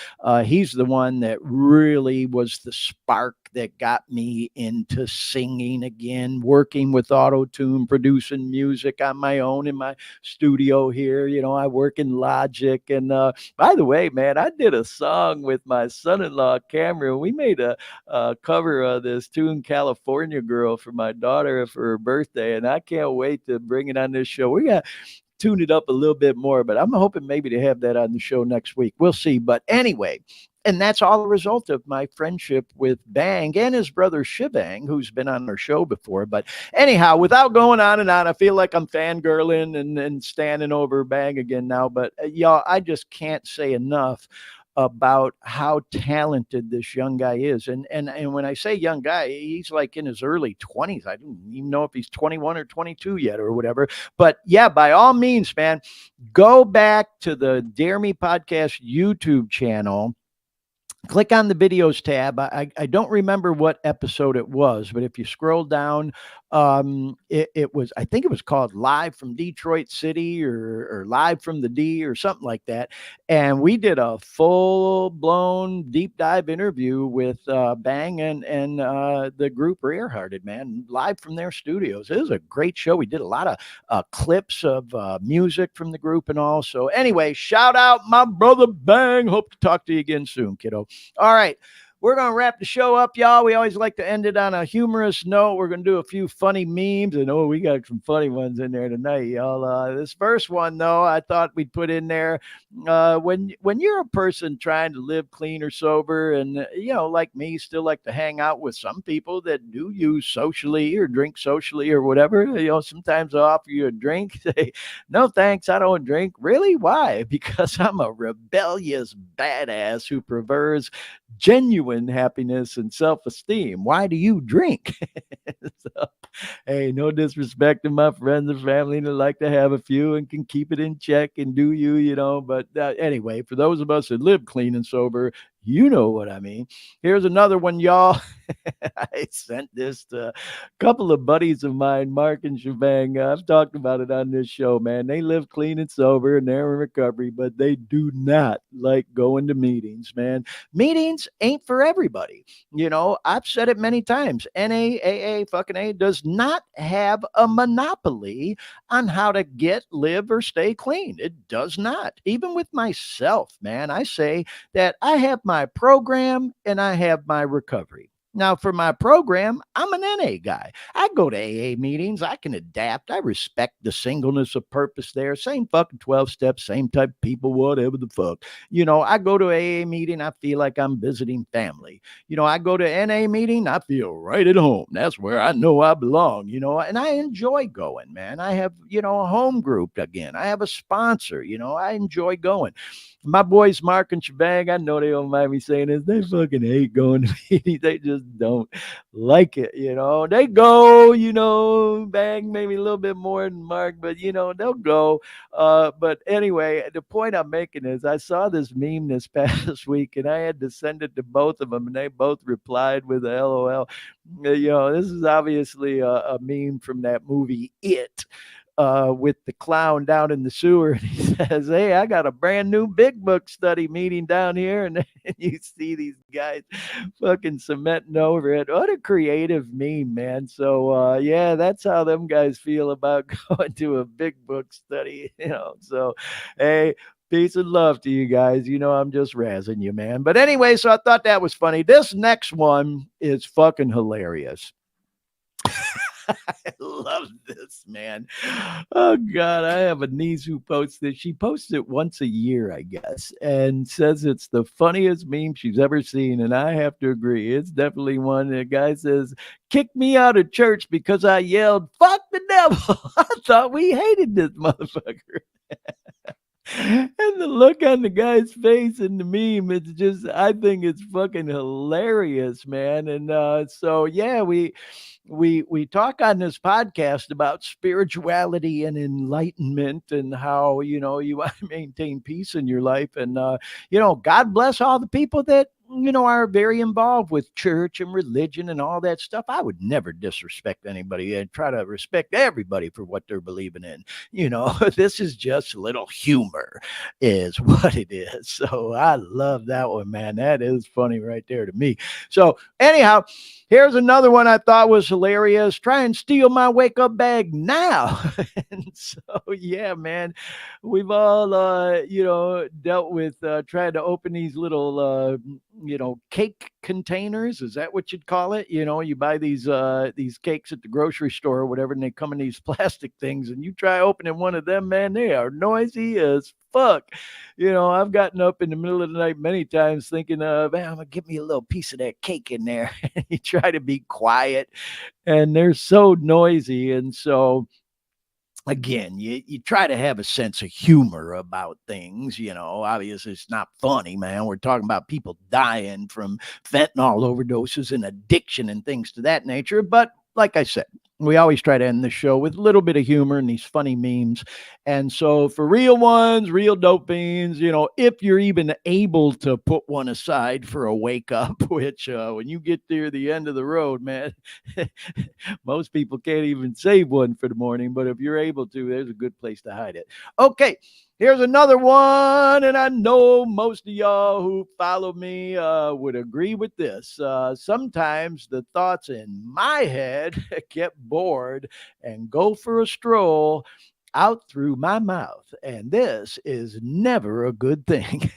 He's the one that really was the spark that got me into singing again, working with auto-tune, producing music on my own in my studio here. You know, I work in Logic. And by the way, man, I did a song with my son-in-law, Cameron. We made a cover of this tune, California Girl, for my daughter for her birthday. And I can't wait to bring it on this show. We got tune it up a little bit more, but I'm hoping maybe to have that on the show next week. We'll see. But anyway, and that's all a result of my friendship with Bang and his brother Shivang, who's been on our show before. But anyhow, without going on and on, I feel like I'm fangirling and standing over Bang again now. But y'all, I just can't say enough about how talented this young guy is. And when I say young guy, he's like in his early 20s. I don't even know if he's 21 or 22 yet or whatever. But yeah, by all means, man, go back to the Dare Me Podcast YouTube channel. Click on the videos tab. I don't remember what episode it was, but if you scroll down, it was, I think it was called Live from Detroit City, or Live from the D, or something like that. And we did a full blown deep dive interview with Bang and the group Rarehearted, man, live from their studios. It was a great show. We did a lot of clips of music from the group and all. So anyway, shout out my brother Bang. Hope to talk to you again soon, kiddo. All right. We're going to wrap the show up, y'all. We always like to end it on a humorous note. We're going to do a few funny memes. And we got some funny ones in there tonight, y'all. This first one, though, I thought we'd put in there. When you're a person trying to live clean or sober, and, like me, still like to hang out with some people that do use socially or drink socially or whatever, sometimes I'll offer you a drink. Say, no, thanks, I don't drink. Really? Why? Because I'm a rebellious badass who prefers genuine happiness and self-esteem. Why do you drink? So, hey, no disrespect to my friends and family that like to have a few and can keep it in check and do but anyway, for those of us that live clean and sober, you know what I mean. Here's another one, y'all. I sent this to a couple of buddies of mine, Mark and Shebang. I've talked about it on this show, man. They live clean and sober and they're in recovery, but they do not like going to meetings, man. Meetings ain't for everybody. I've said it many times. NA, AA, fucking A does not have a monopoly on how to get, live, or stay clean. It does not. Even with myself, man, I say that I have my program and I have my recovery. Now, for my program, I'm an NA guy. I go to AA meetings. I can adapt. I respect the singleness of purpose there. Same fucking 12 steps, same type of people, whatever the fuck. I go to AA meeting. I feel like I'm visiting family. I go to NA meeting. I feel right at home. That's where I know I belong, and I enjoy going, man. I have, a home group again. I have a sponsor, I enjoy going. My boys, Mark and Shebang, I know they don't mind me saying this. They fucking hate going to meetings. They just don't like it, They go, Bang maybe a little bit more than Mark, but, they'll go. But anyway, the point I'm making is I saw this meme this past week, and I had to send it to both of them, and they both replied with a LOL. This is obviously a meme from that movie, It. With the clown down in the sewer, and he says, "Hey, I got a brand new big book study meeting down here," and you see these guys fucking cementing over it. What a creative meme, man. So yeah, that's how them guys feel about going to a big book study, So hey, peace and love to you guys. I'm just razzing you, man. But anyway, so I thought that was funny. This next one is fucking hilarious. I love this, man. Oh God, I have a niece who posts this. She posts it once a year, I guess, and says it's the funniest meme she's ever seen. And I have to agree, it's definitely one. The guy says, "Kicked me out of church because I yelled, 'Fuck the devil.' I thought we hated this motherfucker." And the look on the guy's face in the meme, it's just, I think it's fucking hilarious, man. And so yeah, we talk on this podcast about spirituality and enlightenment, and how you want to maintain peace in your life. And God bless all the people that are very involved with church and religion and all that stuff. I would never disrespect anybody and try to respect everybody for what they're believing in. This is just a little humor is what it is. So I love that one, man. That is funny right there to me. So anyhow, here's another one I thought was hilarious. Try and steal my wake up bag now. And so yeah, man, we've all dealt with trying to open these little cake containers. Is that what you'd call it? You buy these cakes at the grocery store or whatever, and they come in these plastic things, and you try opening one of them, man, they are noisy as fuck. I've gotten up in the middle of the night many times thinking, man, I'm gonna give me a little piece of that cake in there. You try to be quiet, and they're so noisy. And so again, you try to have a sense of humor about things. Obviously it's not funny, man. We're talking about people dying from fentanyl overdoses and addiction and things to that nature. But like I said, we always try to end the show with a little bit of humor and these funny memes. And so for real ones, real dope fiends, if you're even able to put one aside for a wake up, which when you get near the end of the road, man, most people can't even save one for the morning, but if you're able to, there's a good place to hide it. Okay, here's another one, and I know most of y'all who follow me would agree with this. Sometimes the thoughts in my head get bored and go for a stroll out through my mouth, and this is never a good thing.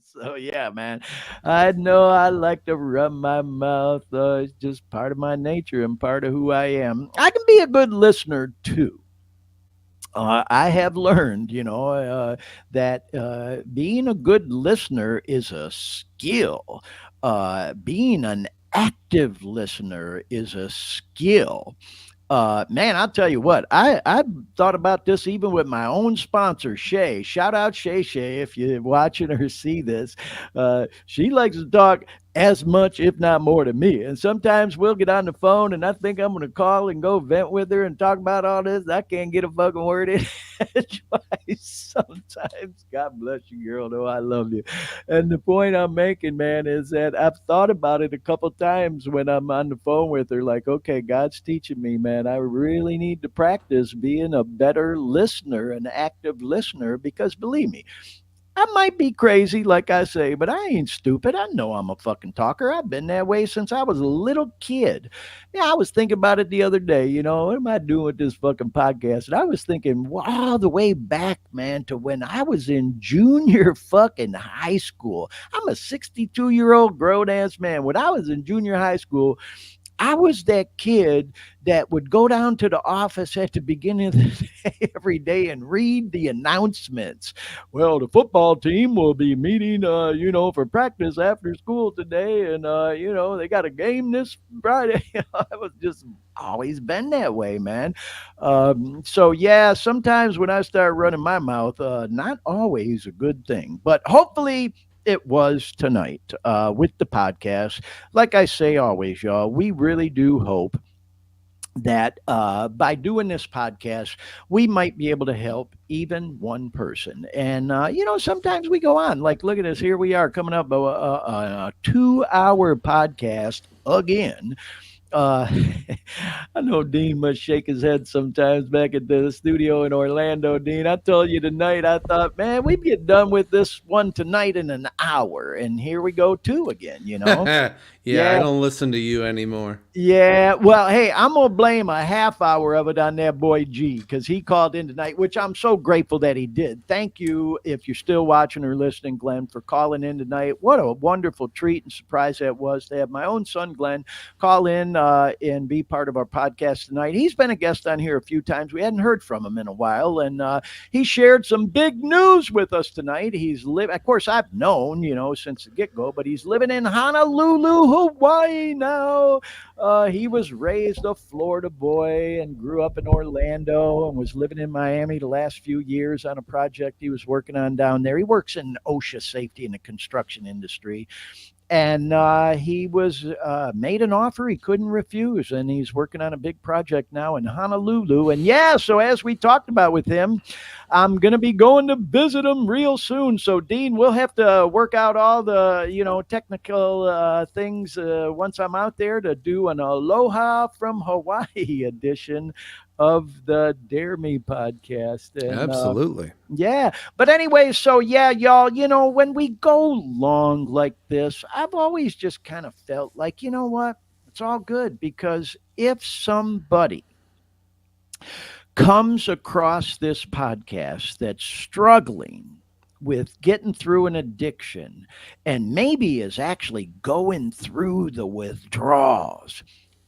So yeah, man, I know I like to rub my mouth. It's just part of my nature and part of who I am. I can be a good listener too. I have learned, that being a good listener is a skill. Being an active listener is a skill. Man, I'll tell you what, I thought about this even with my own sponsor, Shay. Shout out Shay, if you're watching or see this. She likes to talk as much, if not more, to me. And sometimes we'll get on the phone and I think I'm going to call and go vent with her and talk about all this. I can't get a fucking word in twice sometimes. God bless you, girl. No, I love you. And the point I'm making, man, is that I've thought about it a couple times when I'm on the phone with her. Like, okay, God's teaching me, man. I really need to practice being a better listener, an active listener, because believe me, I might be crazy, like I say, but I ain't stupid. I know I'm a fucking talker. I've been that way since I was a little kid. Yeah, I was thinking about it the other day. What am I doing with this fucking podcast? And I was thinking, wow, the way back, man, to when I was in junior fucking high school. I'm a 62-year-old grown ass man. When I was in junior high school, I was that kid that would go down to the office at the beginning of the day every day and read the announcements. Well, the football team will be meeting, for practice after school today, and they got a game this Friday. I was just always been that way, man. So yeah, sometimes when I start running my mouth, not always a good thing, but hopefully it was tonight with the podcast. Like I say always, y'all, we really do hope that by doing this podcast, we might be able to help even one person. And, sometimes we go on. Like, look at us. Here we are coming up a 2-hour podcast again. uh, I know Dean must shake his head sometimes back at the studio in Orlando. Dean, I told you tonight, I thought, man, we'd get done with this one tonight in an hour. And here we go, two again. Yeah, I Yeah, don't listen to you anymore. yeah, well, hey, I'm gonna blame a half hour of it on that boy G because he called in tonight, which I'm so grateful that he did. Thank you if you're still watching or listening, Glenn, for calling in tonight. What a wonderful treat and surprise that was to have my own son, Glenn, call in and be part of our podcast tonight. He's been a guest on here a few times. We hadn't heard from him in a while, and he shared some big news with us tonight. Of course, I've known, since the get go, but he's living in Honolulu, Hawaii now. He was raised a Florida boy and grew up in Orlando and was living in Miami the last few years on a project he was working on down there. He works in OSHA safety in the construction industry. And he was made an offer he couldn't refuse, and he's working on a big project now in Honolulu. And yeah, so as we talked about with him, I'm going to be going to visit him real soon. So Dean, we'll have to work out all the technical things once I'm out there to do an Aloha from Hawaii edition of the Dare Me podcast. And Absolutely. yeah. But anyway, so yeah, y'all, when we go long like this, I've always just kind of felt like, you know what? It's all good because if somebody comes across this podcast that's struggling with getting through an addiction and maybe is actually going through the withdrawals,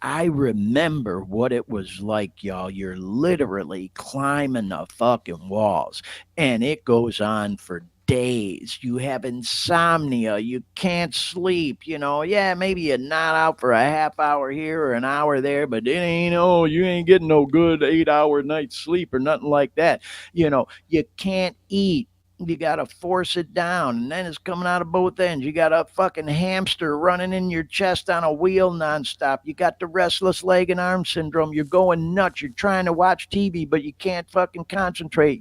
I remember what it was like, y'all. You're literally climbing the fucking walls, and it goes on for days. You have insomnia. You can't sleep. Yeah, maybe you're not out for a half hour here or an hour there, but it ain't, you ain't getting no good 8 hour night's sleep or nothing like that. You can't eat. You got to force it down, and then it's coming out of both ends. You got a fucking hamster running in your chest on a wheel nonstop. You got the restless leg and arm syndrome. You're going nuts. You're trying to watch TV, but you can't fucking concentrate.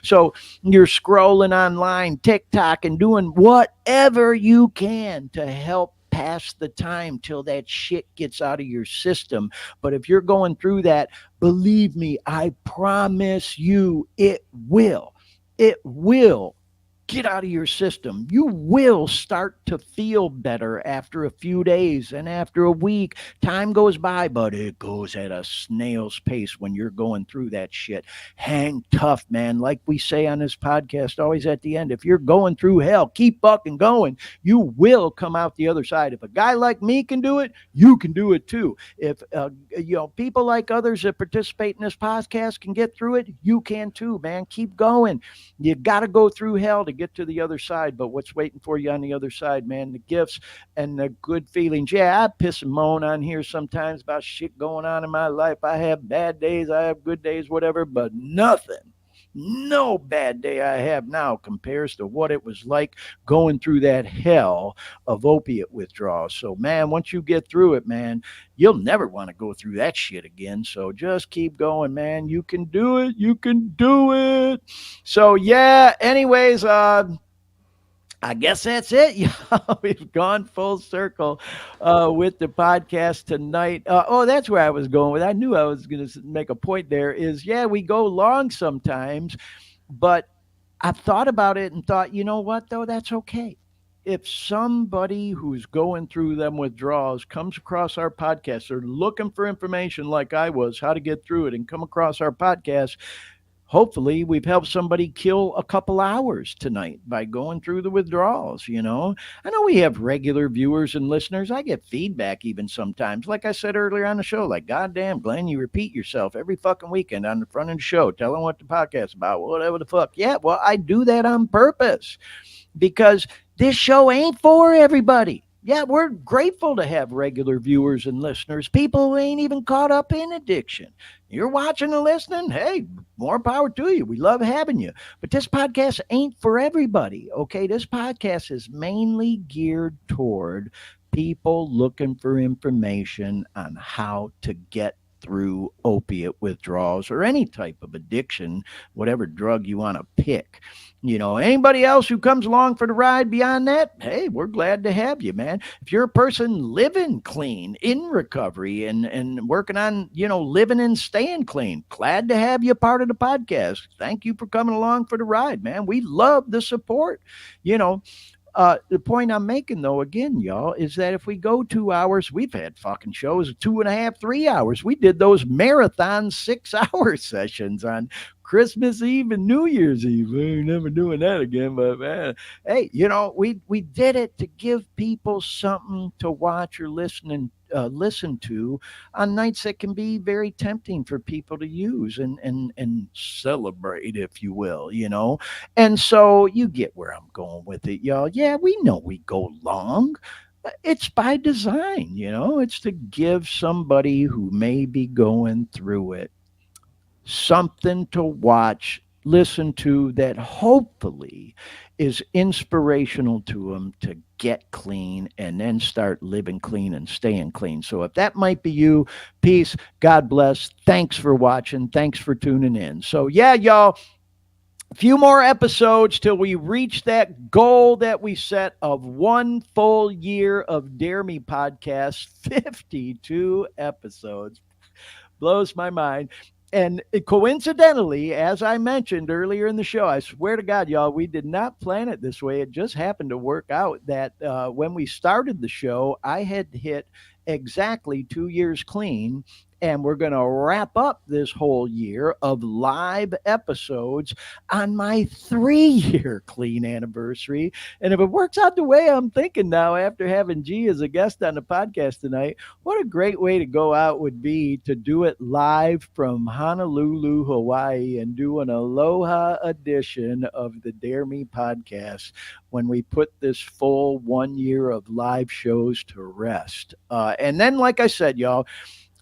So you're scrolling online, TikTok, and doing whatever you can to help pass the time till that shit gets out of your system. But if you're going through that, believe me, I promise you it will. It will get out of your system. You will start to feel better after a few days and after a week. Time goes by, but it goes at a snail's pace when you're going through that shit. Hang tough, man. Like we say on this podcast, always at the end, if you're going through hell, keep fucking going. You will come out the other side. If a guy like me can do it, you can do it too. If people like others that participate in this podcast can get through it, you can too, man. Keep going. You got to go through hell to get to the other side, but what's waiting for you on the other side, man? The gifts and the good feelings. Yeah, I piss and moan on here sometimes about shit going on in my life. I have bad days, I have good days, whatever, but no bad day I have now compares to what it was like going through that hell of opiate withdrawal. So, man, once you get through it, man, you'll never want to go through that shit again. So just keep going, man. You can do it. You can do it. So, yeah, anyways, I guess that's it. We've gone full circle with the podcast tonight. That's where I was going with. I knew I was going to make a point there is, yeah, we go long sometimes, but I've thought about it and thought, you know what, though, that's okay. If somebody who's going through them withdrawals comes across our podcast, or looking for information like I was, how to get through it, and come across our podcast, hopefully we've helped somebody kill a couple hours tonight by going through the withdrawals. I know we have regular viewers and listeners. I get feedback even sometimes, like I said earlier on the show, like, goddamn, Glenn, you repeat yourself every fucking weekend on the front of the show, tell them what the podcast is about, whatever the fuck. Yeah, well, I do that on purpose because this show ain't for everybody. Yeah, we're grateful to have regular viewers and listeners, people who ain't even caught up in addiction. You're watching and listening, hey, more power to you. We love having you. But this podcast ain't for everybody, okay? This podcast is mainly geared toward people looking for information on how to get through opiate withdrawals or any type of addiction, whatever drug you want to pick. Anybody else who comes along for the ride beyond that, hey, we're glad to have you, man. If you're a person living clean, in recovery, and working on, living and staying clean, glad to have you a part of the podcast. Thank you for coming along for the ride, man. We love the support. The point I'm making, though, again, y'all, is that if we go 2 hours, we've had fucking shows of 2.5, 3 hours. We did those marathon 6-hour sessions on Christmas Eve and New Year's Eve. We're never doing that again, but man, hey, we did it to give people something to watch or listen to on nights that can be very tempting for people to use and celebrate, if you will, And so you get where I'm going with it, y'all. Yeah, we know we go long. It's by design, it's to give somebody who may be going through it something to watch, listen to, that hopefully is inspirational to them to get clean and then start living clean and staying clean. So if that might be you, peace, God bless. Thanks for watching. Thanks for tuning in. So yeah, y'all, a few more episodes till we reach that goal that we set of 1 full year of Dare Me podcast, 52 episodes. Blows my mind. And coincidentally, as I mentioned earlier in the show, I swear to God, y'all, we did not plan it this way. It just happened to work out that when we started the show, I had hit exactly 2 years clean And we're going to wrap up this whole year of live episodes on my 3 year clean anniversary. And if it works out the way I'm thinking now, after having G as a guest on the podcast tonight, what a great way to go out would be to do it live from Honolulu, Hawaii, and do an aloha edition of the Dare Me podcast when we put this full 1 year of live shows to rest. And then, like I said, y'all,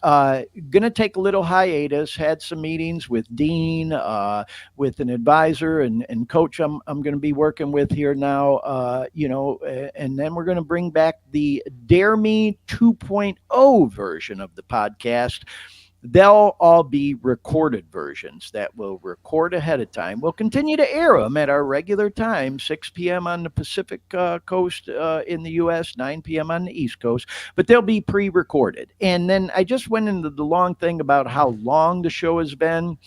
gonna take a little hiatus. Had some meetings with Dean, with an advisor and coach. I'm gonna be working with here now. And then we're gonna bring back the Dare Me 2.0 version of the podcast. They'll all be recorded versions that will record ahead of time. We'll continue to air them at our regular time, 6 p.m. on the Pacific coast in the U.S., 9 p.m. on the East Coast, but they'll be pre-recorded. And then I just went into the long thing about how long the show has been.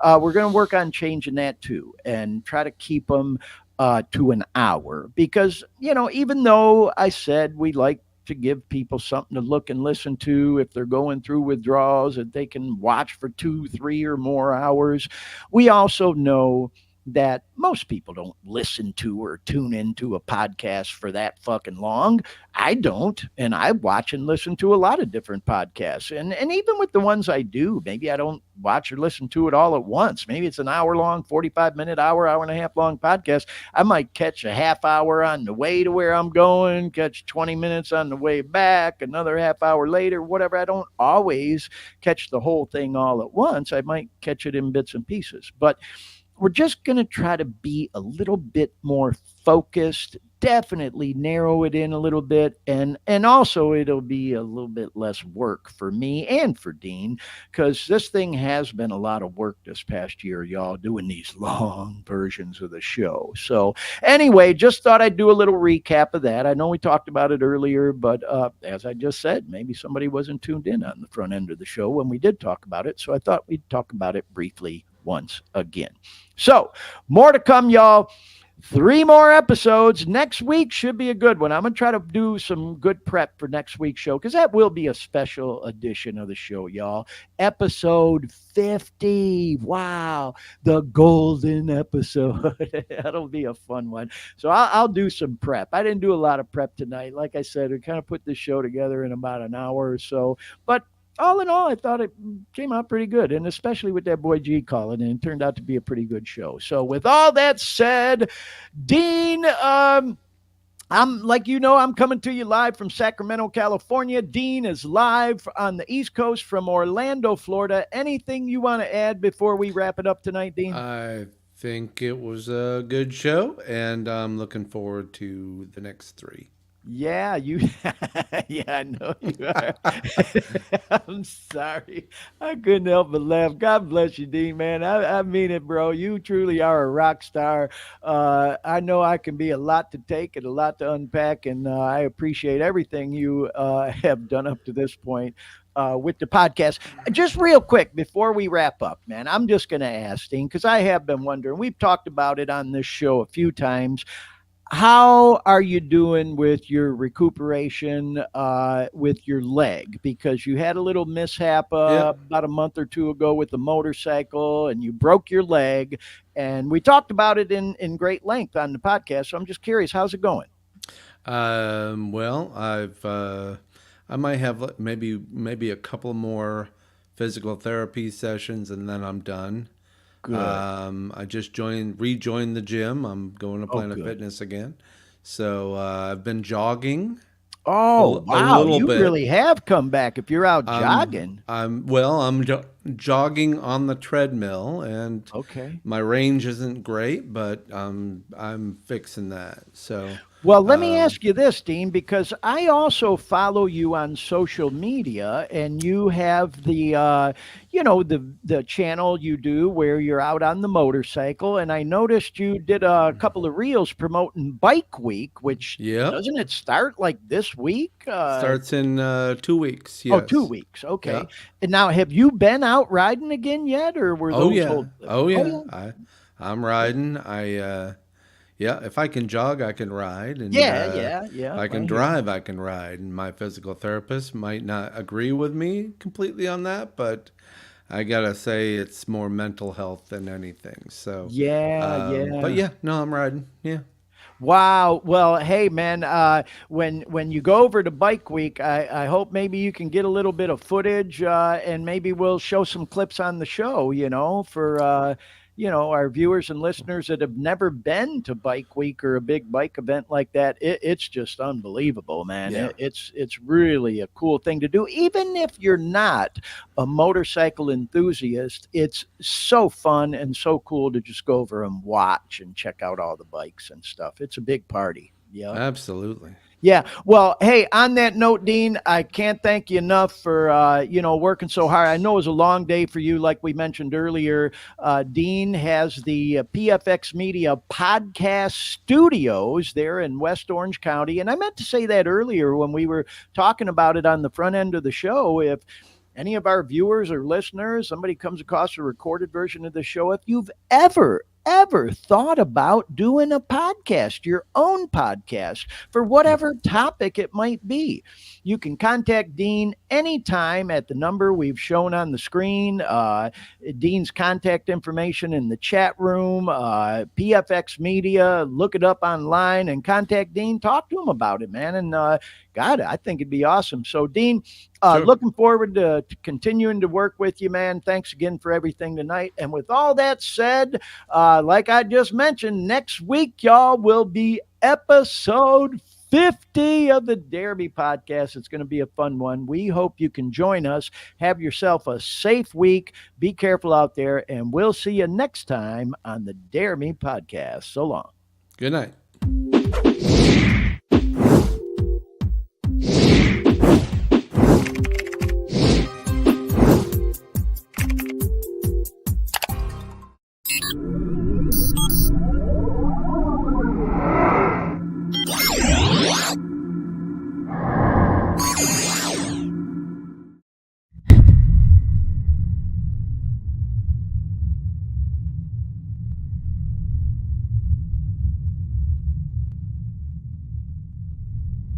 We're going to work on changing that too and try to keep them to an hour because, even though I said we like to give people something to look and listen to if they're going through withdrawals that they can watch for 2, 3 or more hours. We also know that most people don't listen to or tune into a podcast for that fucking long. I don't. And I watch and listen to a lot of different podcasts. And even with the ones I do, maybe I don't watch or listen to it all at once. Maybe it's an hour long, 45-minute, hour and a half long podcast. I might catch a half hour on the way to where I'm going, catch 20 minutes on the way back, another half hour later, whatever. I don't always catch the whole thing all at once. I might catch it in bits and pieces. But we're just going to try to be a little bit more focused, definitely narrow it in a little bit, and also it'll be a little bit less work for me and for Dean, because this thing has been a lot of work this past year, y'all, doing these long versions of the show. So anyway, just thought I'd do a little recap of that. I know we talked about it earlier, but as I just said, maybe somebody wasn't tuned in on the front end of the show when we did talk about it, so I thought we'd talk about it briefly once again. So more to come, y'all. 3 more episodes. Next week should be a good one. I'm going to try to do some good prep for next week's show because that will be a special edition of the show, y'all. Episode 50. Wow. The golden episode. That'll be a fun one. So I'll do some prep. I didn't do a lot of prep tonight. Like I said, we kind of put this show together in about an hour or so. But all in all, I thought it came out pretty good, and especially with that boy G calling, and it turned out to be a pretty good show. So with all that said, Dean, I'm I'm coming to you live from Sacramento, California. Dean is live on the East Coast from Orlando, Florida. Anything you want to add before we wrap it up tonight, Dean? I think it was a good show, and I'm looking forward to the next 3. Yeah, yeah, I know you are. I'm sorry. I couldn't help but laugh. God bless you, Dean, man. I mean it, bro. You truly are a rock star. I know I can be a lot to take and a lot to unpack, and I appreciate everything you have done up to this point. With the podcast. Just real quick before we wrap up, man, I'm just going to ask Dean, because I have been wondering, we've talked about it on this show a few times. How are you doing with your recuperation with your leg? Because you had a little mishap about a month or 2 ago with the motorcycle and you broke your leg. And we talked about it in great length on the podcast. So I'm just curious, how's it going? Well, I might have maybe a couple more physical therapy sessions and then I'm done. Good. I just rejoined the gym. I'm going to Planet Fitness again. So I've been jogging. Oh, wow. little You bit. really have come back if you're out jogging. I'm jogging on the treadmill, and my range isn't great, but I'm fixing that. So well, let me ask you this, Dean, because I also follow you on social media, and you have the the channel you do where you're out on the motorcycle, and I noticed you did a couple of reels promoting Bike Week, which doesn't it start like this week? Starts in 2 weeks. Yes. Oh, 2 weeks. Okay. Yeah. And now, have you been out riding again yet, or were those? Oh yeah. I'm riding. Yeah, if I can jog, I can ride, and Yeah, yeah, if yeah. I can I hear you. drive, I can ride. And my physical therapist might not agree with me completely on that, but I gotta say it's more mental health than anything. So, Yeah, but yeah. yeah, no, I'm riding. Yeah, Wow. Well, hey, man. When you go over to Bike Week, I hope maybe you can get a little bit of footage, and maybe we'll show some clips on the show. For our viewers and listeners that have never been to Bike Week or a big bike event like that. It's just unbelievable, man. yeah, It's really a cool thing to do, even if you're not a motorcycle enthusiast. It's so fun and so cool to just go over and watch and check out all the bikes and stuff. It's a big party. Yeah. absolutely. Yeah. Well, hey, on that note, Dean, I can't thank you enough for working so hard. I know it was a long day for you, like we mentioned earlier. Dean has the PFX Media podcast studios there in West Orange County, and I meant to say that earlier when we were talking about it on the front end of the show. If any of our viewers or listeners, somebody comes across a recorded version of the show, if you've ever thought about doing a podcast, your own podcast, for whatever topic it might be, you can contact Dean anytime at the number we've shown on the screen. Dean's contact information in the chat room, PFX Media. Look it up online and contact Dean. Talk to him about it, man. And God, I think it'd be awesome. So, Dean, Sure. looking forward to continuing to work with you, man. Thanks again for everything tonight. And with all that said, like I just mentioned, next week, y'all, will be episode 50 of the Dare Me podcast. It's going to be a fun one. We hope you can join us. Have yourself a safe week. Be careful out there, and we'll see you next time on the Dare Me podcast. So long. Good night.